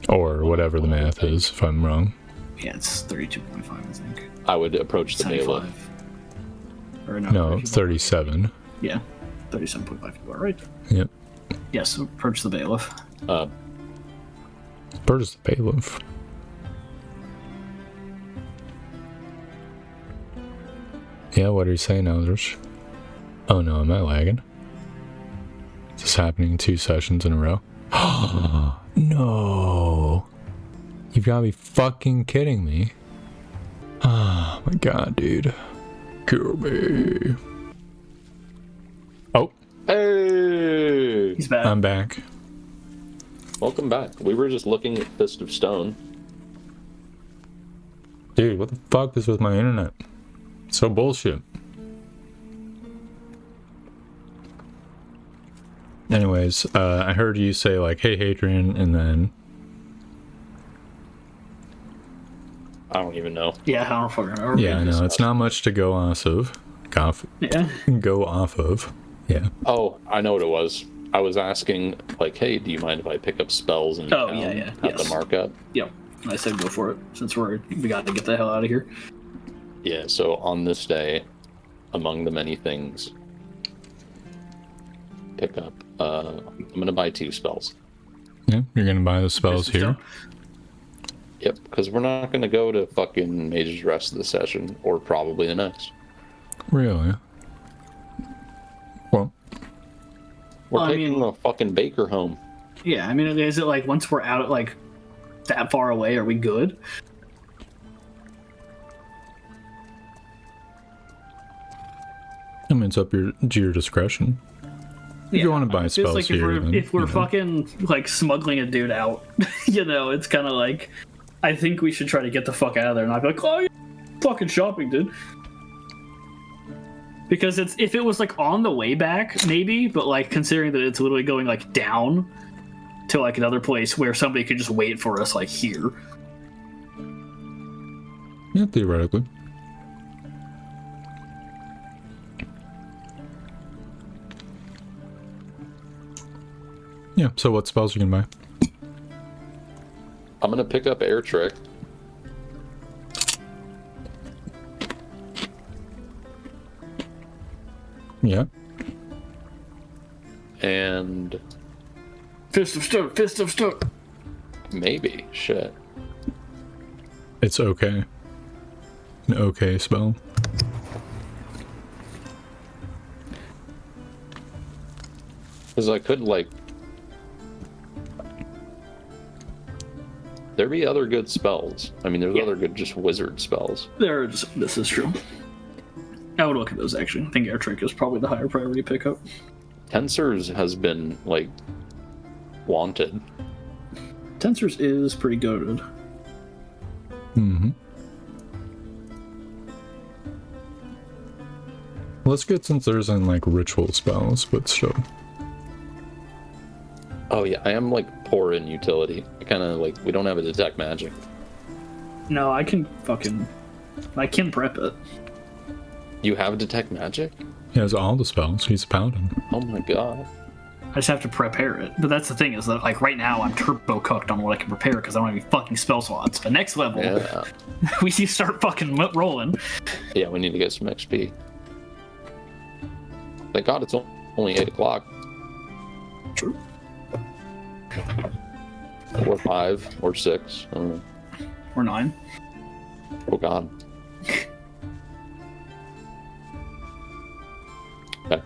Or whatever the math is, if I'm wrong. Yeah, it's 32.5, I think. I would approach the 75. bailiff. Or No, 37. Yeah, 37.5. You are right. Yep. Yes, approach the bailiff. Where's the bailiff? Yeah, what are you saying, Eldridge? Oh no, am I lagging? This is happening 2 sessions in a row. No. You've got to be fucking kidding me. Oh my god, dude. Kill me. Oh, Hey! He's back. I'm back. Welcome back. We were just looking at Fist of Stone. Dude, what the fuck is with my internet? So bullshit. Anyways, I heard you say like, hey Hadrian, and then... I don't even know. Yeah, I don't fucking remember. Yeah, I know, it's not much to go off of. Yeah. Go off of. Yeah. Oh, I know what it was. I was asking, like, hey, do you mind if I pick up spells and Oh, yeah, at the markup? Yep. I said go for it, since we got to get the hell out of here. Yeah, so on this day, among the many things, pick up, I'm gonna buy 2 spells. Yeah, you're gonna buy the spells here. Yep, because we're not gonna go to fucking Mage's Rest this session, or probably the next. Really? Well, We're Well, I taking mean- a fucking baker home. Yeah, I mean, is it like once we're out, like that far away, are we good? I mean, it's up to your discretion. If you want to buy It's spells like here, then, if we're you know. fucking like smuggling a dude out, you know, it's kind of like, I think we should try to get the fuck out of there and not be like, oh, you're fucking shopping, dude. Because if it was like on the way back, maybe, but like considering that it's literally going like down to like another place where somebody could just wait for us like here. Yeah, theoretically. Yeah, so what spells you can buy? I'm gonna pick up Air Trick. Yeah. And Fist of Stone, Fist of Stone. maybe, shit. It's okay. An okay spell. Because I could, like... There be other good spells. I mean, there's Yeah. other good just wizard spells. This is true. I would look at those actually. I think Air Trick is probably the higher priority pickup. Tensors has been, like, wanted. Tensors is pretty goated. Mm-hmm. Let's get since there's in like ritual spells, but still. Oh yeah, I am, like, poor in utility. I kind of, like, we don't have a detect magic. No, I can prep it. You have detect magic? He has all the spells. He's a paladin. Oh my god. I just have to prepare it. But that's the thing is that like right now I'm turbo cooked on what I can prepare because I don't have any fucking spell slots. But next level, Yeah. we see start fucking rolling. Yeah, we need to get some XP. Thank god it's only 8 o'clock. True. Or 5, or 6. I don't know. Or 9. Oh god. Okay.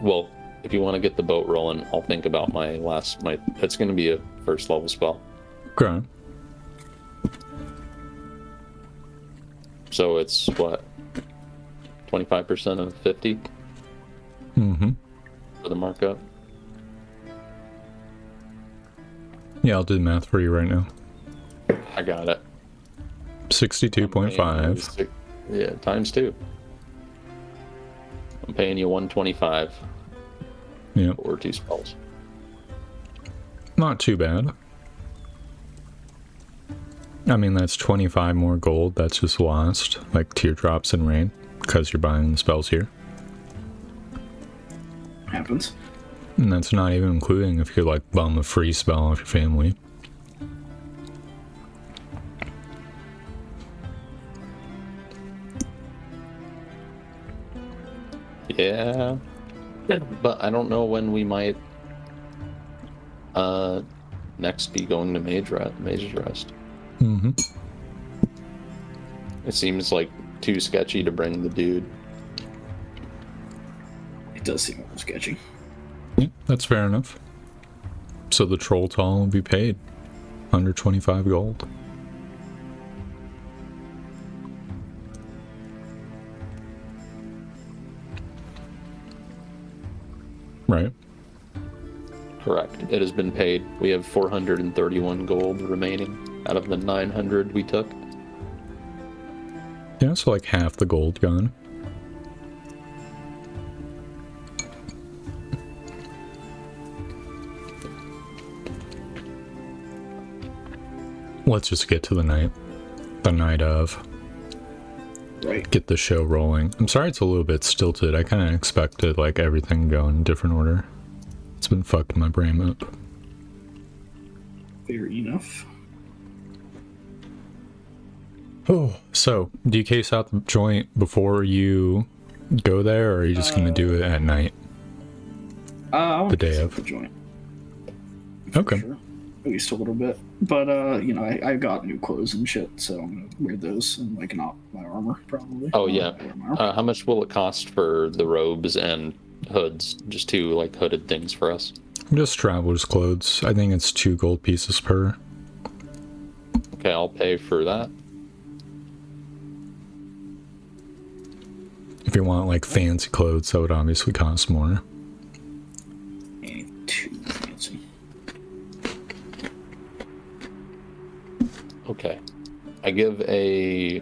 Well, if you want to get the boat rolling, I'll think about my it's going to be a first level spell. Okay. So it's what? 25% of 50 Mm-hmm. for the markup? Yeah, I'll do the math for you right now. I got it. 62.5. Yeah, times 2. I'm paying you 125 Yep. for 2 spells. Not too bad. I mean, that's 25 more gold that's just lost, like teardrops and rain, because you're buying the spells here. Happens. And that's not even including if you're like bum a free spell off your family. Yeah. But I don't know when we might next be going to Mage's Rest. Mm-hmm. It seems like too sketchy to bring the dude. It does seem a little sketchy. Yeah, that's fair enough. So the troll tall will be paid 125 gold. Right. Correct. It has been paid. We have 431 gold remaining out of the 900 we took. Yeah, so like half the gold gone. Let's just get to the night. The night of. Right. Get the show rolling. I'm sorry it's a little bit stilted. I kind of expected like everything to go in a different order. It's been fucking my brain up. Fair enough. Oh, so do you case out the joint before you go there, or are you just gonna do it at night? I want The to day get of. the joint. Okay. Sure. At least a little bit. But you know, I got new clothes and shit, so I'm gonna wear those and like not my armor probably. Oh yeah. Wear my armor. How much will it cost for the robes and hoods? Just two like hooded things for us. Just traveler's clothes. I think it's 2 gold pieces per. Okay, I'll pay for that. If you want like fancy clothes, that would obviously cost more. Ain't too fancy. Okay. I give a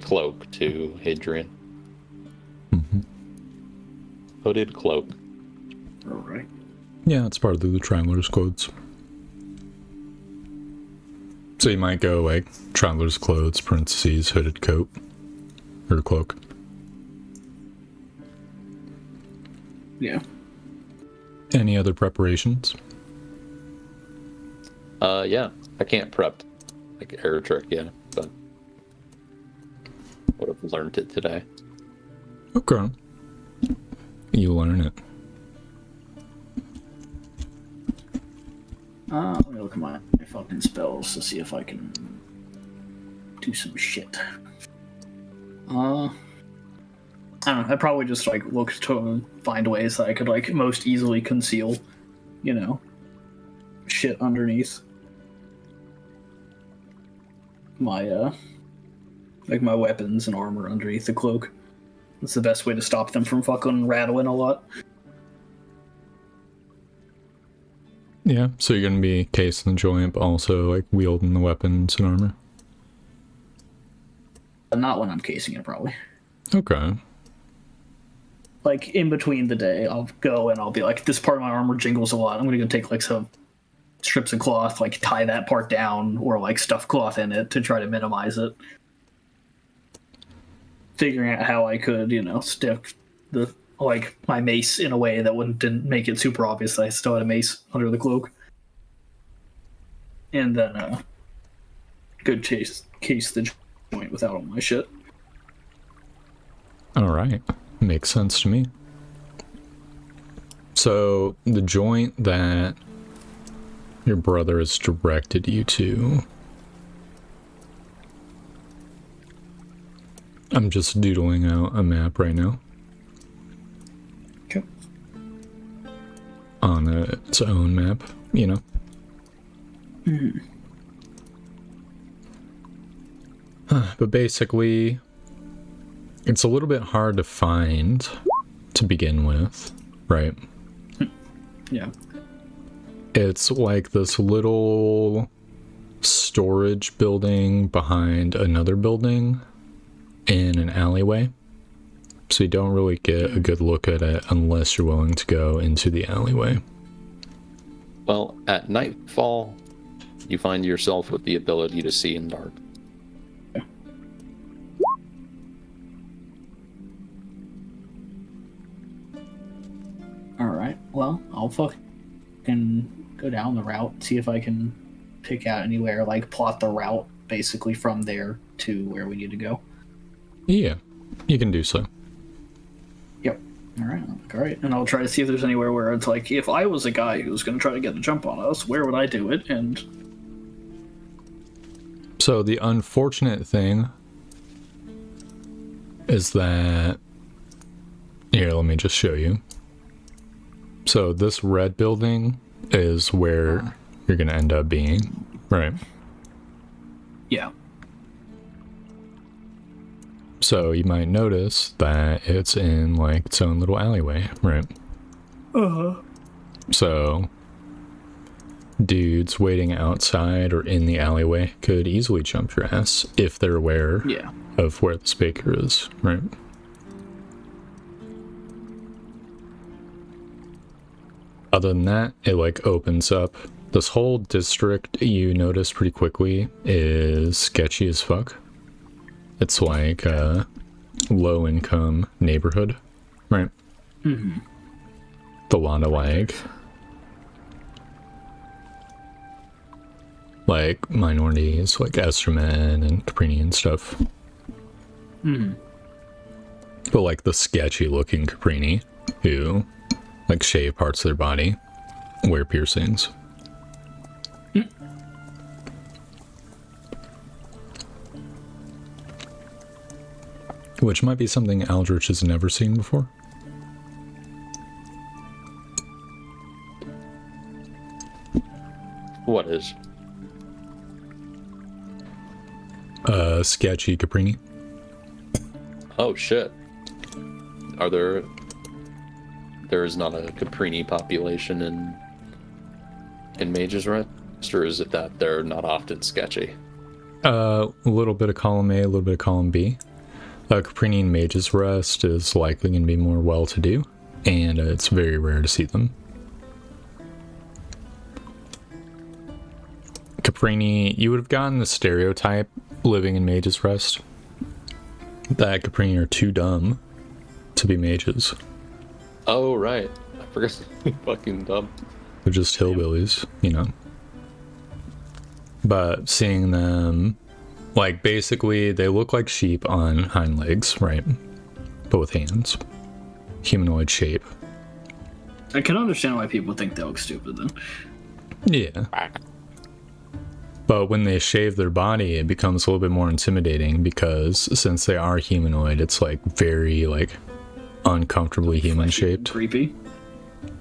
cloak to Hadrian. Mm-hmm. Hooded cloak. All right. Yeah, it's part of the traveler's clothes. So you might go like traveler's clothes, parentheses, hooded coat, or cloak. Yeah. Any other preparations? Yeah. I can't prep like error trick yet, but would have learned it today. Okay. You learn it. Let me look at my fucking spells to see if I can do some shit. I don't know. I probably just like looked to find ways that I could like most easily conceal, you know, shit underneath my like my weapons and armor underneath the cloak. It's the best way to stop them from fucking rattling a lot. Yeah, so you're gonna be casing the joint, but also like wielding the weapons and armor. But not when I'm casing it, probably. Okay. Like in between the day, I'll go and I'll be like, this part of my armor jingles a lot. I'm gonna go take like some strips of cloth, like tie that part down, or like stuff cloth in it to try to minimize it. Figuring out how I could, you know, stick the like my mace in a way that didn't make it super obvious that I still had a mace under the cloak, and then good case the joint without all my shit. All right. Makes sense to me. So the joint that your brother has directed you to, I'm just doodling out a map right now. Okay. On its own map, you know. But basically, it's a little bit hard to find to begin with, right? Yeah. It's like this little storage building behind another building in an alleyway. So you don't really get a good look at it unless you're willing to go into the alleyway. Well, at nightfall, you find yourself with the ability to see in dark. Alright, well, I'll fucking go down the route, see if I can pick out anywhere, like plot the route basically from there to where we need to go. Yeah, you can do so. Yep. Alright. And I'll try to see if there's anywhere where it's like, if I was a guy who was going to try to get the jump on us, where would I do it? And So the unfortunate thing is that... Here, let me just show you. So this red building is where you're gonna end up being, right? Yeah. So you might notice that it's in like its own little alleyway, right? So dudes waiting outside or in the alleyway could easily jump your ass if they're aware Yeah. of where the speaker is, right? Other than that, it like opens up. This whole district, you notice pretty quickly, is sketchy as fuck. It's like a low income neighborhood, right? Mm-hmm. The lot of like minorities, like Esterman and Caprini and stuff. Mm-hmm. But like the sketchy looking Caprini who like shave parts of their body, wear piercings. Which might be something Aldrich has never seen before. What is? Sketchy Caprini. Oh shit. Are there is not a Caprini population in Mage's Rest, or is it that they're not often sketchy? A little bit of column A, a little bit of column B. Caprini and Mage's Rest is likely going to be more well-to-do, and it's very rare to see them. Caprini, you would have gotten the stereotype living in Mage's Rest that Caprini are too dumb to be mages. Oh right, I forgot. Fucking dumb. They're just hillbillies, you know. But seeing them, like, basically they look like sheep on hind legs, right? But with hands. Humanoid shape. I can understand why people think they look stupid then. Yeah. But when they shave their body, it becomes a little bit more intimidating because since they are humanoid, it's like very like uncomfortably human shaped. Creepy.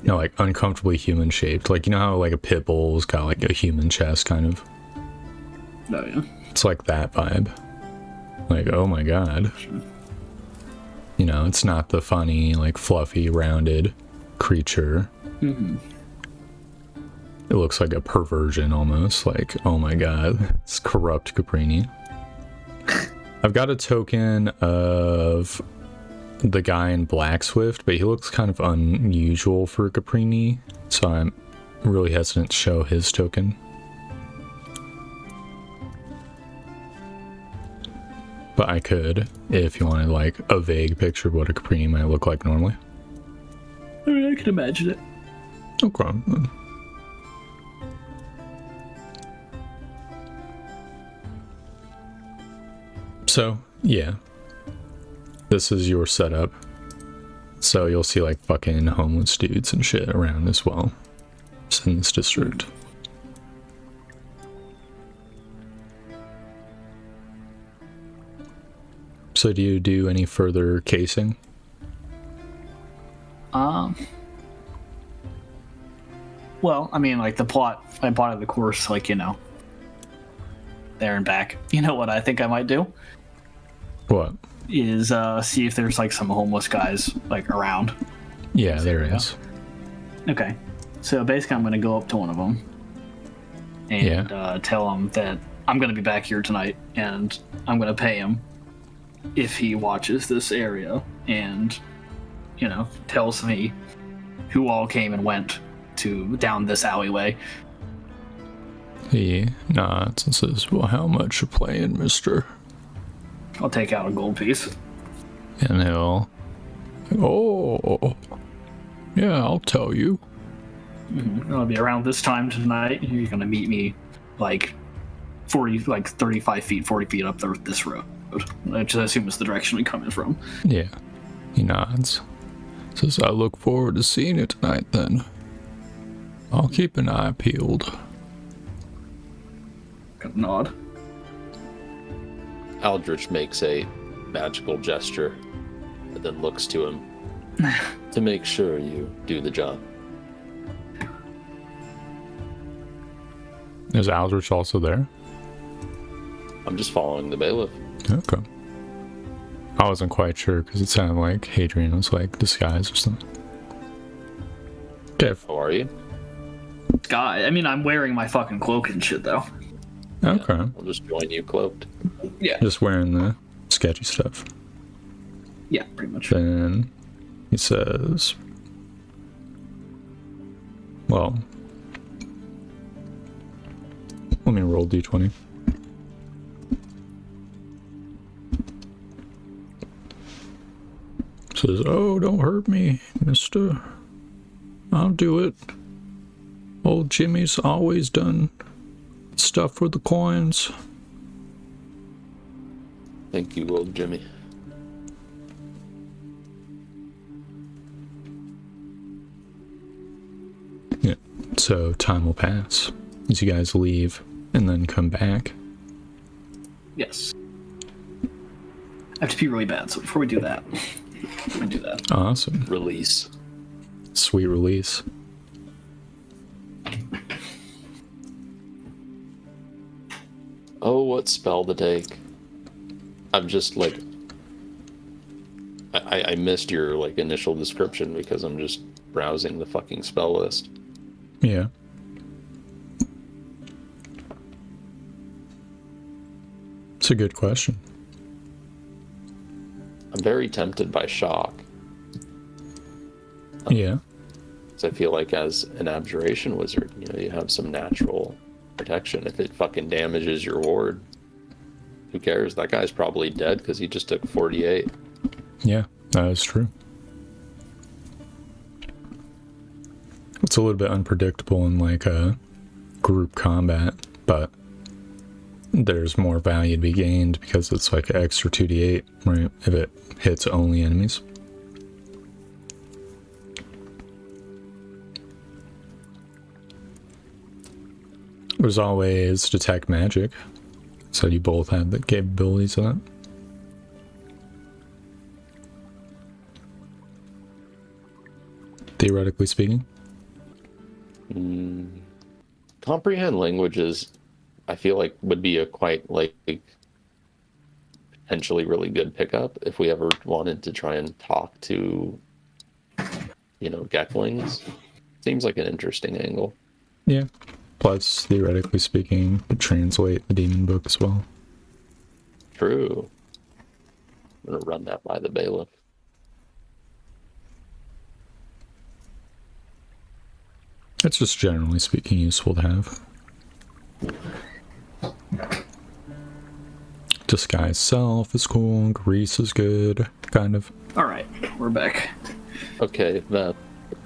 No, like uncomfortably human shaped. Like, you know how like a pit bull's got like a human chest kind of? Oh yeah. It's like that vibe. Like, oh my god. Sure. You know, it's not the funny, like fluffy, rounded creature. Mm-hmm. It looks like a perversion almost. Like, oh my god, it's corrupt Caprini. I've got a token of the guy in Black Swift, but he looks kind of unusual for Caprini, so I'm really hesitant to show his token. But I could, if you wanted like a vague picture of what a Caprini might look like normally. I mean, I can imagine it. Okay. So, yeah. This is your setup. So you'll see like fucking homeless dudes and shit around as well. It's in this district. So do you do any further casing? Well, I mean, like the plot, I bought the course, like, you know, there and back. You know what I think I might do? What? Is see if there's like some homeless guys like around. Yeah, there is. Okay, so basically I'm gonna go up to one of them and tell him that I'm gonna be back here tonight and I'm gonna pay him if he watches this area and, you know, tells me who all came and went to down this alleyway. He nods and says, well, how much you playing, mister? I'll take out a gold piece. And he'll, oh, yeah, I'll tell you. It'll be around this time tonight. You're gonna meet me like 35 feet, 40 feet up this road, which I assume is the direction we come in from. Yeah. He nods. Says, I look forward to seeing you tonight then. I'll keep an eye peeled. Kind of nod. Aldrich makes a magical gesture and then looks to him to make sure you do the job. Is Aldrich also there? I'm just following the bailiff. Okay. I wasn't quite sure because it sounded like Hadrian was like disguised or something. Okay. How are you? Guy, I mean, I'm wearing my fucking cloak and shit, though. Okay. I'll just join you cloaked. Yeah. Just wearing the sketchy stuff. Yeah, pretty much. Then he says, well, let me roll d20. Says, oh, don't hurt me, mister. I'll do it. Old Jimmy's always done stuff for the coins. Thank you, old Jimmy. Yeah. So time will pass as you guys leave and then come back. Yes. I have to pee really bad, so before we do that, let me do that. Awesome. Release. Sweet release. Oh, what spell to take? I'm just like... I missed your like initial description because I'm just browsing the fucking spell list. Yeah. It's a good question. I'm very tempted by shock. Yeah. So I feel like as an abjuration wizard, you know, you have some natural protection. If it fucking damages your ward, who cares? That guy's probably dead because he just took 48. Yeah, that is true. It's a little bit unpredictable in like a group combat, but there's more value to be gained because it's like an extra 2d8, right? If it hits only enemies. There's always detect magic, so you both have the capabilities of that. Theoretically speaking. Comprehend languages, I feel like would be a quite like potentially really good pickup if we ever wanted to try and talk to, you know, Geklings. Seems like an interesting angle. Yeah. Plus, theoretically speaking, to translate the demon book as well. True. I'm gonna run that by the bailiff. It's just generally speaking useful to have. Disguise self is cool, grease is good, kind of. Alright, we're back. Okay, that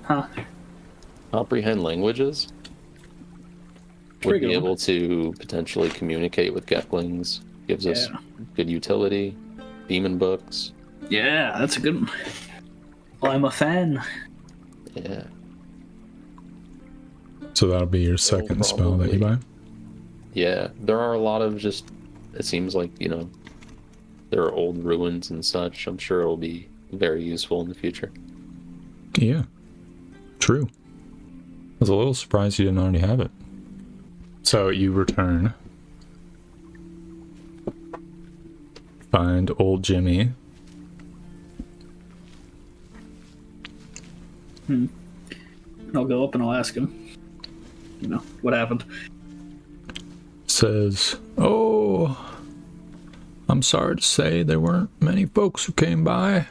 Huh? comprehend languages would be able to potentially communicate with Geklings. Gives us good utility. Demon books. Yeah, that's a good one. Well, I'm a fan. Yeah. So that'll be your second spell that you buy? Yeah, there are a lot of just, it seems like, you know, there are old ruins and such. I'm sure it'll be very useful in the future. Yeah. True. I was a little surprised you didn't already have it. So you return. Find old Jimmy. I'll go up and I'll ask him, you know, what happened. Says, oh, I'm sorry to say there weren't many folks who came by.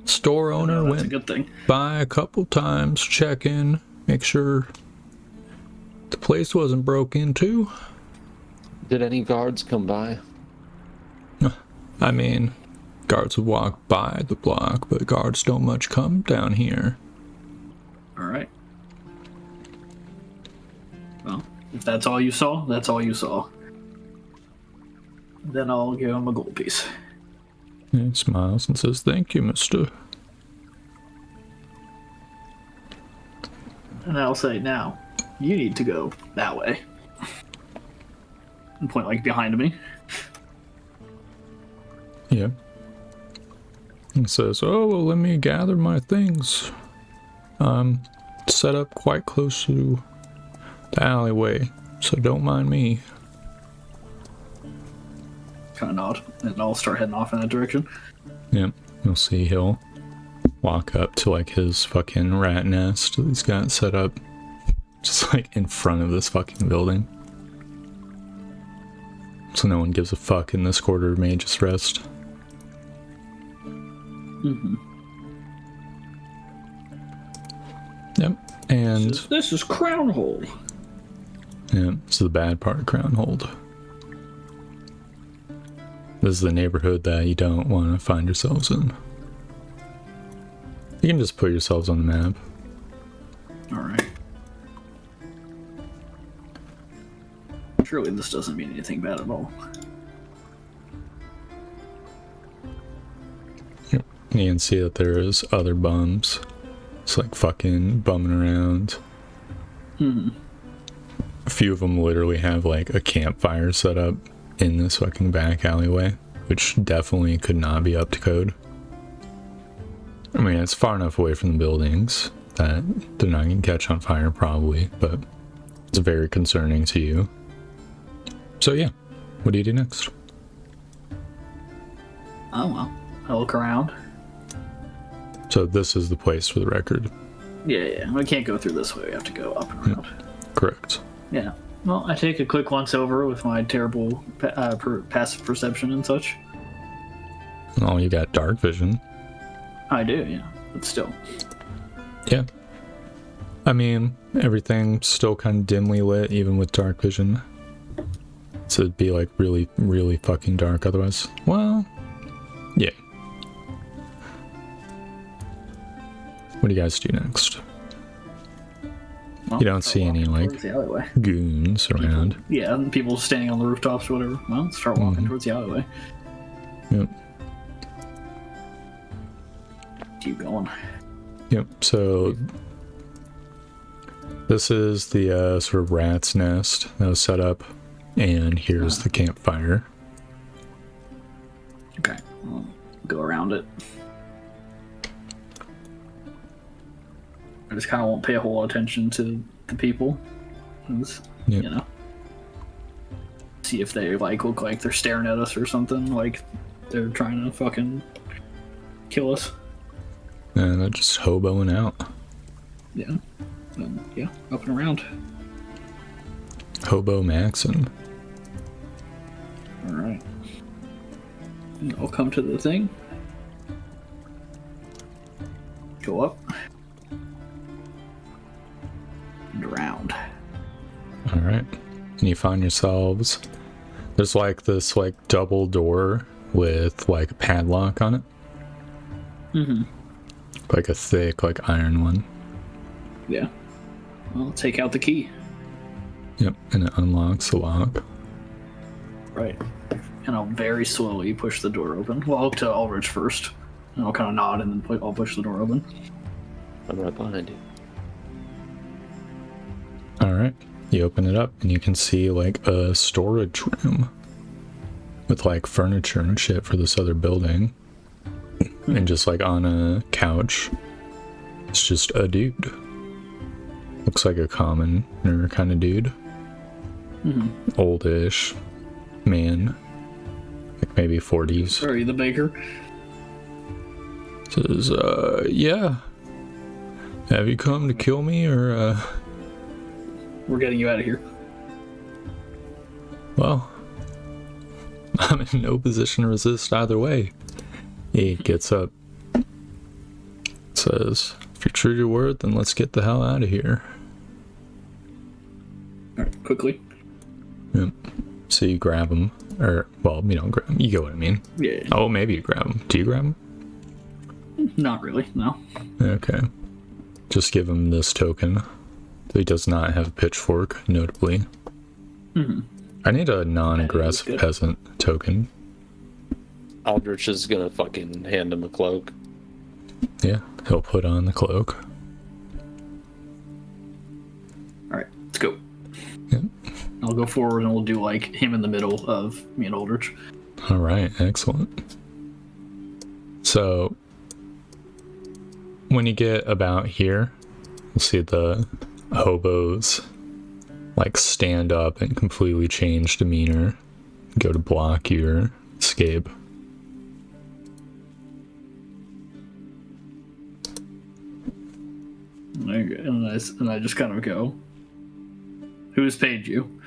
Store owner That's went a good thing. by a couple times, check in, make sure the place wasn't broke into. Did any guards come by? I mean, guards would walk by the block, but guards don't much come down here. Alright. Well, if that's all you saw, that's all you saw. Then I'll give him a gold piece. He smiles and says, thank you, mister. And I'll say, now, you need to go that way. And point, like, behind me. Yeah. He says, oh, well, let me gather my things. Set up quite close to the alleyway, so don't mind me. Kind of nod, and I'll start heading off in that direction. Yep, you'll see he'll walk up to like his fucking rat nest that he's got set up just like in front of this fucking building. So no one gives a fuck in this quarter of Mage's Rest. Mm-hmm. Yep, and This is Crownhold. yeah, this is the bad part of Crownhold. This is the neighborhood that you don't want to find yourselves in. You can just put yourselves on the map. Alright. Surely this doesn't mean anything bad at all. Yep. You can see that there is other bums. It's like fucking bumming around. Hmm. A few of them literally have like a campfire set up in this fucking back alleyway, which definitely could not be up to code. I mean, it's far enough away from the buildings that they're not going to catch on fire probably, but it's very concerning to you. So yeah, what do you do next? Oh well. I'll look around. So this is the place for the record. Yeah. We can't go through this way. We have to go up and around. Correct. Yeah. Well, I take a quick once over with my terrible passive perception and such. Oh, you got dark vision. I do, yeah. But still. Yeah. I mean, everything's still kind of dimly lit, even with dark vision. So it'd be like really, really fucking dark otherwise. Well, yeah. What do you guys do next? Well, You don't see any, like, towards the alleyway. goons around. Yeah, and people standing on the rooftops or whatever. Well, start walking towards the alleyway. Yep. Keep going. Yep. So this is the sort of rat's nest that was set up, and here's the campfire. Okay, we'll go around it. I just kind of won't pay a whole lot of attention to the people. Yep. You know. See if they like look like they're staring at us or something, like they're trying to fucking kill us. And they're just hoboing out. Yeah. Yeah, up and around. Hobo Maxon. Alright. I'll come to the thing. Go up. And around. Alright. And you find yourselves, there's like this like double door with like a padlock on it. Mm-hmm. Like a thick like iron one. Yeah. I'll take out the key. Yep, and it unlocks the lock. Right. And I'll very slowly push the door open. Well, I'll look to Ulrich first. And I'll kind of nod and then I'll push the door open. I'm right behind you. Alright. You open it up and you can see like a storage room with like furniture and shit for this other building. And just like on a couch, it's just a dude. Looks like a commoner kind of dude. Mm-hmm. Oldish man, like maybe 40s. Sorry, the baker. Says, yeah. Have you come to kill me or, We're getting you out of here. Well, I'm in no position to resist either way. He gets up, says, if you're true to your word, then let's get the hell out of here. Alright, quickly. Yep. So you grab him, or, well, you don't grab him, you get what I mean. Yeah. Oh, maybe you grab him. Do you grab him? Not really, no. Okay. Just give him this token. He does not have a pitchfork, notably. Mm-hmm. I need a non-aggressive good. peasant token. Aldrich is gonna fucking hand him a cloak. Yeah, he'll put on the cloak. Alright, let's go. Yep. I'll go forward and we'll do like him in the middle of me and Aldrich. All right, excellent. So when you get about here, you'll see the hobos like stand up and completely change demeanor, go to block your escape. And I just kind of go, who's paid you?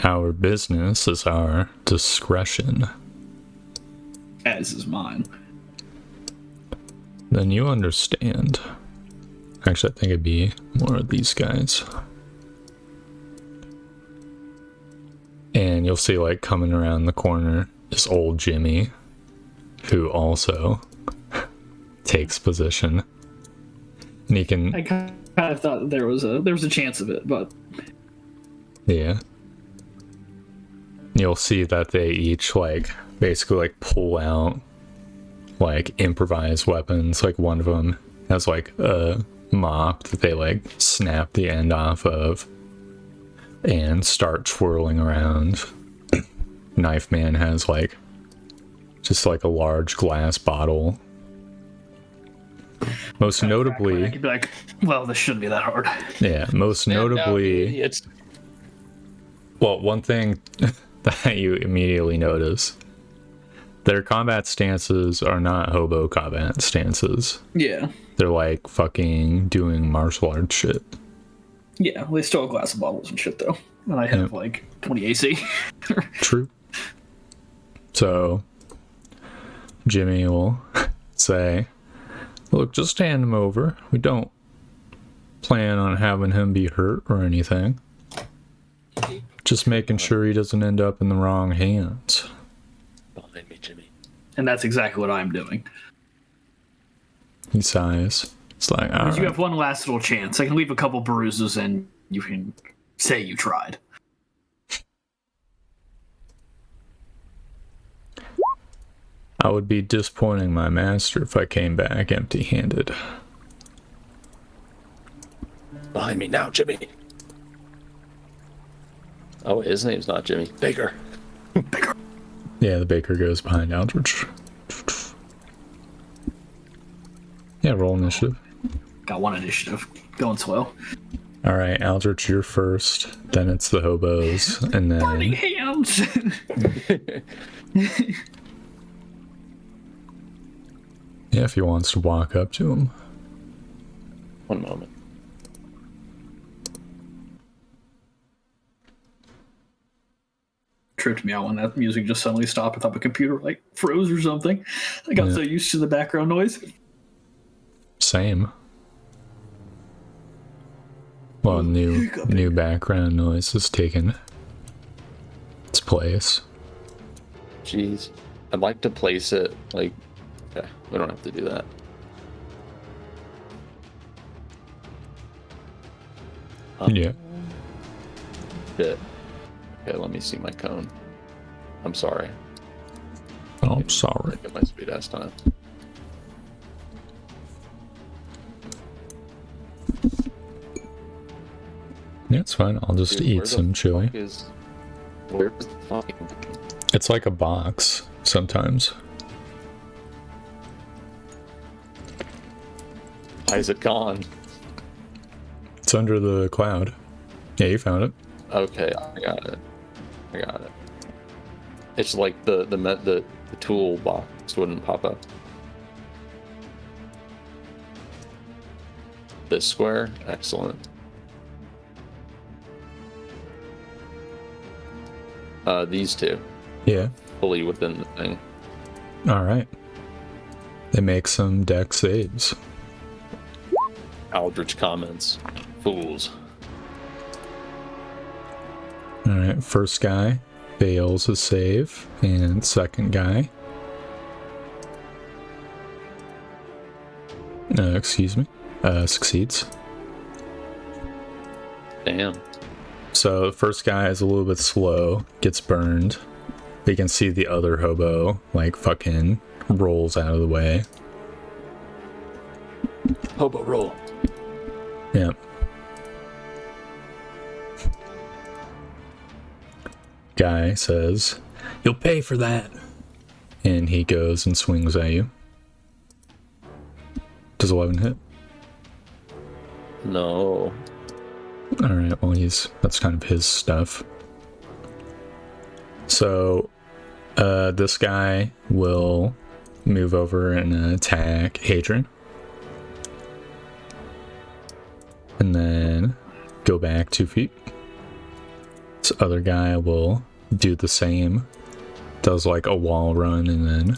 Our business is our discretion. As is mine. Then you understand. Actually, I think it'd be more of these guys. And you'll see, like, coming around the corner is old Jimmy, who also takes position. And he can... I kind of thought there was a chance of it, but... Yeah. You'll see that they each, like, basically, like, pull out, like, improvised weapons. Like, one of them has, like, a mop that they, like, snap the end off of and start twirling around. Knife Man has, like, just, like, a large glass bottle. Most notably... I could be like, well, this shouldn't be that hard. Yeah, most notably... It's Well, one thing that you immediately notice, their combat stances are not hobo combat stances. Yeah. They're like fucking doing martial arts shit. Yeah, they still have glass bottles and shit, though. And I have, like, 20 AC. True. So, Jimmy will say, look, just hand him over. We don't plan on having him be hurt or anything. Just making sure he doesn't end up in the wrong hands. behind me, Jimmy. And that's exactly what I'm doing. He sighs. It's like, all right. You have one last little chance. I can leave a couple bruises and you can say you tried. I would be disappointing my master if I came back empty-handed. Behind me now, Jimmy. Oh, his name's not Jimmy. Baker. Bigger. Yeah, the baker goes behind Aldrich. Yeah, roll initiative. Got one initiative. Going slow. All right, Aldrich, you're first. Then it's the hobos, and Burning then hands! yeah, if he wants to walk up to him. One moment. Tripped me out when that music just suddenly stopped. I thought my computer like froze or something. I got so used to the background noise. Same. Well, new background noise is taking its place. Jeez. I'd like to place it like... Okay, we don't have to do that. Yeah. Shit. Okay, let me see my cone. I'm sorry. Oh, I'm sorry. Get my speed ass time. Yeah, it's fine. I'll just Dude, eat where the some chili. Where's the fucking... It's like a box sometimes. Why is it gone? It's under the cloud. Yeah, you found it. Okay, I got it. It's like the tool box wouldn't pop up. This square, excellent. These two, Yeah. fully within the thing. All right. They make some deck saves. Aldrich comments, fools. All right. First guy fails a save, and second guy, succeeds. Damn. So the first guy is a little bit slow, gets burned. But you can see the other hobo like fucking rolls out of the way. Hobo roll. Yep. Guy says, "You'll pay for that." And he goes and swings at you. Does 11 hit? No. Alright, well that's kind of his stuff. So this guy will move over and attack Hadrian. And then go back 2 feet. This other guy will do the same. Does like a wall run and then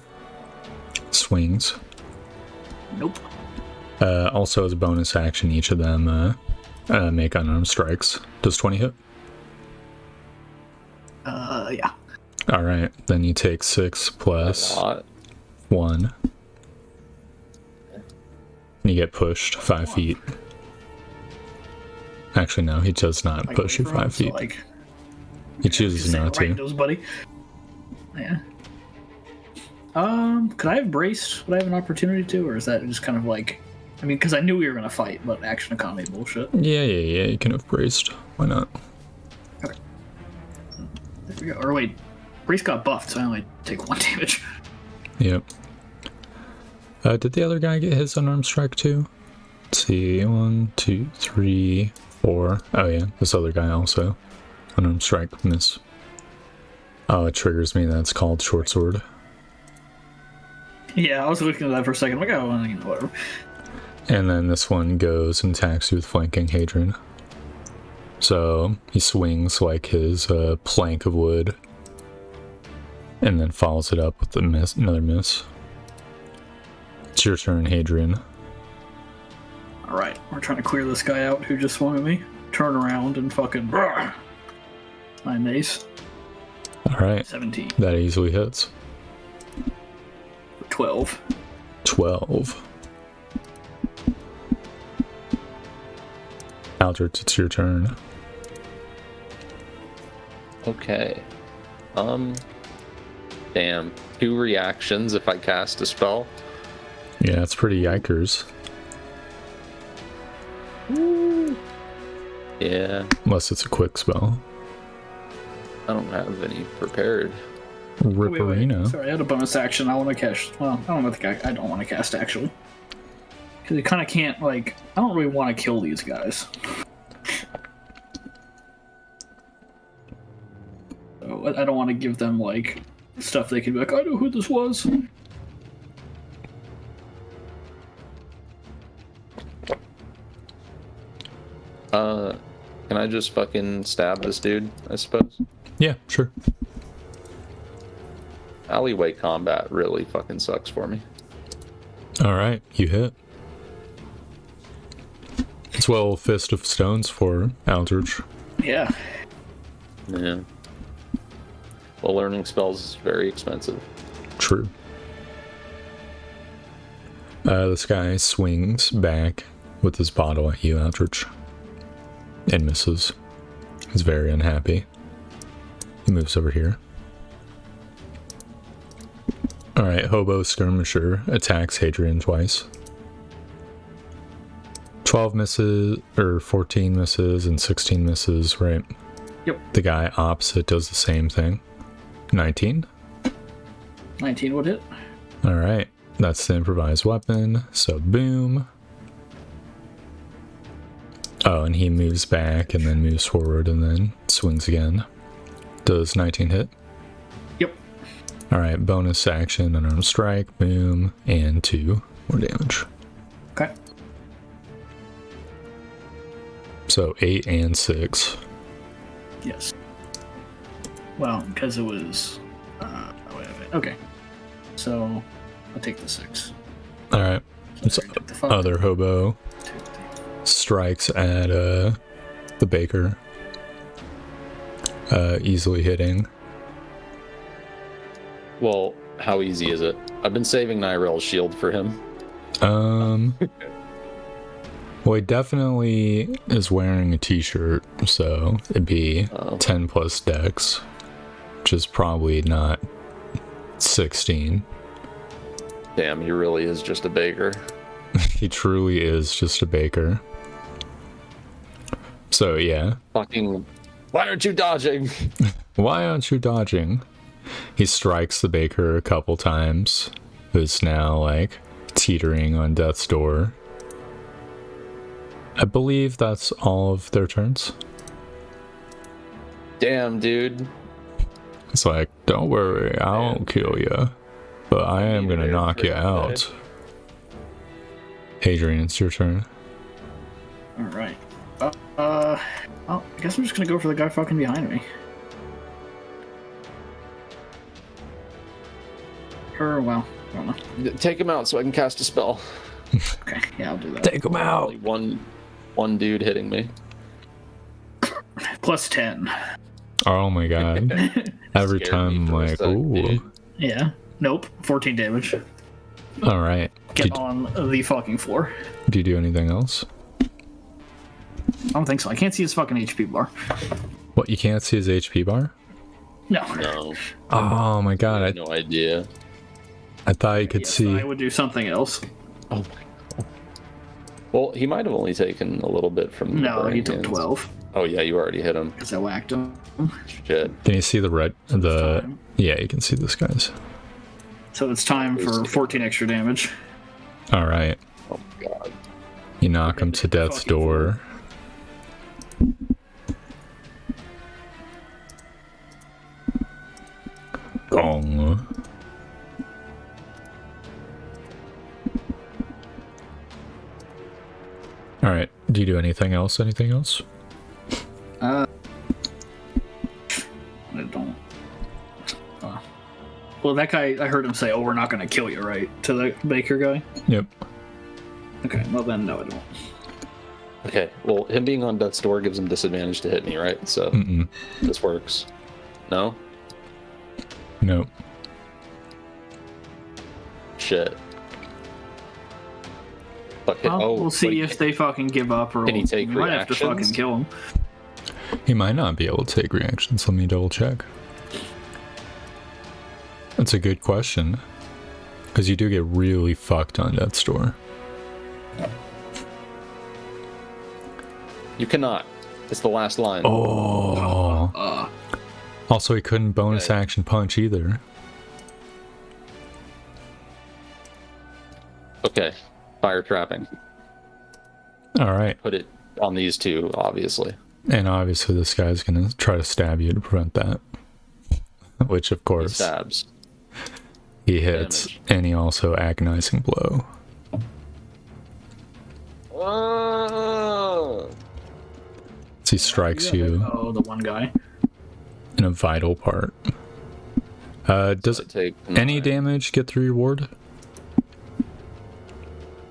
swings. Nope. Also as a bonus action, each of them make unarmed strikes. Does 20 hit? Yeah. Alright, then you take 6 plus That's hot. 1. And you get pushed 5 feet. Actually, no, he does not Like, push you away from him, 5 feet. So, like, He chooses just not right to. into his buddy. Yeah. Could I have braced? Would I have an opportunity to, or is that just kind of like? I mean, because I knew we were gonna fight, but action economy bullshit. Yeah, you can have braced. Why not? Okay. There we go. Or wait, brace got buffed, so I only take 1 damage. Yep. Did the other guy get his unarmed strike too? Let's see. 1, 2, 3, 4. Oh yeah, this other guy also. Unarmed strike, miss. Oh, it triggers me. That's called short sword. Yeah, I was looking at that for a second. I'm like, oh, well, you know, whatever. And then this one goes and attacks you with flanking Hadrian. So he swings like his plank of wood, and then follows it up with a miss, another miss. It's your turn, Hadrian. All right, we're trying to clear this guy out who just swung at me. Turn around and fucking. My mace. All right, 17 that easily hits. for 12. 12. Aldrich, it's your turn. Okay. Damn. 2 reactions if I cast a spell. Yeah, it's pretty yikers. Yeah. Unless it's a quick spell. I don't have any prepared. Ripperino. Sorry, I had a bonus action. I want to cast. Well, I don't think I don't want to cast actually, because you kind of can't like. I don't really want to kill these guys. So I don't want to give them like stuff they can be like. I know who this was. Can I just fucking stab this dude, I suppose? Yeah, sure. Alleyway combat really fucking sucks for me. Alright, you hit. It's well Fist of Stones for Aldrich. Yeah. Yeah. Well, learning spells is very expensive. True. This guy swings back with his bottle at you, Aldrich. And misses. He's very unhappy. He moves over here. Alright, Hobo Skirmisher attacks Hadrian twice. 12 misses, or 14 misses, and 16 misses, right? Yep. The guy opposite does the same thing. 19. 19 would hit. Alright, that's the improvised weapon, so boom. Oh, and he moves back, and then moves forward, and then swings again. Does 19 hit? Yep. Alright, bonus action, unarmed strike, boom, and 2 more damage. Okay. So 8 and 6. Yes. Well, because it was. Wait a minute. Okay. So I'll take the 6. Alright, So I took the 5. other hobo 2, 3. strikes at the baker. Easily hitting. Well, how easy is it? I've been saving Nirel's shield for him. Well, he definitely is wearing a t-shirt, so it'd be 10 plus dex, which is probably not 16. Damn, he really is just a baker. He truly is just a baker. So yeah. Fucking, why aren't you dodging? Why aren't you dodging? He strikes the baker a couple times, who's now like teetering on death's door. I believe that's all of their turns. Damn, dude. It's like, don't worry, I won't kill you, but I am gonna knock you out. Adrian, it's your turn. All right. Well, I guess I'm just gonna go for the guy fucking behind me. Or well, I don't know. Take him out so I can cast a spell. Okay, yeah, I'll do that. Take him out. Only one dude hitting me. Plus 10. Oh my god. Every Scared time me I'm for a like, sec, ooh. dude. Yeah. Nope. 14 damage. Alright. Get on the fucking floor. Do you do anything else? I don't think so. I can't see his fucking HP bar. What, you can't see his HP bar? No. No, Oh my god, I had no idea. I thought you could Yes, see. I would do something else. Oh my god. Well, he might have only taken a little bit from the No, he burning took hands. 12. Oh yeah, you already hit him. Because I whacked him. Shit. Can you see the red? The Time. yeah, you can see this guy's. So it's time for 14 extra damage. Alright. Oh my god. You knock him to death's Fucking door. Gong. Alright, do you do anything else? Anything else? I don't. Well, that guy, I heard him say, "Oh, we're not going to kill you," right? To the baker guy. Yep. Okay, well then, no, I don't. Okay, well, him being on death's door gives him disadvantage to hit me, right? So Mm-mm. this works. No? Nope. Shit. Fuck it. Well, Oh, we'll see wait. if they fucking give up, or Can he take we might have to fucking reactions? kill him. He might not be able to take reactions. Let me double check. That's a good question. Because you do get really fucked on death's door. You cannot. It's the last line. Oh. Also, he couldn't bonus Okay. action punch either. Okay. Fire trapping. Alright. Put it on these two, obviously. And obviously this guy's gonna try to stab you to prevent that. Which, of He course, stabs. he hits. Damage. And he also agonizing blow. Oh! So he strikes you Oh, the one guy. in a vital part. Does I take any damage get through your ward?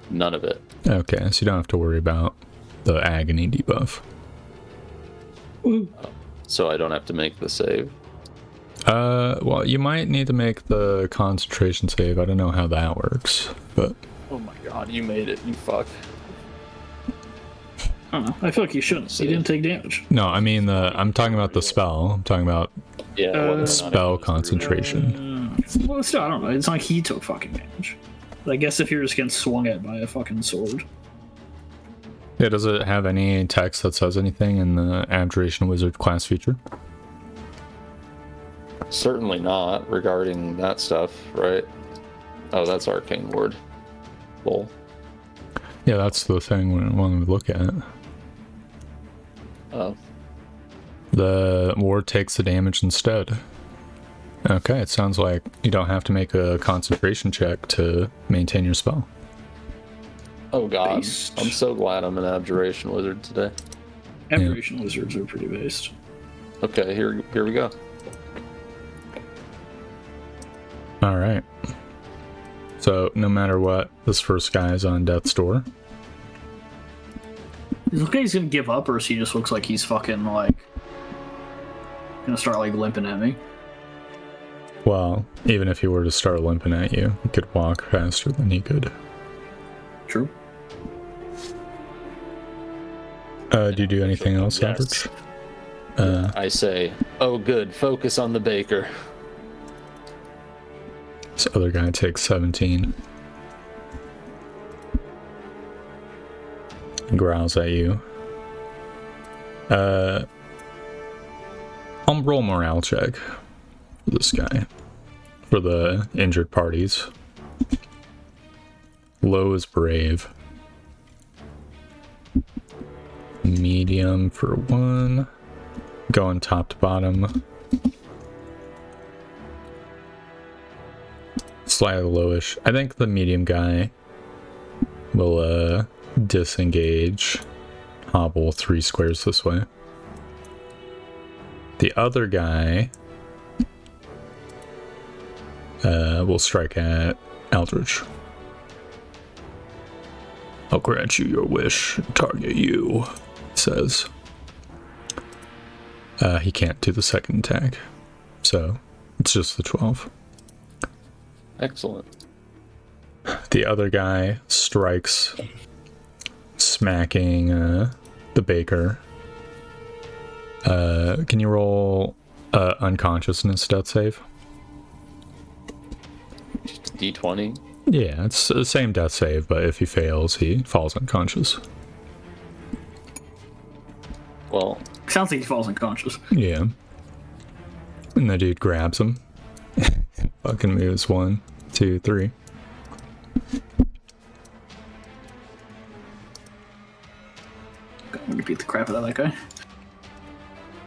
None of it. Okay, so you don't have to worry about the agony debuff. So I don't have to make the save. Well, you might need to make the concentration save. I don't know how that works, but Oh my god, you made it, you fuck. I don't know. I feel like he shouldn't. He didn't take damage. no, I mean I'm talking about the spell. I'm talking about Yeah, whether or not it spell goes through. concentration. Well, still, I don't know. It's not like he took fucking damage. I guess if you're just getting swung at by a fucking sword. Yeah, does it have any text that says anything in the Abjuration Wizard class feature? Certainly not regarding that stuff, right? Oh, that's Arcane Ward. Lol. Yeah, that's the thing when we look at it. Oh. The ward takes the damage instead. Okay, it sounds like you don't have to make a concentration check to maintain your spell. Oh god. Based. I'm so glad I'm an Abjuration Wizard today. Abjuration wizards are pretty based. Okay, here we go. Alright. So, no matter what, this first guy is on death's door. Is it okay he's gonna give up, or is he just looks like he's fucking, like, gonna start, like, limping at me? Well, even if he were to start limping at you, he could walk faster than he could. True. Do you do anything else, Yes. Average? I say, oh good, focus on the baker. This other guy takes 17. He growls at you. I'll roll morale check for this guy. For the injured parties. Low is brave. medium for 1. Going top to bottom. Slightly lowish. I think the medium guy will disengage, hobble 3 squares this way. The other guy will strike at Eldritch. I'll grant you your wish, target you, he says. He can't do the second attack, so it's just the 12. Excellent. The other guy strikes, smacking the baker. Can you roll unconsciousness death save? D20. Yeah, it's the same death save, but if he fails, he falls unconscious. Well, Sounds like he falls unconscious. Yeah. And the dude grabs him. Fucking moves 1, 2, 3. I'm gonna beat the crap out of that guy.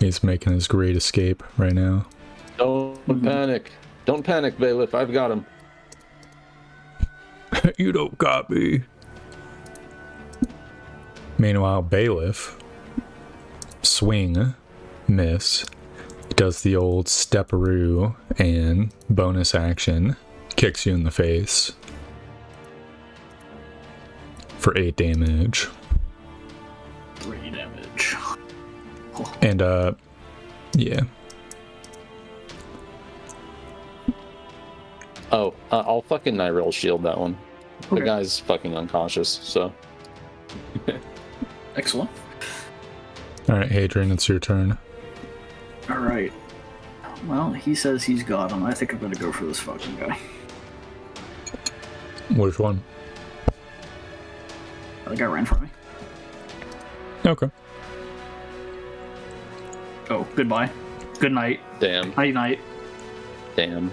He's making his great escape right now. don't panic. Don't panic, Bailiff. I've got him. You don't got me. Meanwhile, Bailiff, swing, miss, does the old stepperoo and bonus action, kicks you in the face for 8 damage. 3 damage. And yeah. Oh, I'll fucking Nyril shield that one. The Okay. guy's fucking unconscious, so. Excellent. All right, Hadrian, it's your turn. All right. Well, he says he's got him. I think I'm gonna go for this fucking guy. Which one? The guy ran from me. Okay. Oh, goodbye. Good night. Damn. Night night. Damn.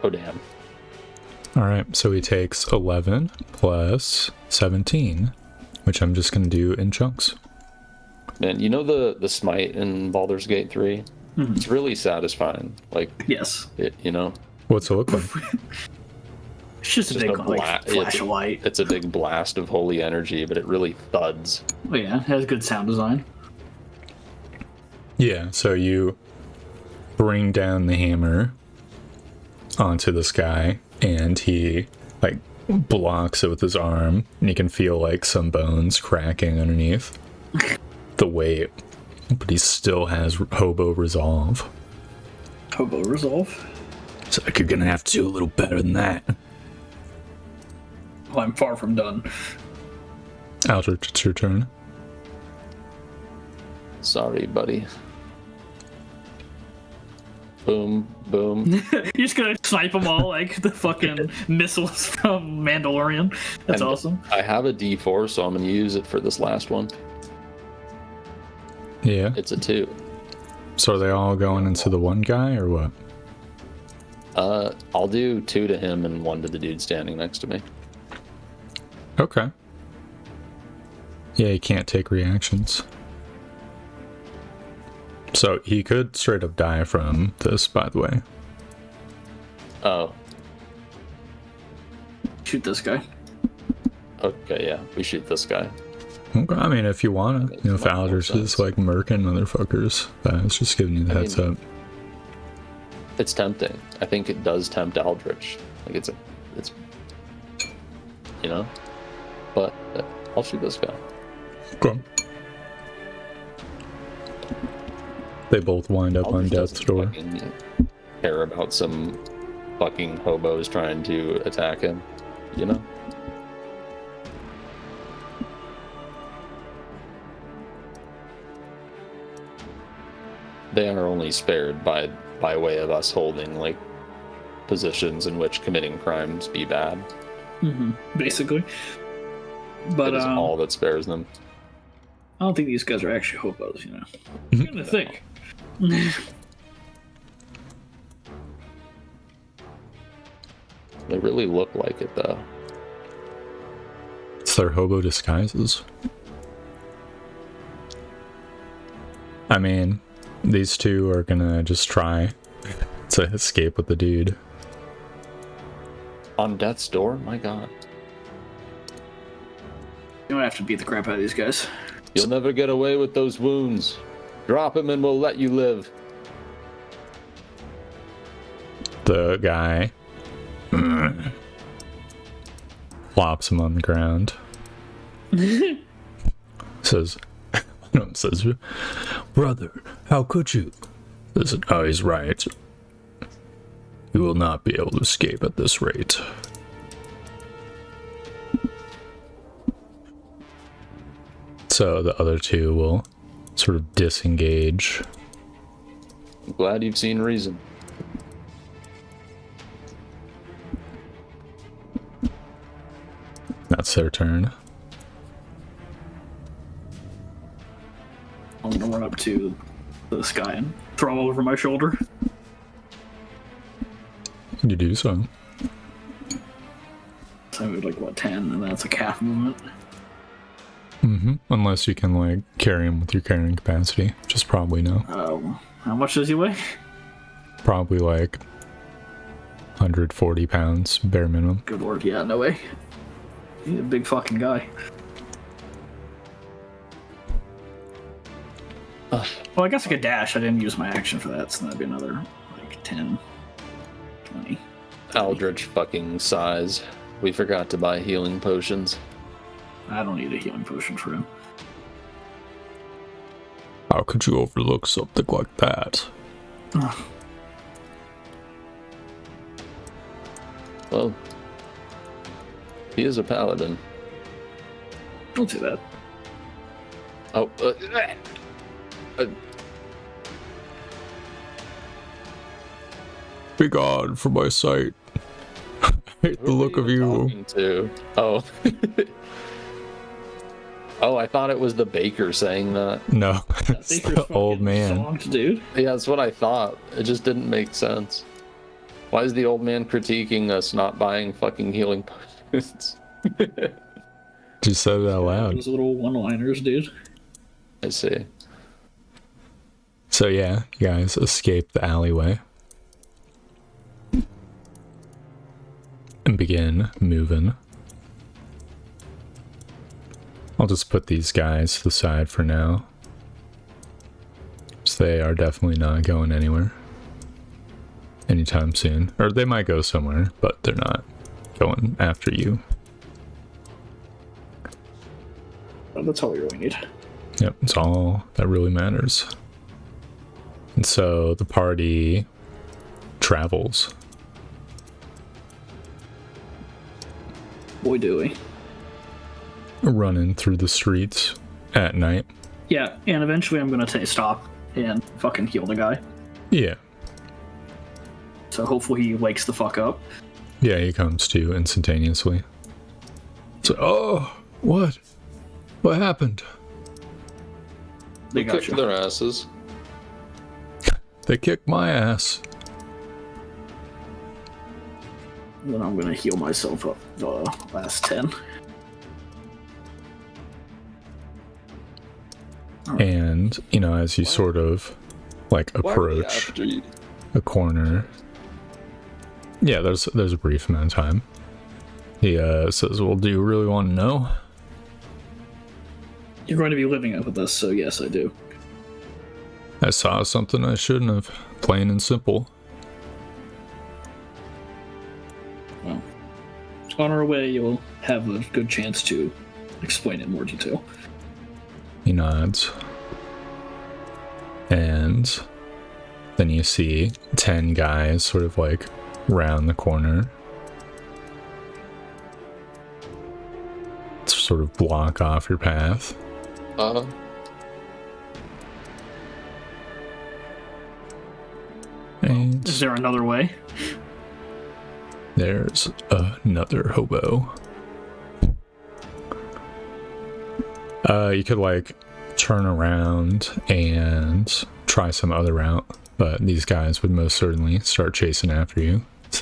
Oh, damn. All right, so he takes 11 plus 17, which I'm just going to do in chunks. Man, you know the smite in Baldur's Gate 3? Mhm. It's really satisfying. Like, Yes. it, you know? What's it look like? It's just a Just big a like, flash of light. It's a big blast of holy energy, but it really thuds. Oh yeah, it has good sound design. Yeah, so you bring down the hammer onto this guy, and he like blocks it with his arm, and you can feel like some bones cracking underneath the weight, but he still has hobo resolve. Hobo resolve. It's like, you're gonna have to do a little better than that. Well, I'm far from done. Aldrich, it's your turn. Sorry, buddy. Boom, boom. You're just gonna snipe them all like the fucking missiles from Mandalorian. That's And awesome. I have a D4, so I'm going to use it for this last one. Yeah. It's a 2. So are they all going into the one guy, or what? I'll do 2 to him and 1 to the dude standing next to me. Okay. Yeah, he can't take reactions. So he could straight up die from this, by the way. Oh, Shoot this guy. okay, yeah. We shoot this guy. Okay, I mean, if you want to. You know, if Makes more Aldrich is sense. like murking motherfuckers, it's just giving you the I heads mean- up. It's tempting. I think it does tempt Aldrich. Like, it's, you know? But I'll shoot this guy. Okay. They both wind up on Aldrich death's doesn't door. fucking care about some fucking hobos trying to attack him, you know? They are only spared by way of us holding like positions in which committing crimes be bad. Basically. But That is all that spares them. I don't think these guys are actually hobos, you know. Mhm. I'm gonna think. They really look like it though. It's their hobo disguises. I mean, these two are gonna just try to escape with the dude. On death's door? My god. You don't have to beat the crap out of these guys. You'll never get away with those wounds. Drop him and we'll let you live. The guy flops him on the ground. says, brother, how could you? Says, oh, he's right. You will not be able to escape at this rate. So the other two will sort of disengage. I'm glad you've seen reason. That's their turn. I'm gonna run up to this guy and throw him over my shoulder. You do so. So I moved like what, 10, and that's a calf movement. Unless you can like carry him with your carrying capacity, which is probably no. How much does he weigh? Probably like 140 pounds, bare minimum. Good lord, yeah, no way. He's a big fucking guy. Well, I guess I could dash. I didn't use my action for that, so that'd be another like 10, 20. Eldritch fucking size. We forgot to buy healing potions. I don't need a healing potion for him. How could you overlook something like that? Well, he is a paladin. Don't do that. Oh, Be gone from my sight. I hate the look of you. Oh. Oh, I thought it was the baker saying that. No, it's the old man. Zonked, dude. Yeah, that's what I thought. It just didn't make sense. Why is the old man critiquing us not buying fucking healing potions? Just said it out loud. Those little one-liners, dude. I see. So yeah, you guys escape the alleyway and begin moving. I'll just put these guys to the side for now, so they are definitely not going anywhere anytime soon. Or they might go somewhere, but they're not going after you. That's all we really need. Yep, it's all that really matters. And so the party travels. Boy, do we. Running through the streets at night. Yeah, and eventually I'm gonna stop and fucking heal the guy. Yeah. So hopefully he wakes the fuck up. Yeah, he comes to instantaneously. So, oh, what? What happened? They got kicked you. their asses. They kicked my ass. Then I'm gonna heal myself up the last 10. And, you know, as you sort of like approach a corner. Yeah, there's a brief amount of time. He says, well, do you really want to know? You're going to be living with us, so yes, I do. I saw something I shouldn't have. Plain and simple. Well, on our way, you'll have a good chance to explain it in more detail. He nods. And then you see 10 guys sort of like round the corner. To sort of block off your path. And Is there another way? there's another hobo. You could like turn around and try some other route, but these guys would most certainly start chasing after you. It's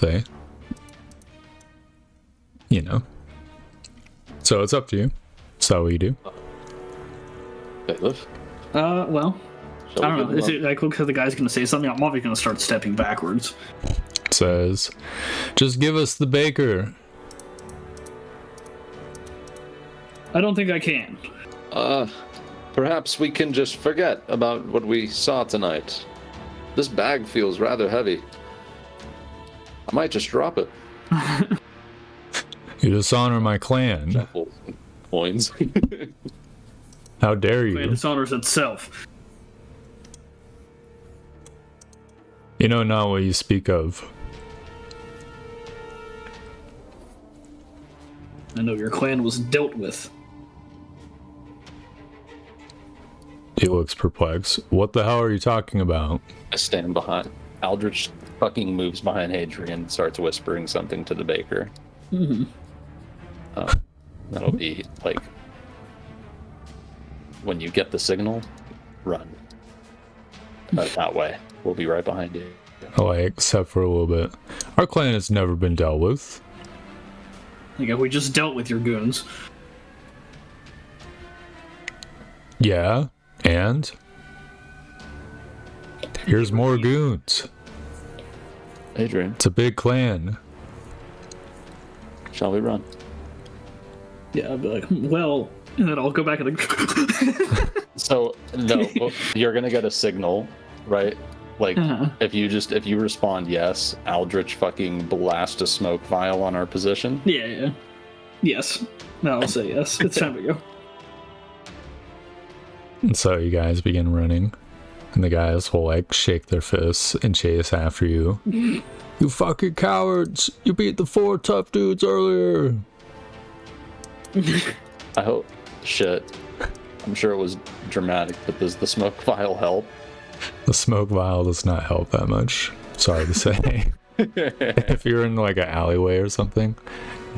So it's up to you. So what you do? Bailiff? Well, Shall I don't we know. give Is him it like because the guy's gonna say something? I'm obviously gonna start stepping backwards. It says, just give us the baker. I don't think I can. Perhaps we can just forget about what we saw tonight. This bag feels rather heavy. I might just drop it. You dishonor my clan. Shuffle coins. How dare It you? dishonors itself. You know not what you speak of. I know your clan was dealt with. He looks perplexed. What the hell are you talking about? I stand behind. Aldrich fucking moves behind Hadrian and starts whispering something to the baker. Mm-hmm. That'll be like, when you get the signal, run. That way. We'll be right behind you. Like, except for a little bit. Our clan has never been dealt with. Like, we just dealt with your goons. Yeah, and? Here's more goons. Adrian, It's a big clan. shall we run? Yeah, I'd be like, well, and then I'll go back and So, no, you're gonna get a signal, right? Like, if you respond yes, Aldrich fucking blast a smoke vial on our position. yeah. Yes. No, I'll say yes. It's time to go. And so you guys begin running. And the guys will like shake their fists and chase after you. You fucking cowards! You beat the 4 tough dudes earlier! I hope. Shit. I'm sure it was dramatic, but does the smoke vial help? The smoke vial does not help that much. Sorry to say. If you're in like an alleyway or something,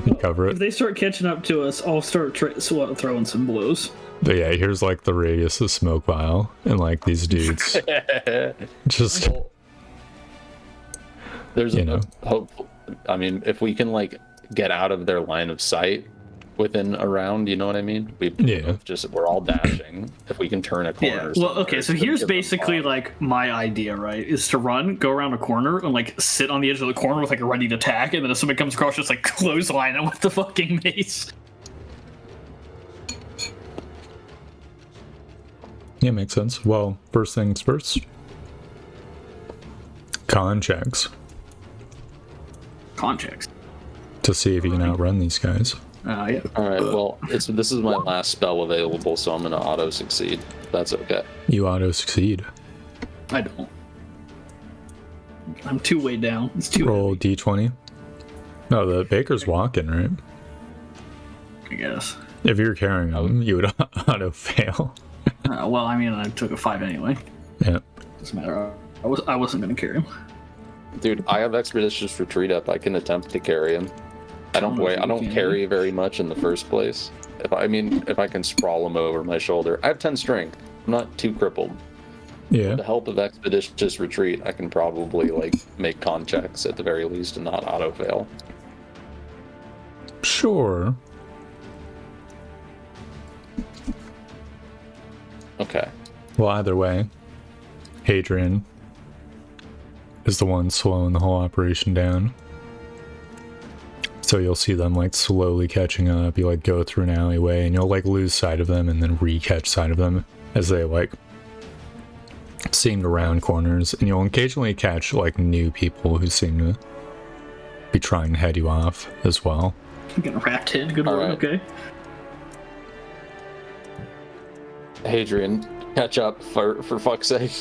you cover If it. they start catching up to us, I'll start throwing some blows. But yeah, here's like the radius of smoke vial. And like these dudes just, There's You know. a hope. I mean, if we can like get out of their line of sight within a round, you know what I mean? Yeah. We're all dashing. If we can turn a corner. Yeah. or Well, something, okay. it's So gonna here's give them basically pause. like my idea, right? Is to run, go around a corner, and like sit on the edge of the corner with like a ready to attack, and then if somebody comes across, just like clothesline it with the fucking mace. yeah, makes sense. Well, first things first. Con checks Context. to see if you can outrun these guys. Yeah. All right. Well, this is my last spell available, so I'm gonna auto succeed. That's okay. You auto succeed. I don't. I'm too way down. It's too Roll d20. No, the baker's walking, right? heavy, I guess. If you're carrying them, you would auto fail. Well, I mean, I took a 5 anyway. Yeah. Doesn't matter. I wasn't gonna carry him. Dude, I have expeditious retreat up. I can attempt to carry him. I don't know if you don't can. carry very much in the first place. If I can sprawl him over my shoulder. I have 10 strength. I'm not too crippled. With Yeah. the help of expeditious retreat, I can probably like make con checks at the very least and not auto fail. Sure. Okay. Well, either way, Hadrian is the one slowing the whole operation down. So you'll see them like slowly catching up. You like go through an alleyway and you'll like lose sight of them and then re-catch sight of them as they like seem to round corners. And you'll occasionally catch like new people who seem to be trying to head you off as well. I'm getting wrapped head. Good All work. right. Okay. Hadrian, catch up for fuck's sake.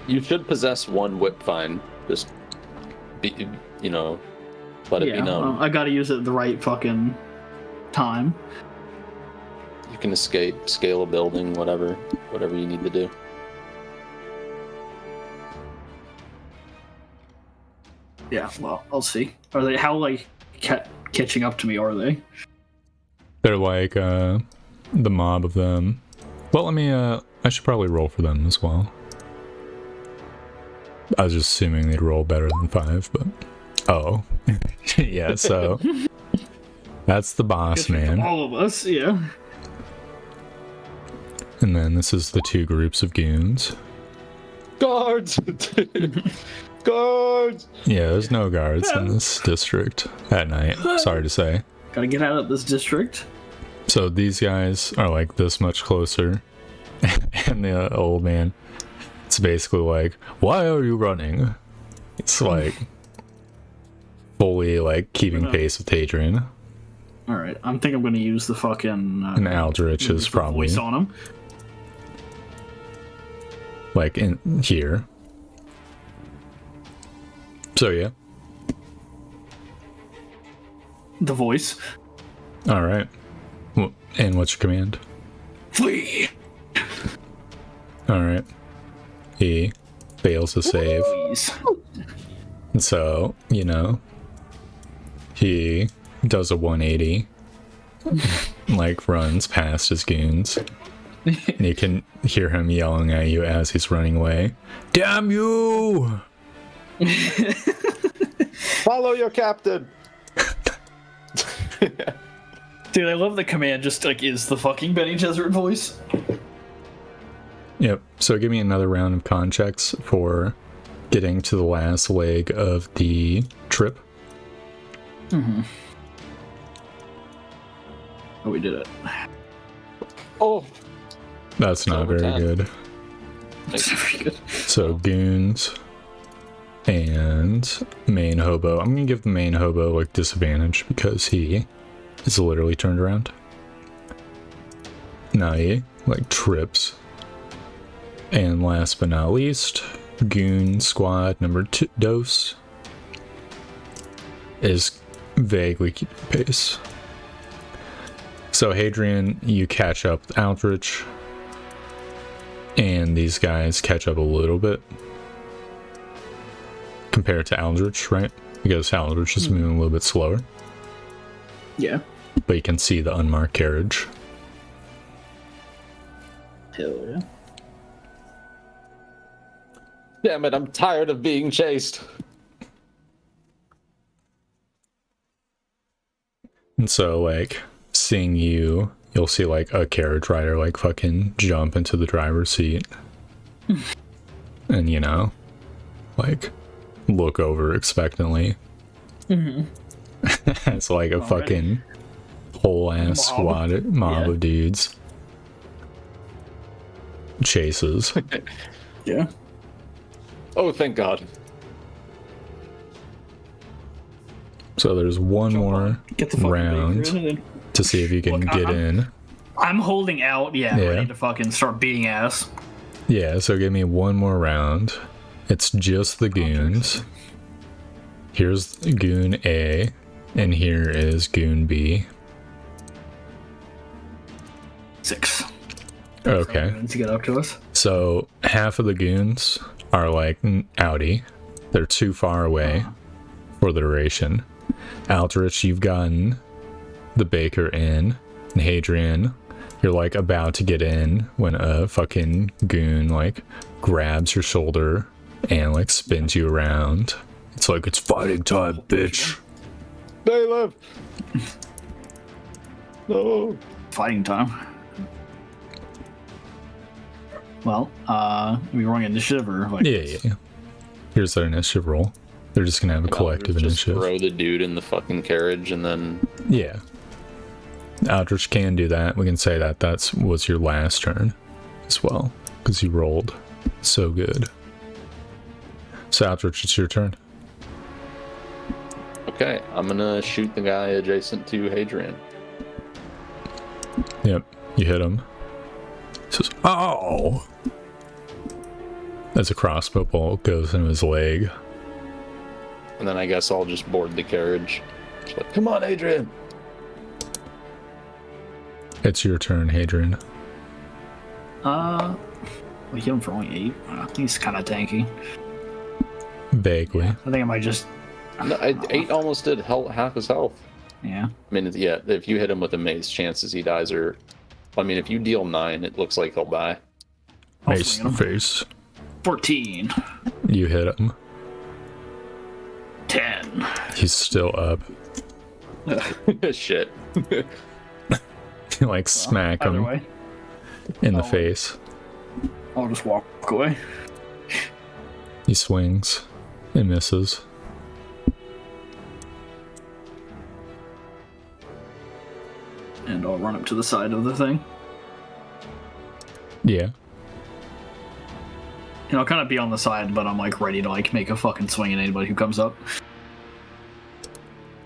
You should possess one whip fine. Just be, let it be known. I gotta use it at the right fucking time. You can escape, scale a building, whatever you need to do. Yeah. Well, I'll see. Are they how like catching up to me? Are they? They're like the mob of them. Well, let me I should probably roll for them as well. I was just assuming they'd roll better than 5, but oh. Yeah, so That's the boss man. All of us, yeah. And then this is the two groups of goons. Guards! Guards! Yeah, there's no guards in this district at night. Sorry to say. Gotta get out of this district. So these guys are like this much closer. And the old man, it's basically like, why are you running? It's like fully like keeping pace with Hadrian. Alright, I think I'm gonna use the fucking... And Aldrich is probably voice on him. like in here. So yeah. The voice. All right. And what's your command? Flee! All right. He fails to save. Please. And so, you know, he does a 180, like runs past his goons. And you can hear him yelling at you as he's running away. Damn you! Follow your captain! Dude, I love the command just like is the fucking Benny Gesserit voice. Yep. So give me another round of con checks for getting to the last leg of the trip. Mm-hmm. Oh, we did it. Oh! That's not very 10. good. That's very good. So goons and main hobo. I'm gonna give the main hobo like disadvantage because he is literally turned around. Now he like trips. And last but not least, goon squad number 2 dose is vaguely keeping pace. So Hadrian, you catch up with Aldrich, and these guys catch up a little bit compared to Aldrich, right? Because Aldrich is moving a little bit slower, Yeah. but you can see the unmarked carriage. Hell yeah. Damn it, I'm tired of being chased. And so, like, seeing you, you'll see, like, a carriage rider, like, fucking jump into the driver's seat. And, you know, like, look over expectantly. It's like a fucking whole ass mob Yeah. of dudes. Chases. Yeah. Oh, thank God. So there's one more Get the fucking round baker in. to see if you can Look, get in. I'm holding out, Yeah. ready to fucking start beating ass. Yeah, so give me one more round. It's just the goons. Here's goon A, and here is goon B. 6. Okay, To get up to us. so half of the goons are like outie. They're too far away for the duration. Aldrich, you've gotten the baker in, and Hadrian, you're like about to get in when a fucking goon like grabs your shoulder and like spins you around. It's like, it's fighting time, bitch. Bailiff! No! Fighting time. Well, we rolling initiative or like Yeah. Here's their initiative roll. They're just gonna have a collective Just initiative. throw the dude in the fucking carriage and then... Yeah. Aldrich can do that. We can say that was your last turn as well, because you rolled so good. So Aldrich, it's your turn. Okay, I'm gonna shoot the guy adjacent to Hadrian. Yep, you hit him. He says, "Oh!" As a crossbow bolt goes into his leg. And then I guess I'll just board the carriage. Just like, come on, Hadrian! It's your turn, Hadrian. we hit him for only 8. I think he's kind of tanky. Vaguely. I think I might just No, 8 almost did half his health. yeah. I mean, yeah, if you hit him with a mace, chances he dies are... I mean, if you deal 9, it looks like he'll die. Mace in the face. 14. You hit him. 10. He's still up. Shit. Like smack Either him way, in the Oh. face. I'll just walk away. He swings and misses. And I'll run up to the side of the thing. Yeah. And I'll kind of be on the side, but I'm like ready to like make a fucking swing at anybody who comes up.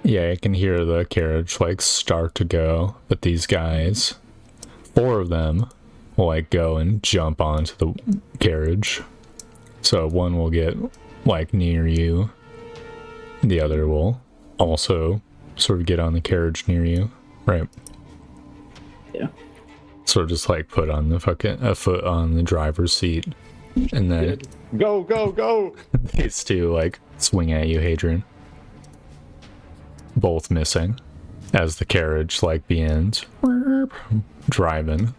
Yeah, I can hear the carriage like start to go, but these guys, 4 of them, will like go and jump onto the carriage. So one will get like near you, the other will also sort of get on the carriage near you, right? Yeah. Sort of just like put on the fucking a foot on the driver's seat, and then Go, go, go! these 2 like swing at you, Hadrian. Both missing as the carriage like begins driving.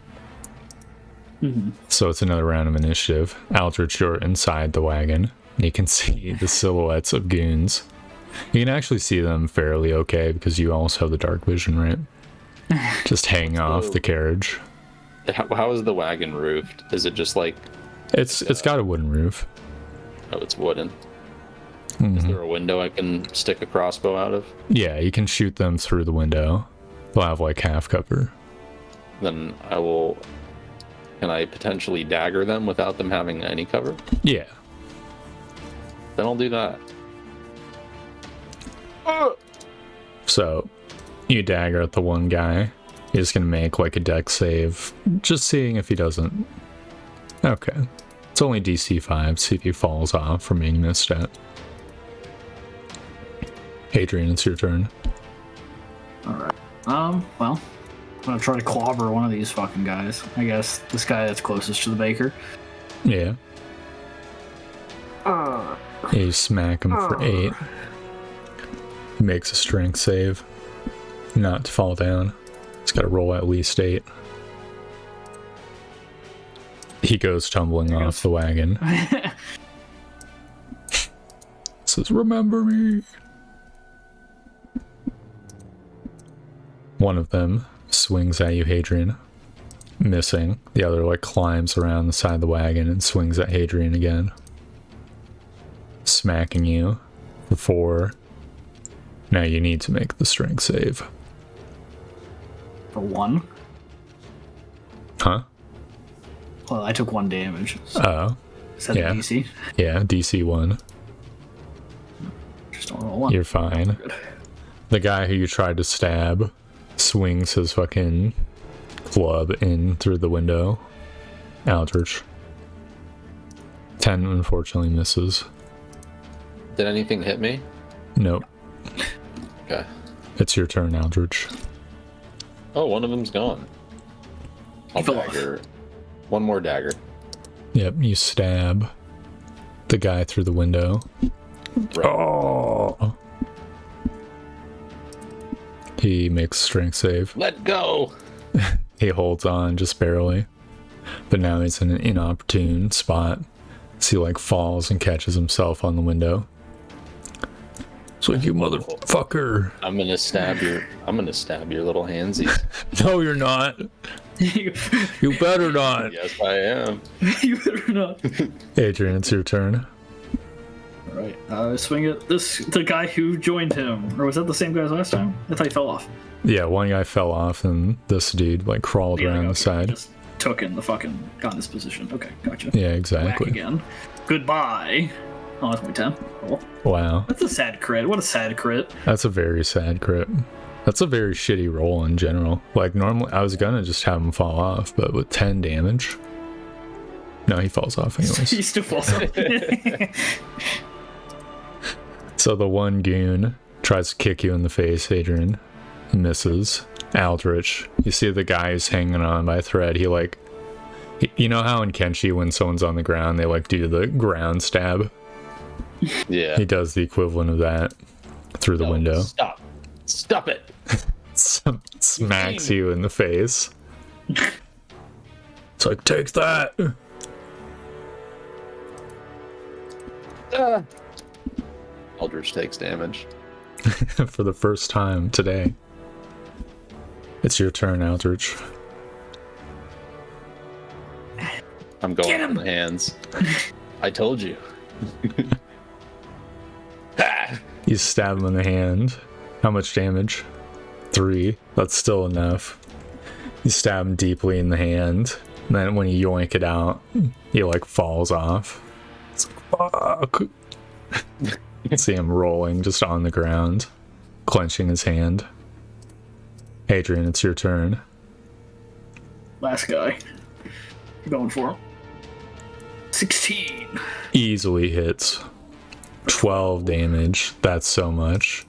So it's another round of initiative. Aldrich, you're inside the wagon. You can see the silhouettes of goons. You can actually see them fairly okay because you also have the dark vision, right? Just hang off the carriage. How is the wagon roofed? Is it just like... It's got a wooden roof. Oh, it's wooden. Is there a window I can stick a crossbow out of? Yeah, you can shoot them through the window. They'll have like half cover. Then I will... Can I potentially dagger them without them having any cover? Yeah. Then I'll do that. So you dagger at the one guy. You're just gonna make like a dex save, just seeing if he doesn't. Okay. It's only DC 5, see if he falls off from being missed at. Hadrian, it's your turn. Alright. Well, I'm gonna try to clobber one of these fucking guys. I guess this guy that's closest to the baker. Yeah. You smack him for 8. He makes a strength save. Not to fall down. He's gotta roll at least 8. He goes tumbling off the wagon. Says, remember me. One of them swings at you, Hadrian, missing. The other like climbs around the side of the wagon and swings at Hadrian again, smacking you for 4. Now you need to make the strength save. For 1. Huh? Well, I took 1 damage. So Oh, is that yeah. a DC? yeah, DC 1. Just don't roll 1. You're fine. The guy who you tried to stab swings his fucking club in through the window. Aldrich. 10 unfortunately misses. Did anything hit me? Nope. Okay. It's your turn, Aldrich. Oh, one of them's gone. I'll fell off. dagger. One more dagger. Yep, you stab the guy through the window. Right. Oh! He makes a strength save. Let go! He holds on just barely. But now he's in an inopportune spot. So he like falls and catches himself on the window. It's like, you motherfucker. I'm gonna stab your little handsies. No, you're not. you You better not. Yes, I am. you better not. Adrian, it's your turn. Alright, swing at the guy who joined him. Or was that the same guy as last time? I thought he fell off. Yeah, one guy fell off and this dude like crawled The other around guy the side. Just took in the fucking, got in this position. Okay, gotcha. Yeah, Whack exactly. again. Goodbye. Oh, that's my 10. Cool. Wow. That's a sad crit. What a sad crit. That's a very sad crit. That's a very shitty roll in general. Like, normally I was gonna just have him fall off, but with 10 damage. No, he falls off anyways. He still falls off. So the one goon tries to kick you in the face, Adrian. Misses. Aldrich. You see the guy who's hanging on by a thread. He like... You know how in Kenshi when someone's on the ground, they like do the ground stab? Yeah. He does the equivalent of that through the window. Stop. Stop it. Smacks you in the face. It's like, take that! Eldritch takes damage. for the first time today. It's your turn, Aldrich. I'm going for the hands. I told you. You stab him in the hand. How much damage? 3. That's still enough. You stab him deeply in the hand. And then when you yoink it out, he like falls off. It's like, fuck. You can see him rolling just on the ground, clenching his hand. Adrian, it's your turn. Last guy. Going for him. 16. Easily hits. 12 damage. That's so much.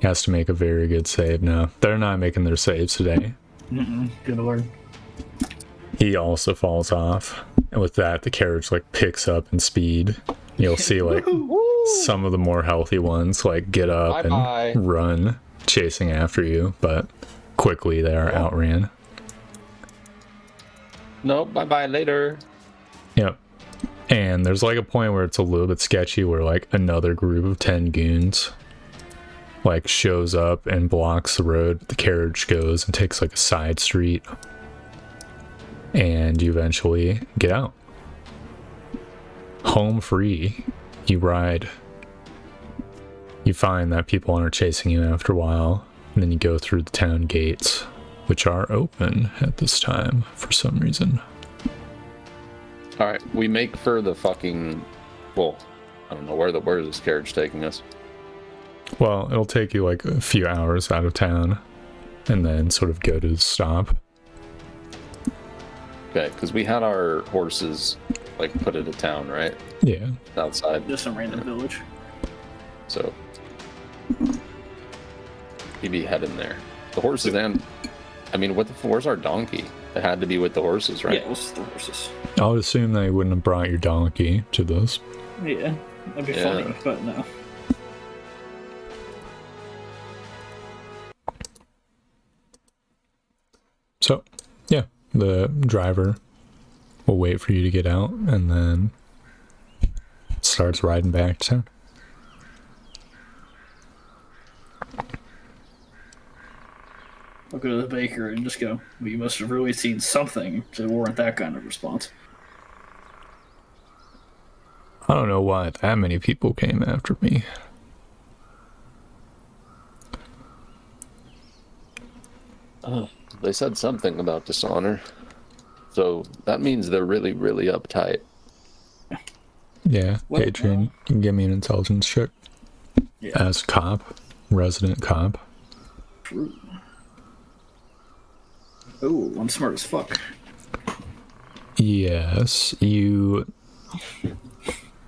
He has to make a very good save now. They're not making their saves today. Good lord. He also falls off. And with that, the carriage like picks up in speed. You'll see like some of the more healthy ones like get up and run, chasing after you, but quickly they are outran. Nope, bye-bye later. Yep. And there's like a point where it's a little bit sketchy where like another group of 10 goons like shows up and blocks the road. The carriage goes and takes like a side street. And you eventually get out. Home free. You ride. You find that people aren't chasing you after a while. And then you go through the town gates, which are open at this time for some reason. All right, we make for the fucking. Well, I don't know where is this carriage taking us. Well, it'll take you like a few hours out of town, and then sort of go to the stop. Okay, because we had our horses like put into town, right? Yeah. Outside. Just some random village. So he'd be heading there. The horses and I mean, where's our donkey? It had to be with the horses, right? Yeah, it was the horses. I would assume they wouldn't have brought your donkey to this. Yeah, that'd be funny, but no. So, yeah, the driver will wait for you to get out and then starts riding back to town. I'll go to the baker and just go, well, you must have really seen something to warrant that kind of response. I don't know why that many people came after me. They said something about dishonor. So that means they're really, really uptight. Yeah, Well, Adrian, you can give me an intelligence check. Yeah. As cop, resident cop. True. Oh, I'm smart as fuck. Yes,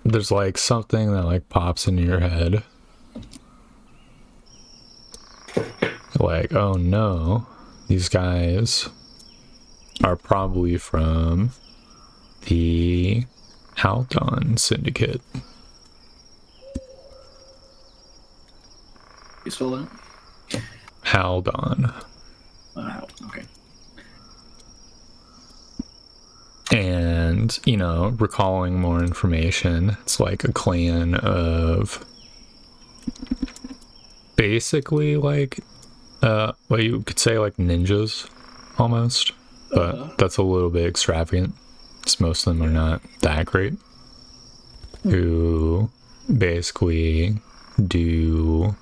there's like something that like pops into your head. Like, oh no, these guys are probably from the Haldon Syndicate. You spell that? Haldon. Okay. And, you know, recalling more information, it's like a clan of basically like, well, you could say like ninjas almost, but that's a little bit extravagant. Because most of them are not that great. Who basically do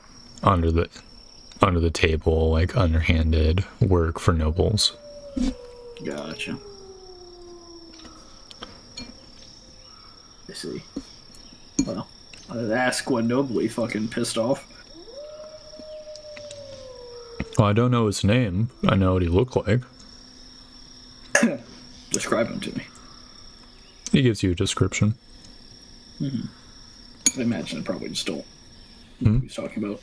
under the table, like underhanded work for nobles. Gotcha. I see. Well, I'd ask what nobly fucking pissed off. Well, I don't know his name. I know what he looked like. Describe him to me. He gives you a description. I imagine I probably just don't know who he's talking about.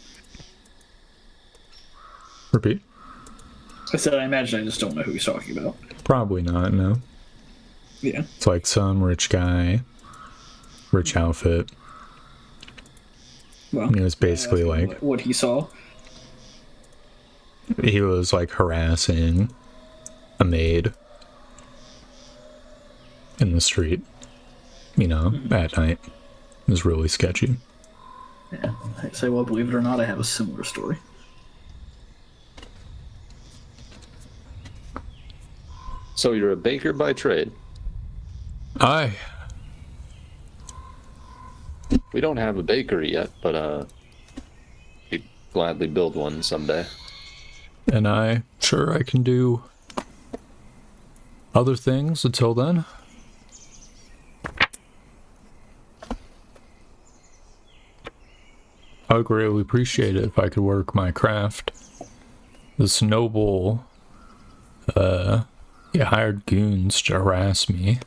Repeat. I said I imagine I just don't know who he's talking about. Probably not, no. Yeah. It's like some rich guy, rich outfit. Well, And he was basically like, what he saw. he was like harassing a maid in the street, you know, at night. It was really sketchy. Yeah. I say, well, believe it or not, I have a similar story. So you're a baker by trade. Aye. We don't have a bakery yet, but we'd gladly build one someday. And I sure I can do other things until then. I would greatly appreciate it if I could work my craft. This noble, he hired goons to harass me,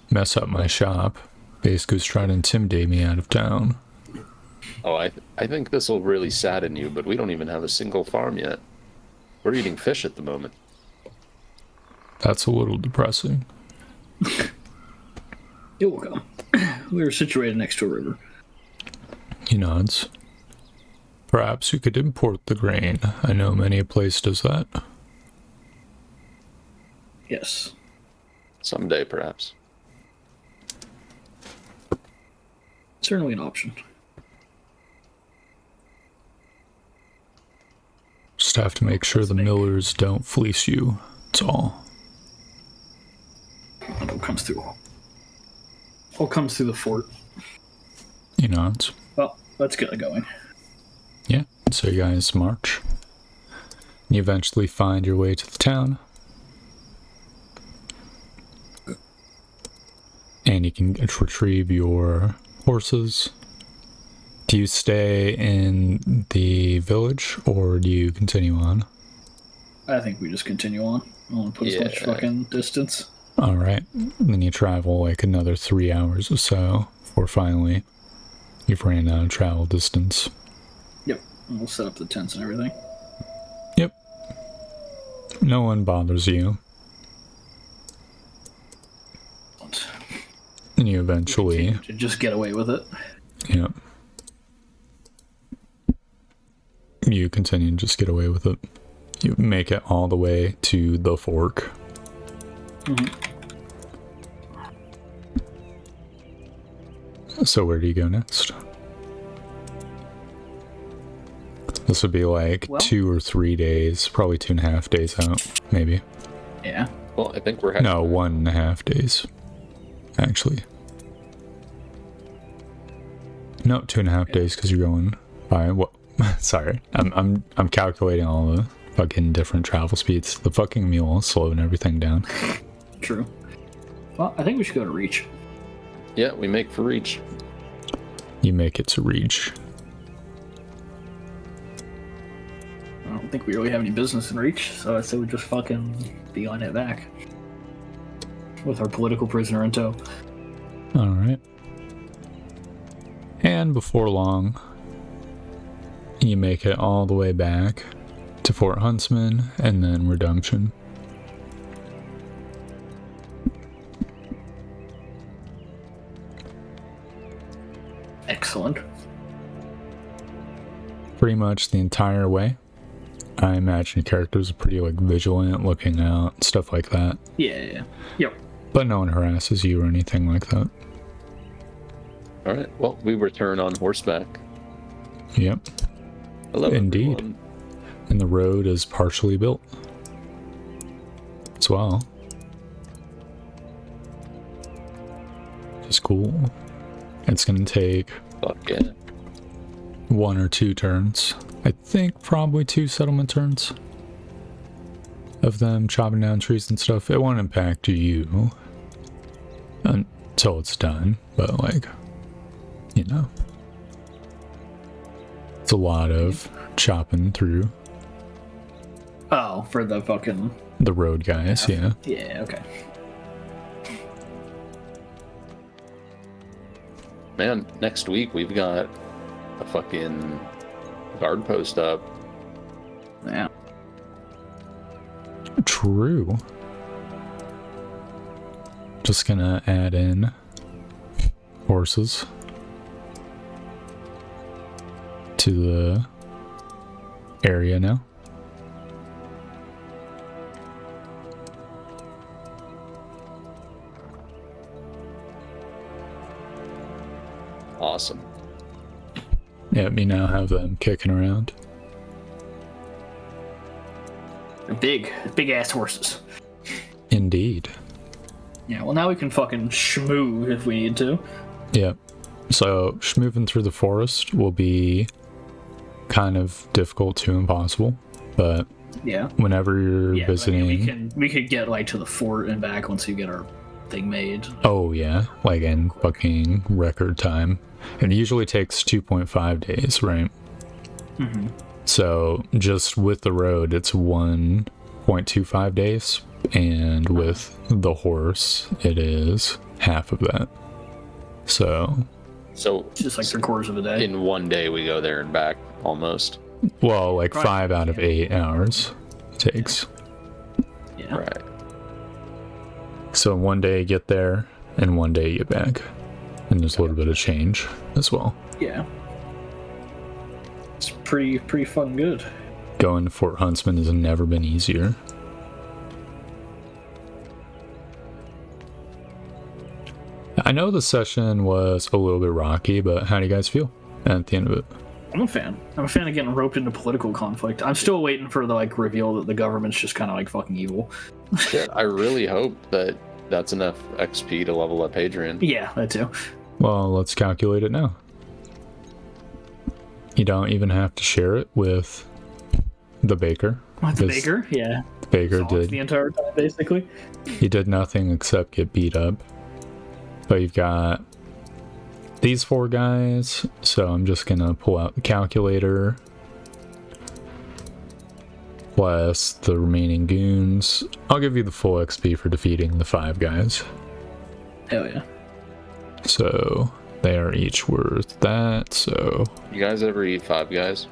mess up my shop, basically was trying to intimidate me out of town. Oh, I think this will really sadden you, but we don't even have a single farm yet. We're eating fish at the moment. That's a little depressing. It will come. We are situated next to a river. He nods. Perhaps you could import the grain. I know many a place does that. Yes. Someday, perhaps. Certainly an option. Just have to make sure the millers don't fleece you. That's all. It all comes through. All comes through the fort. He nods. Well, let's get it going. Yeah, so you guys march. You eventually find your way to the town. And you can retrieve your horses. Do you stay in the village, or do you continue on? I think we just continue on. I don't want to put as much fucking distance. Alright, then you travel like another 3 hours or so, before finally you've ran out of travel distance. Yep. And we'll set up the tents and everything. Yep. No one bothers you. And you eventually... To just get away with it. Yep. You continue to just get away with it. You make it all the way to the fork. So where do you go next? This would be like 2 or 3 days, probably 2.5 days out, maybe. Yeah. Well, I think we're heading. No, 1.5 days, actually. No, 2.5 days because you're going by what? Sorry, I'm calculating all the fucking different travel speeds. The fucking mule is slowing everything down. True. Well, I think we should go to Reach. Yeah, we make for Reach. You make it to Reach. I don't think we really have any business in Reach, so I say we just fucking be on it back. With our political prisoner in tow. Alright. And before long, you make it all the way back to Fort Huntsman and then Redemption. Excellent. Pretty much the entire way. I imagine your characters are pretty like vigilant, looking out, stuff like that. Yeah. Yep. But no one harasses you or anything like that. All right. Well, we return on horseback. Yep. Hello, Indeed. everyone. And the road is partially built as well. Just cool. It's gonna take Fuck yeah. 1 or 2 turns. I think probably 2 settlement turns of them chopping down trees and stuff. It won't impact you until it's done, but like, you know, it's a lot of chopping through Oh, for the fucking... the road guys. Yeah. Yeah, okay. Man, next week we've got a fucking guard post up. Yeah. True. Just gonna add in horses to the area now. Awesome. Yep, you now have them kicking around. Big ass horses. Indeed. Yeah, well now we can fucking schmoo if we need to. Yep. So, moving through the forest will be kind of difficult to impossible, but Yeah. whenever you're visiting... I mean, we could get like to the fort and back once we get our thing made. Oh yeah, like in fucking record time. It usually takes 2.5 days, right? Mm-hmm. So just with the road, it's 1.25 days, and with the horse, it is half of that. So It's just like 3/4 of a day. in one day we go there and back almost. well, like Right. 5 out of 8 hours it takes. Yeah. Right. So one day you get there, and one day you get back, and there's a little bit of change as well. Yeah. It's pretty fucking good. Going to Fort Huntsman has never been easier. I know the session was a little bit rocky, but how do you guys feel at the end of it? I'm a fan. I'm a fan of getting roped into political conflict. I'm still waiting for the like reveal that the government's just kind of like fucking evil. Shit, I really hope that that's enough XP to level up Hadrian. Yeah, that too. Well, let's calculate it now. You don't even have to share it with the baker. What, the This- baker? Yeah. The baker Songs did. the entire time, basically. He did nothing except get beat up. But you've got these 4 guys, so I'm just gonna pull out the calculator. Plus the remaining goons. I'll give you the full XP for defeating the 5 guys. Hell yeah. So they are each worth that, so... You guys ever eat Five Guys?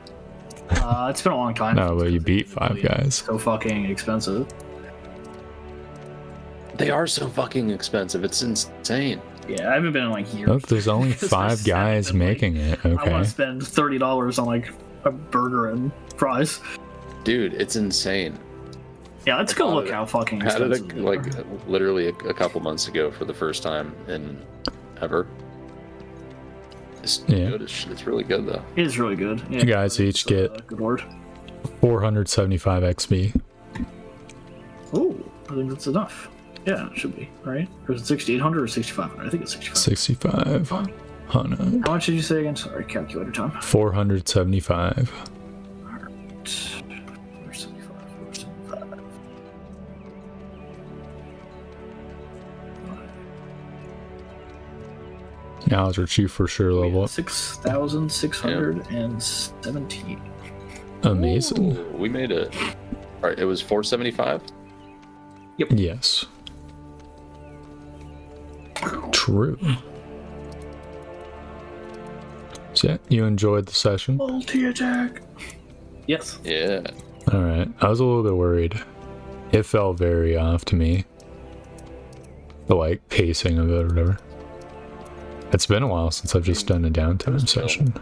It's been a long time. No, but you beat 5 guys. So fucking expensive. They are so fucking expensive. It's insane. Yeah, I haven't been in like years. Look, there's only Because I 5 sat guys and, like, making it, I want okay. to spend $30 on like a burger and fries. Dude, it's insane. Yeah, let's go look how fucking Had expensive it they like are. literally a couple months ago for the first time in ever. It's Yeah. good. It's really good though. It is really good. Yeah, You guys each get good word. 475 XP. Oh, I think that's enough. Yeah, it should be, right? Or is it 6,800 or 6,500? I think it's 6,500. 6,500. How much did you say again? Sorry, calculator time. 475. Alright. 475. Now is our chief for sure level up. 6,617. Amazing. Ooh, we made it. All right, it was 475. Yes. True. So yeah, you enjoyed the session? Multi-attack. Yes. Yeah. Alright, I was a little bit worried. It felt very off to me. The like pacing of it or whatever. It's been a while since I've just done a downtime chill. session.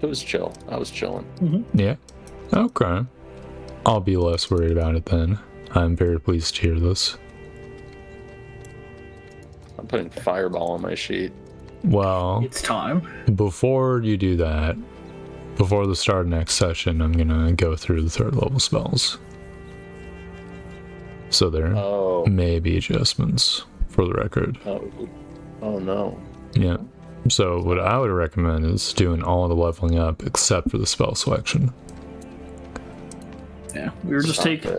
It was chill. I was chilling. Yeah. Okay. I'll be less worried about it then. I'm very pleased to hear this. I'm putting fireball on my sheet. Well, It's time. before you do that, before the start of next session, I'm gonna go through the 3rd level spells. So there Oh. may be adjustments for the record. Oh no. Yeah. So what I would recommend is doing all the leveling up except for the spell selection. Yeah, we were just Stop taking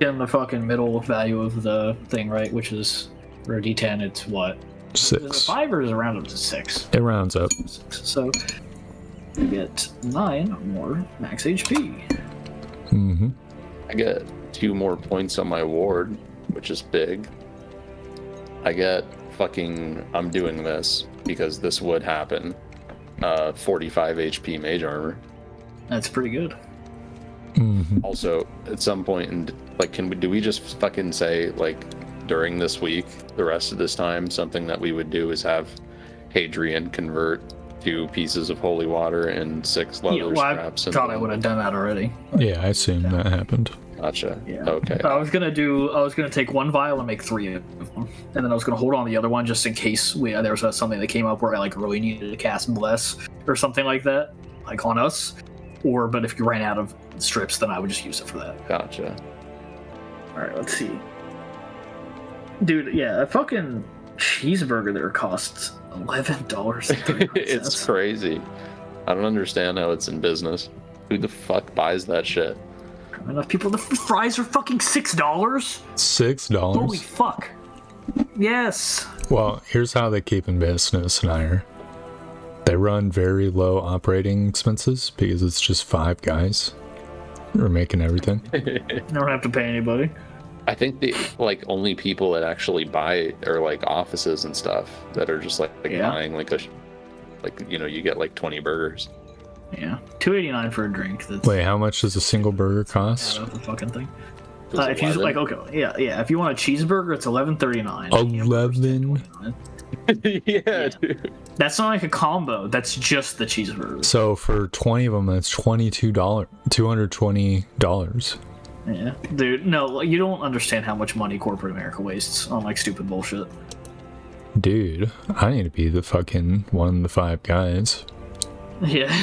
it. the fucking middle value of the thing, right? Which is for a D10, it's what? Is it 6. 5 or is it round up to 6? It rounds up. 6. So you get 9 more max HP. Mm-hmm. I get 2 more points on my ward, which is big. I get fucking. I'm doing this because this would happen. 45 HP mage armor. That's pretty good. Mm-hmm. Also, at some point, like, do we just fucking say, like, during this week, the rest of this time, something that we would do is have Hadrian convert 2 pieces of holy water and 6 leather Yeah, well, I straps. thought I would have done that already. Yeah, I assume that happened. Gotcha. Yeah. Okay. I was gonna take 1 vial and make 3 of them. one, and then I was gonna hold on to the other one just in case there was something that came up where I like really needed to cast Bless or something like that, like on us. But if you ran out of strips, then I would just use it for that. Gotcha. All right, let's see. Dude, yeah, a fucking cheeseburger there costs $11. It's crazy. I don't understand how it's in business. Who the fuck buys that shit? Enough people. The fries are fucking $6. $6. Holy fuck. Yes. Well, here's how they keep in business, Nair. They run very low operating expenses because it's just 5 guys who are making everything. You don't have to pay anybody. I think the only people that actually buy are like offices and stuff that are just like buying you get like 20 burgers. Yeah, $2.89 for a drink. That's Wait, how much does a single burger cost? out of the fucking thing. If you just if you want a cheeseburger, it's $11.39. 11. Yeah, dude. That's not like a combo. That's just the cheeseburger. So for 20 of them, that's $22. $220. Yeah, dude. No, you don't understand how much money corporate America wastes on like stupid bullshit. Dude, I need to be the fucking one of the 5 guys. Yeah.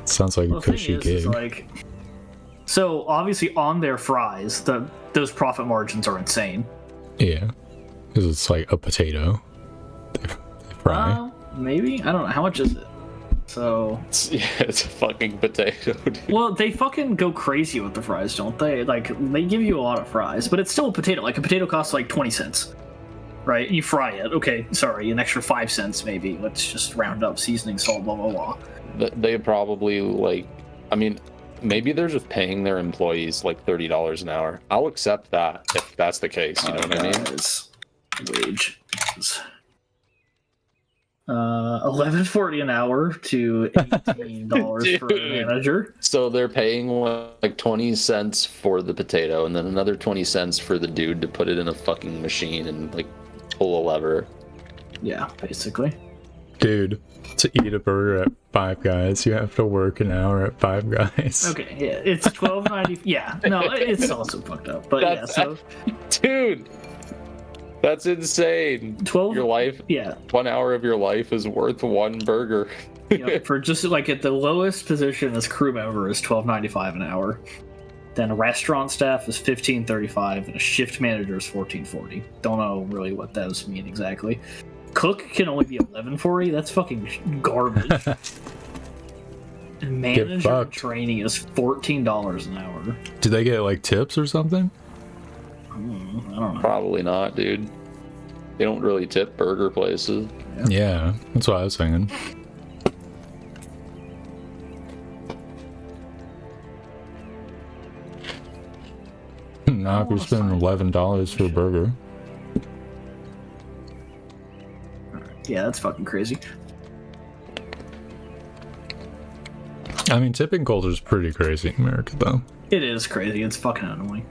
Sounds like a cushy gig. So obviously on their fries, those profit margins are insane. Yeah, because it's like a potato. They fry. Maybe, I don't know, how much is it? So it's a fucking potato, dude. well, they fucking go crazy with the fries, don't they? Like they give you a lot of fries, but it's still a potato. Like a potato costs like 20 cents, right? You fry it. Okay, sorry, an extra 5 cents maybe. Let's just round up seasoning, salt, blah blah blah. They probably maybe they're just paying their employees like $30 an hour. I'll accept that if that's the case. You know what I mean? Wage is $11.40 an hour to $18 for a manager. So they're paying like 20 cents for the potato, and then another 20 cents for the dude to put it in a fucking machine and like pull a lever. Yeah, basically. Dude, to eat a burger at 5 Guys, you have to work an hour at 5 Guys. Okay, yeah, it's $12.90. Yeah, no, it's also fucked up. But dude, that's insane. 12. Your life, 1 hour of your life is worth 1 burger. For just like at the lowest position as crew member is $12.95 an hour. Then a restaurant staff is $15.35, and a shift manager is $14.40. Don't know really what those mean exactly. Cook can only be $11.40. That's fucking garbage. And manager training is $14 an hour. Do they get like tips or something? I don't know. Probably not, dude. They don't really tip burger places. Yeah, that's what I was thinking. Now if you're spending $11 for a burger. Yeah, that's fucking crazy. I mean, tipping culture is pretty crazy in America, though. It is crazy. It's fucking annoying.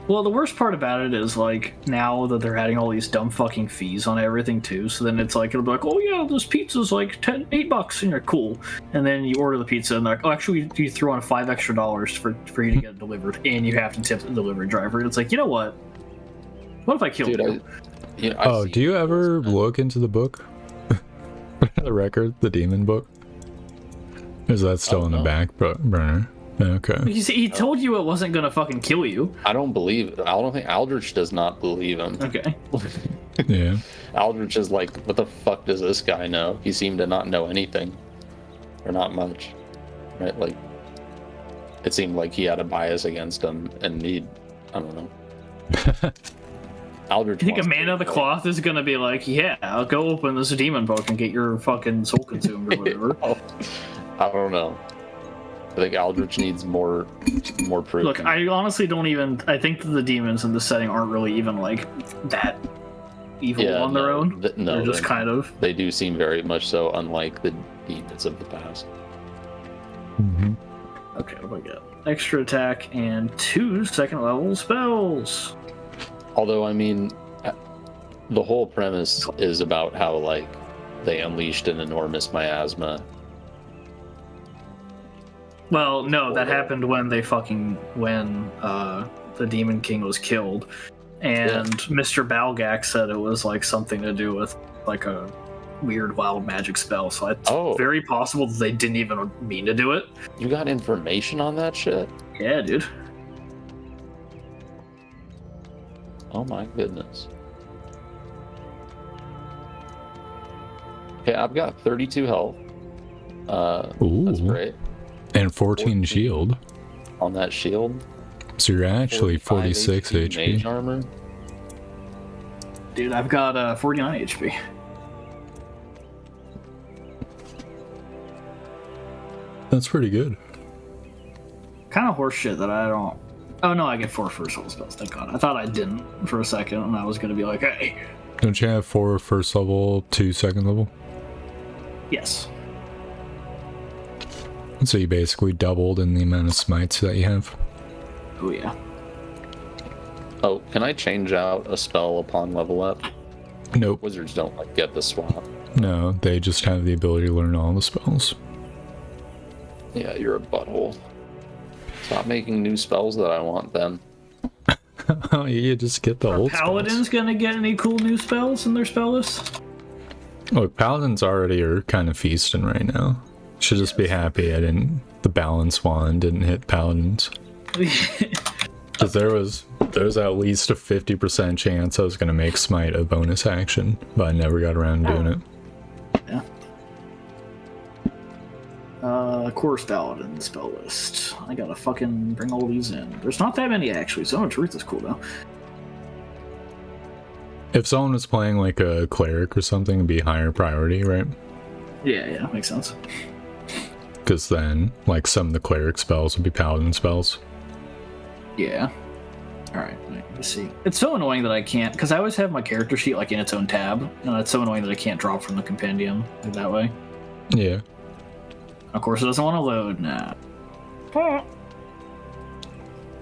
Well, the worst part about it is, like, now that they're adding all these dumb fucking fees on everything, too, so then it's like, it'll be like, oh, yeah, this pizza's like $8, and you're cool. And then you order the pizza, and they're like, oh, actually, you threw on $5 extra for you to get it delivered, and you have to tip the delivery driver. And it's like, you know what? What if I killed you? Do you ever look into the book? The record, the demon book? Is that still in the back burner? Okay. He told you it wasn't gonna fucking kill you. I don't think Aldrich does not believe him. Okay. Yeah. Aldrich is like, what the fuck does this guy know? He seemed to not know anything. Or not much. Right? Like, it seemed like he had a bias against him, and I don't know. Aldrich. I think a man of the cloth is gonna be like, yeah, I'll go open this demon book and get your fucking soul consumed or whatever. I don't know. I think Aldrich needs more proof. Look, I honestly don't even. I think the demons in this setting aren't really even like that evil on their own. They're just kind of. They do seem very much so unlike the demons of the past. Mm-hmm. Okay, what do I get? Extra attack and 2 second level spells. Although, I mean, the whole premise is about how, like, they unleashed an enormous miasma. Well, no, that happened when the Demon King was killed. And Mr. Balgak said it was like something to do with like a weird wild magic spell. So it's very possible that they didn't even mean to do it. You got information on that shit? Yeah, dude. Oh my goodness. Okay, I've got 32 health. That's great. And 14 shield. On that shield. So you're actually 46 HP. Mage armor. Dude, I've got 49 HP. That's pretty good. Kind of horse shit that I don't... Oh no, I get 4 first level spells, thank god. I thought I didn't for a second, and I was going to be like, hey. Don't you have 4 first level, 2 second level? Yes. So you basically doubled in the amount of smites that you have. Oh yeah. Oh, can I change out a spell upon level up? Nope. Wizards don't like get the swap. No, they just have the ability to learn all the spells. Yeah, you're a butthole. Stop making new spells that I want then. Oh, you just get the old Paladins spells. gonna get any cool new spells in their spell list? Look, Paladins already are kind of feasting right now. Should just be happy I didn't... The balance wand didn't hit Paladins. Because there's at least a 50% chance I was going to make Smite a bonus action, but I never got around to doing it. Yeah. Course Paladin spell list. I gotta fucking bring all these in. There's not that many actually. Zone of Truth is cool though. If someone was playing like a cleric or something, it'd be higher priority, right? Yeah, makes sense. Because then, like, some of the cleric spells would be paladin spells. Yeah. Alright, let me see. It's so annoying that I can't, because I always have my character sheet like in its own tab, and it's so annoying that I can't drop from the compendium that way. Yeah. Of course, it doesn't want to load now.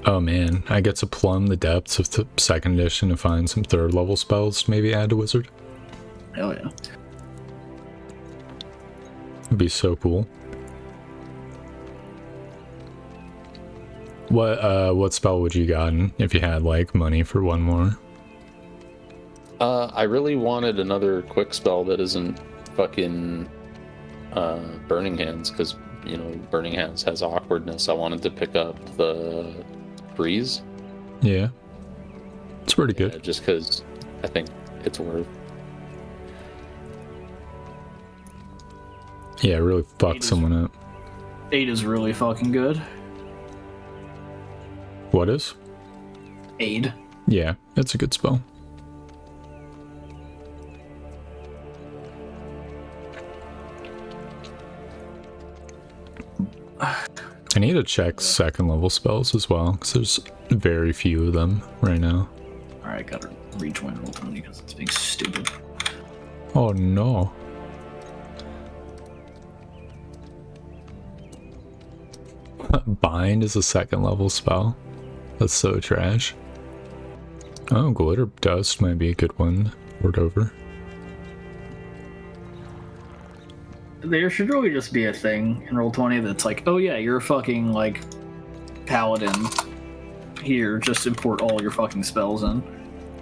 Oh man, I get to plumb the depths of the second edition to find some third level spells to maybe add to Wizard. Hell yeah. It'd be so cool. What spell would you gotten if you had like money for one more? I really wanted another quick spell that isn't fucking Burning Hands, because you know Burning Hands has awkwardness. I wanted to pick up the Breeze. Yeah, it's pretty good. Just because I think it's worth. Yeah, it really fucked someone up. 8 is really fucking good. What is? Aid. Yeah, it's a good spell. I need to check second level spells as well, because there's very few of them right now. Alright, gotta rejoin Roll20 because it's being stupid. Oh no. Bind is a second level spell. That's so trash. Oh, Glitter Dust might be a good one. Word over. There should really just be a thing in Roll20 that's like, oh yeah, you're a fucking, like, paladin. Here, just import all your fucking spells in.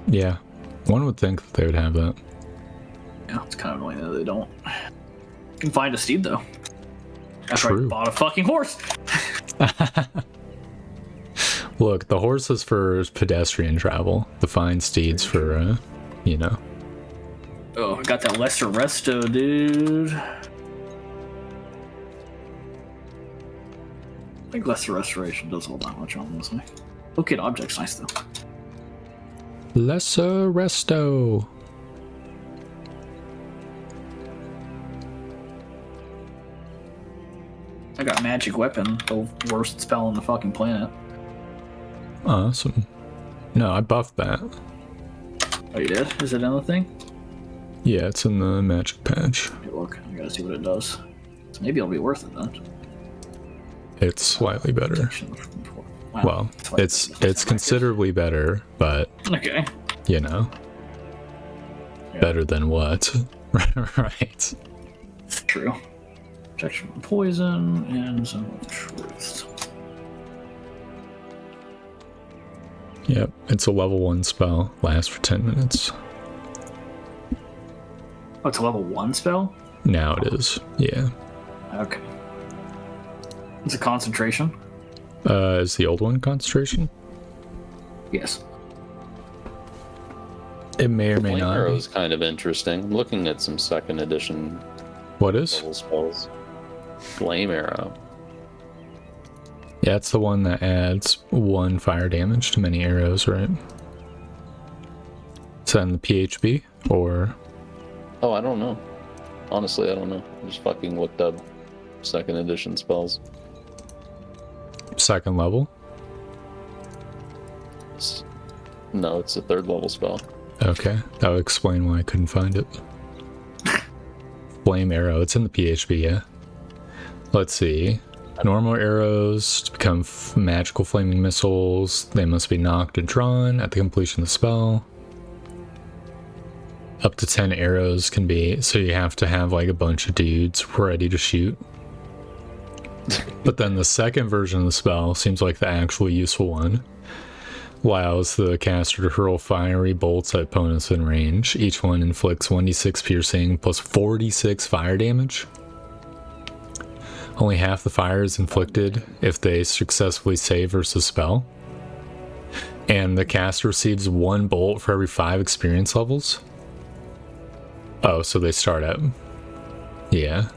Yeah, one would think that they would have that. Yeah, it's kind of annoying that they don't. You can find a steed, though. After True. I bought a fucking horse! Look, the horse is for pedestrian travel. The fine steed's for, you know. Oh, I got that Lesser Resto, dude. I think Lesser Restoration does all that much, honestly. Locate object's nice, though. Lesser Resto. I got Magic Weapon, the worst spell on the fucking planet. Awesome. No, I buffed that. Oh, you did? Is it in the thing? Yeah, it's in the magic patch. Hey, look, I gotta see what it does. So maybe it'll be worth it then. It's slightly better. Wow. Well, it's considerably better, but Okay. you know, Yeah. better than what? Right. True. Protection from poison and Zone of Truth. Yep, it's a level 1 spell. Lasts for 10 minutes. Oh, it's a level 1 spell? Now it is. Yeah. Okay. It's a concentration? Is the old one concentration? Yes. It may or may Flame not. arrow is kind of interesting. I'm looking at some 2nd edition What is? level spells. Flame arrow. Yeah, it's the one that adds 1 fire damage to many arrows, right? Is that in the PHB or? Oh, I don't know. Honestly, I don't know. I just fucking looked up 2nd edition spells. 2nd level? No, it's a 3rd level spell. Okay, that would explain why I couldn't find it. Flame arrow, it's in the PHB, yeah. Let's see. Normal arrows to become magical flaming missiles. They must be knocked and drawn at the completion of the spell. Up to 10 arrows can be, so you have to have like a bunch of dudes ready to shoot. But then the 2nd version of the spell seems like the actually useful one. Allows the caster to hurl fiery bolts at opponents in range. Each one inflicts 1d6 piercing plus 46 fire damage. Only half the fire is inflicted if they successfully save versus spell. And the caster receives 1 bolt for every 5 experience levels. Oh, so they start at... Yeah.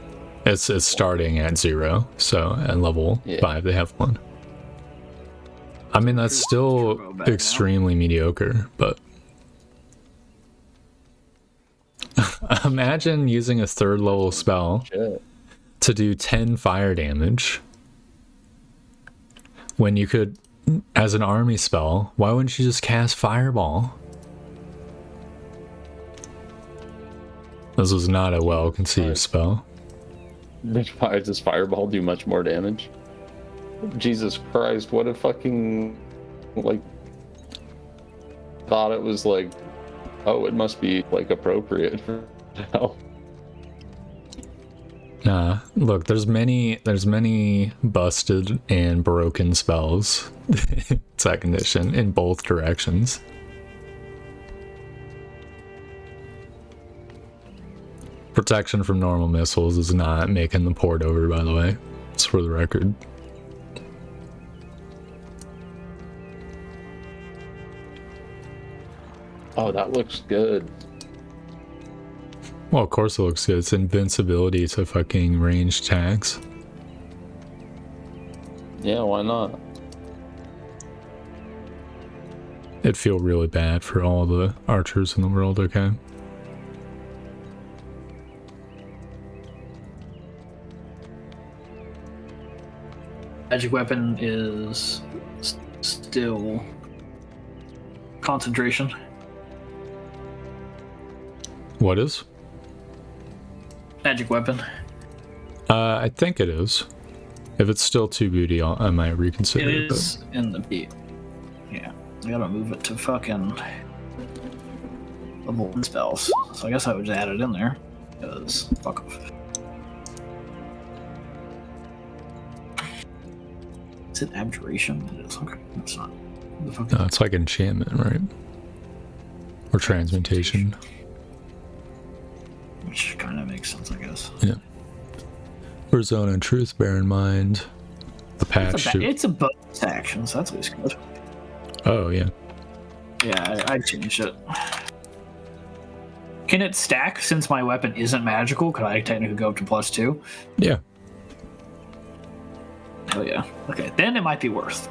It's starting at 0, so at level 5 they have 1. I mean, that's still extremely mediocre, but... Imagine using a 3rd level spell to do 10 fire damage when you could, as an army spell, why wouldn't you just cast Fireball? This was not a well-conceived spell. Does Fireball do much more damage? Jesus Christ, what a fucking, like, thought it was like, oh, it must be, like, appropriate for now. Nah, look, there's many busted and broken spells. 2nd edition in both directions. Protection from normal missiles is not making the port over, by the way. It's for the record. Oh, that looks good. Well, of course it looks good. It's invincibility to fucking ranged attacks. Yeah, why not? It'd feel really bad for all the archers in the world, okay? Magic weapon is still concentration. What is? Magic weapon. I think it is. If it's still too booty, I might reconsider It it. is in the beat. Yeah. I gotta move it to fucking level 1 spells. So I guess I would just add it in there. Because fuck off. Is it abjuration? It is. Okay. It's not. The fuck No, it's like enchantment, right? Or transmutation. Which kind of makes sense, I guess. Yeah. For Zone and Truth, bear in mind the patch. It's a bonus action, so that's always good. Oh, yeah. Yeah, I changed it. Can it stack since my weapon isn't magical? Could I technically go up to +2? Yeah. Hell yeah. Okay, then it might be worth.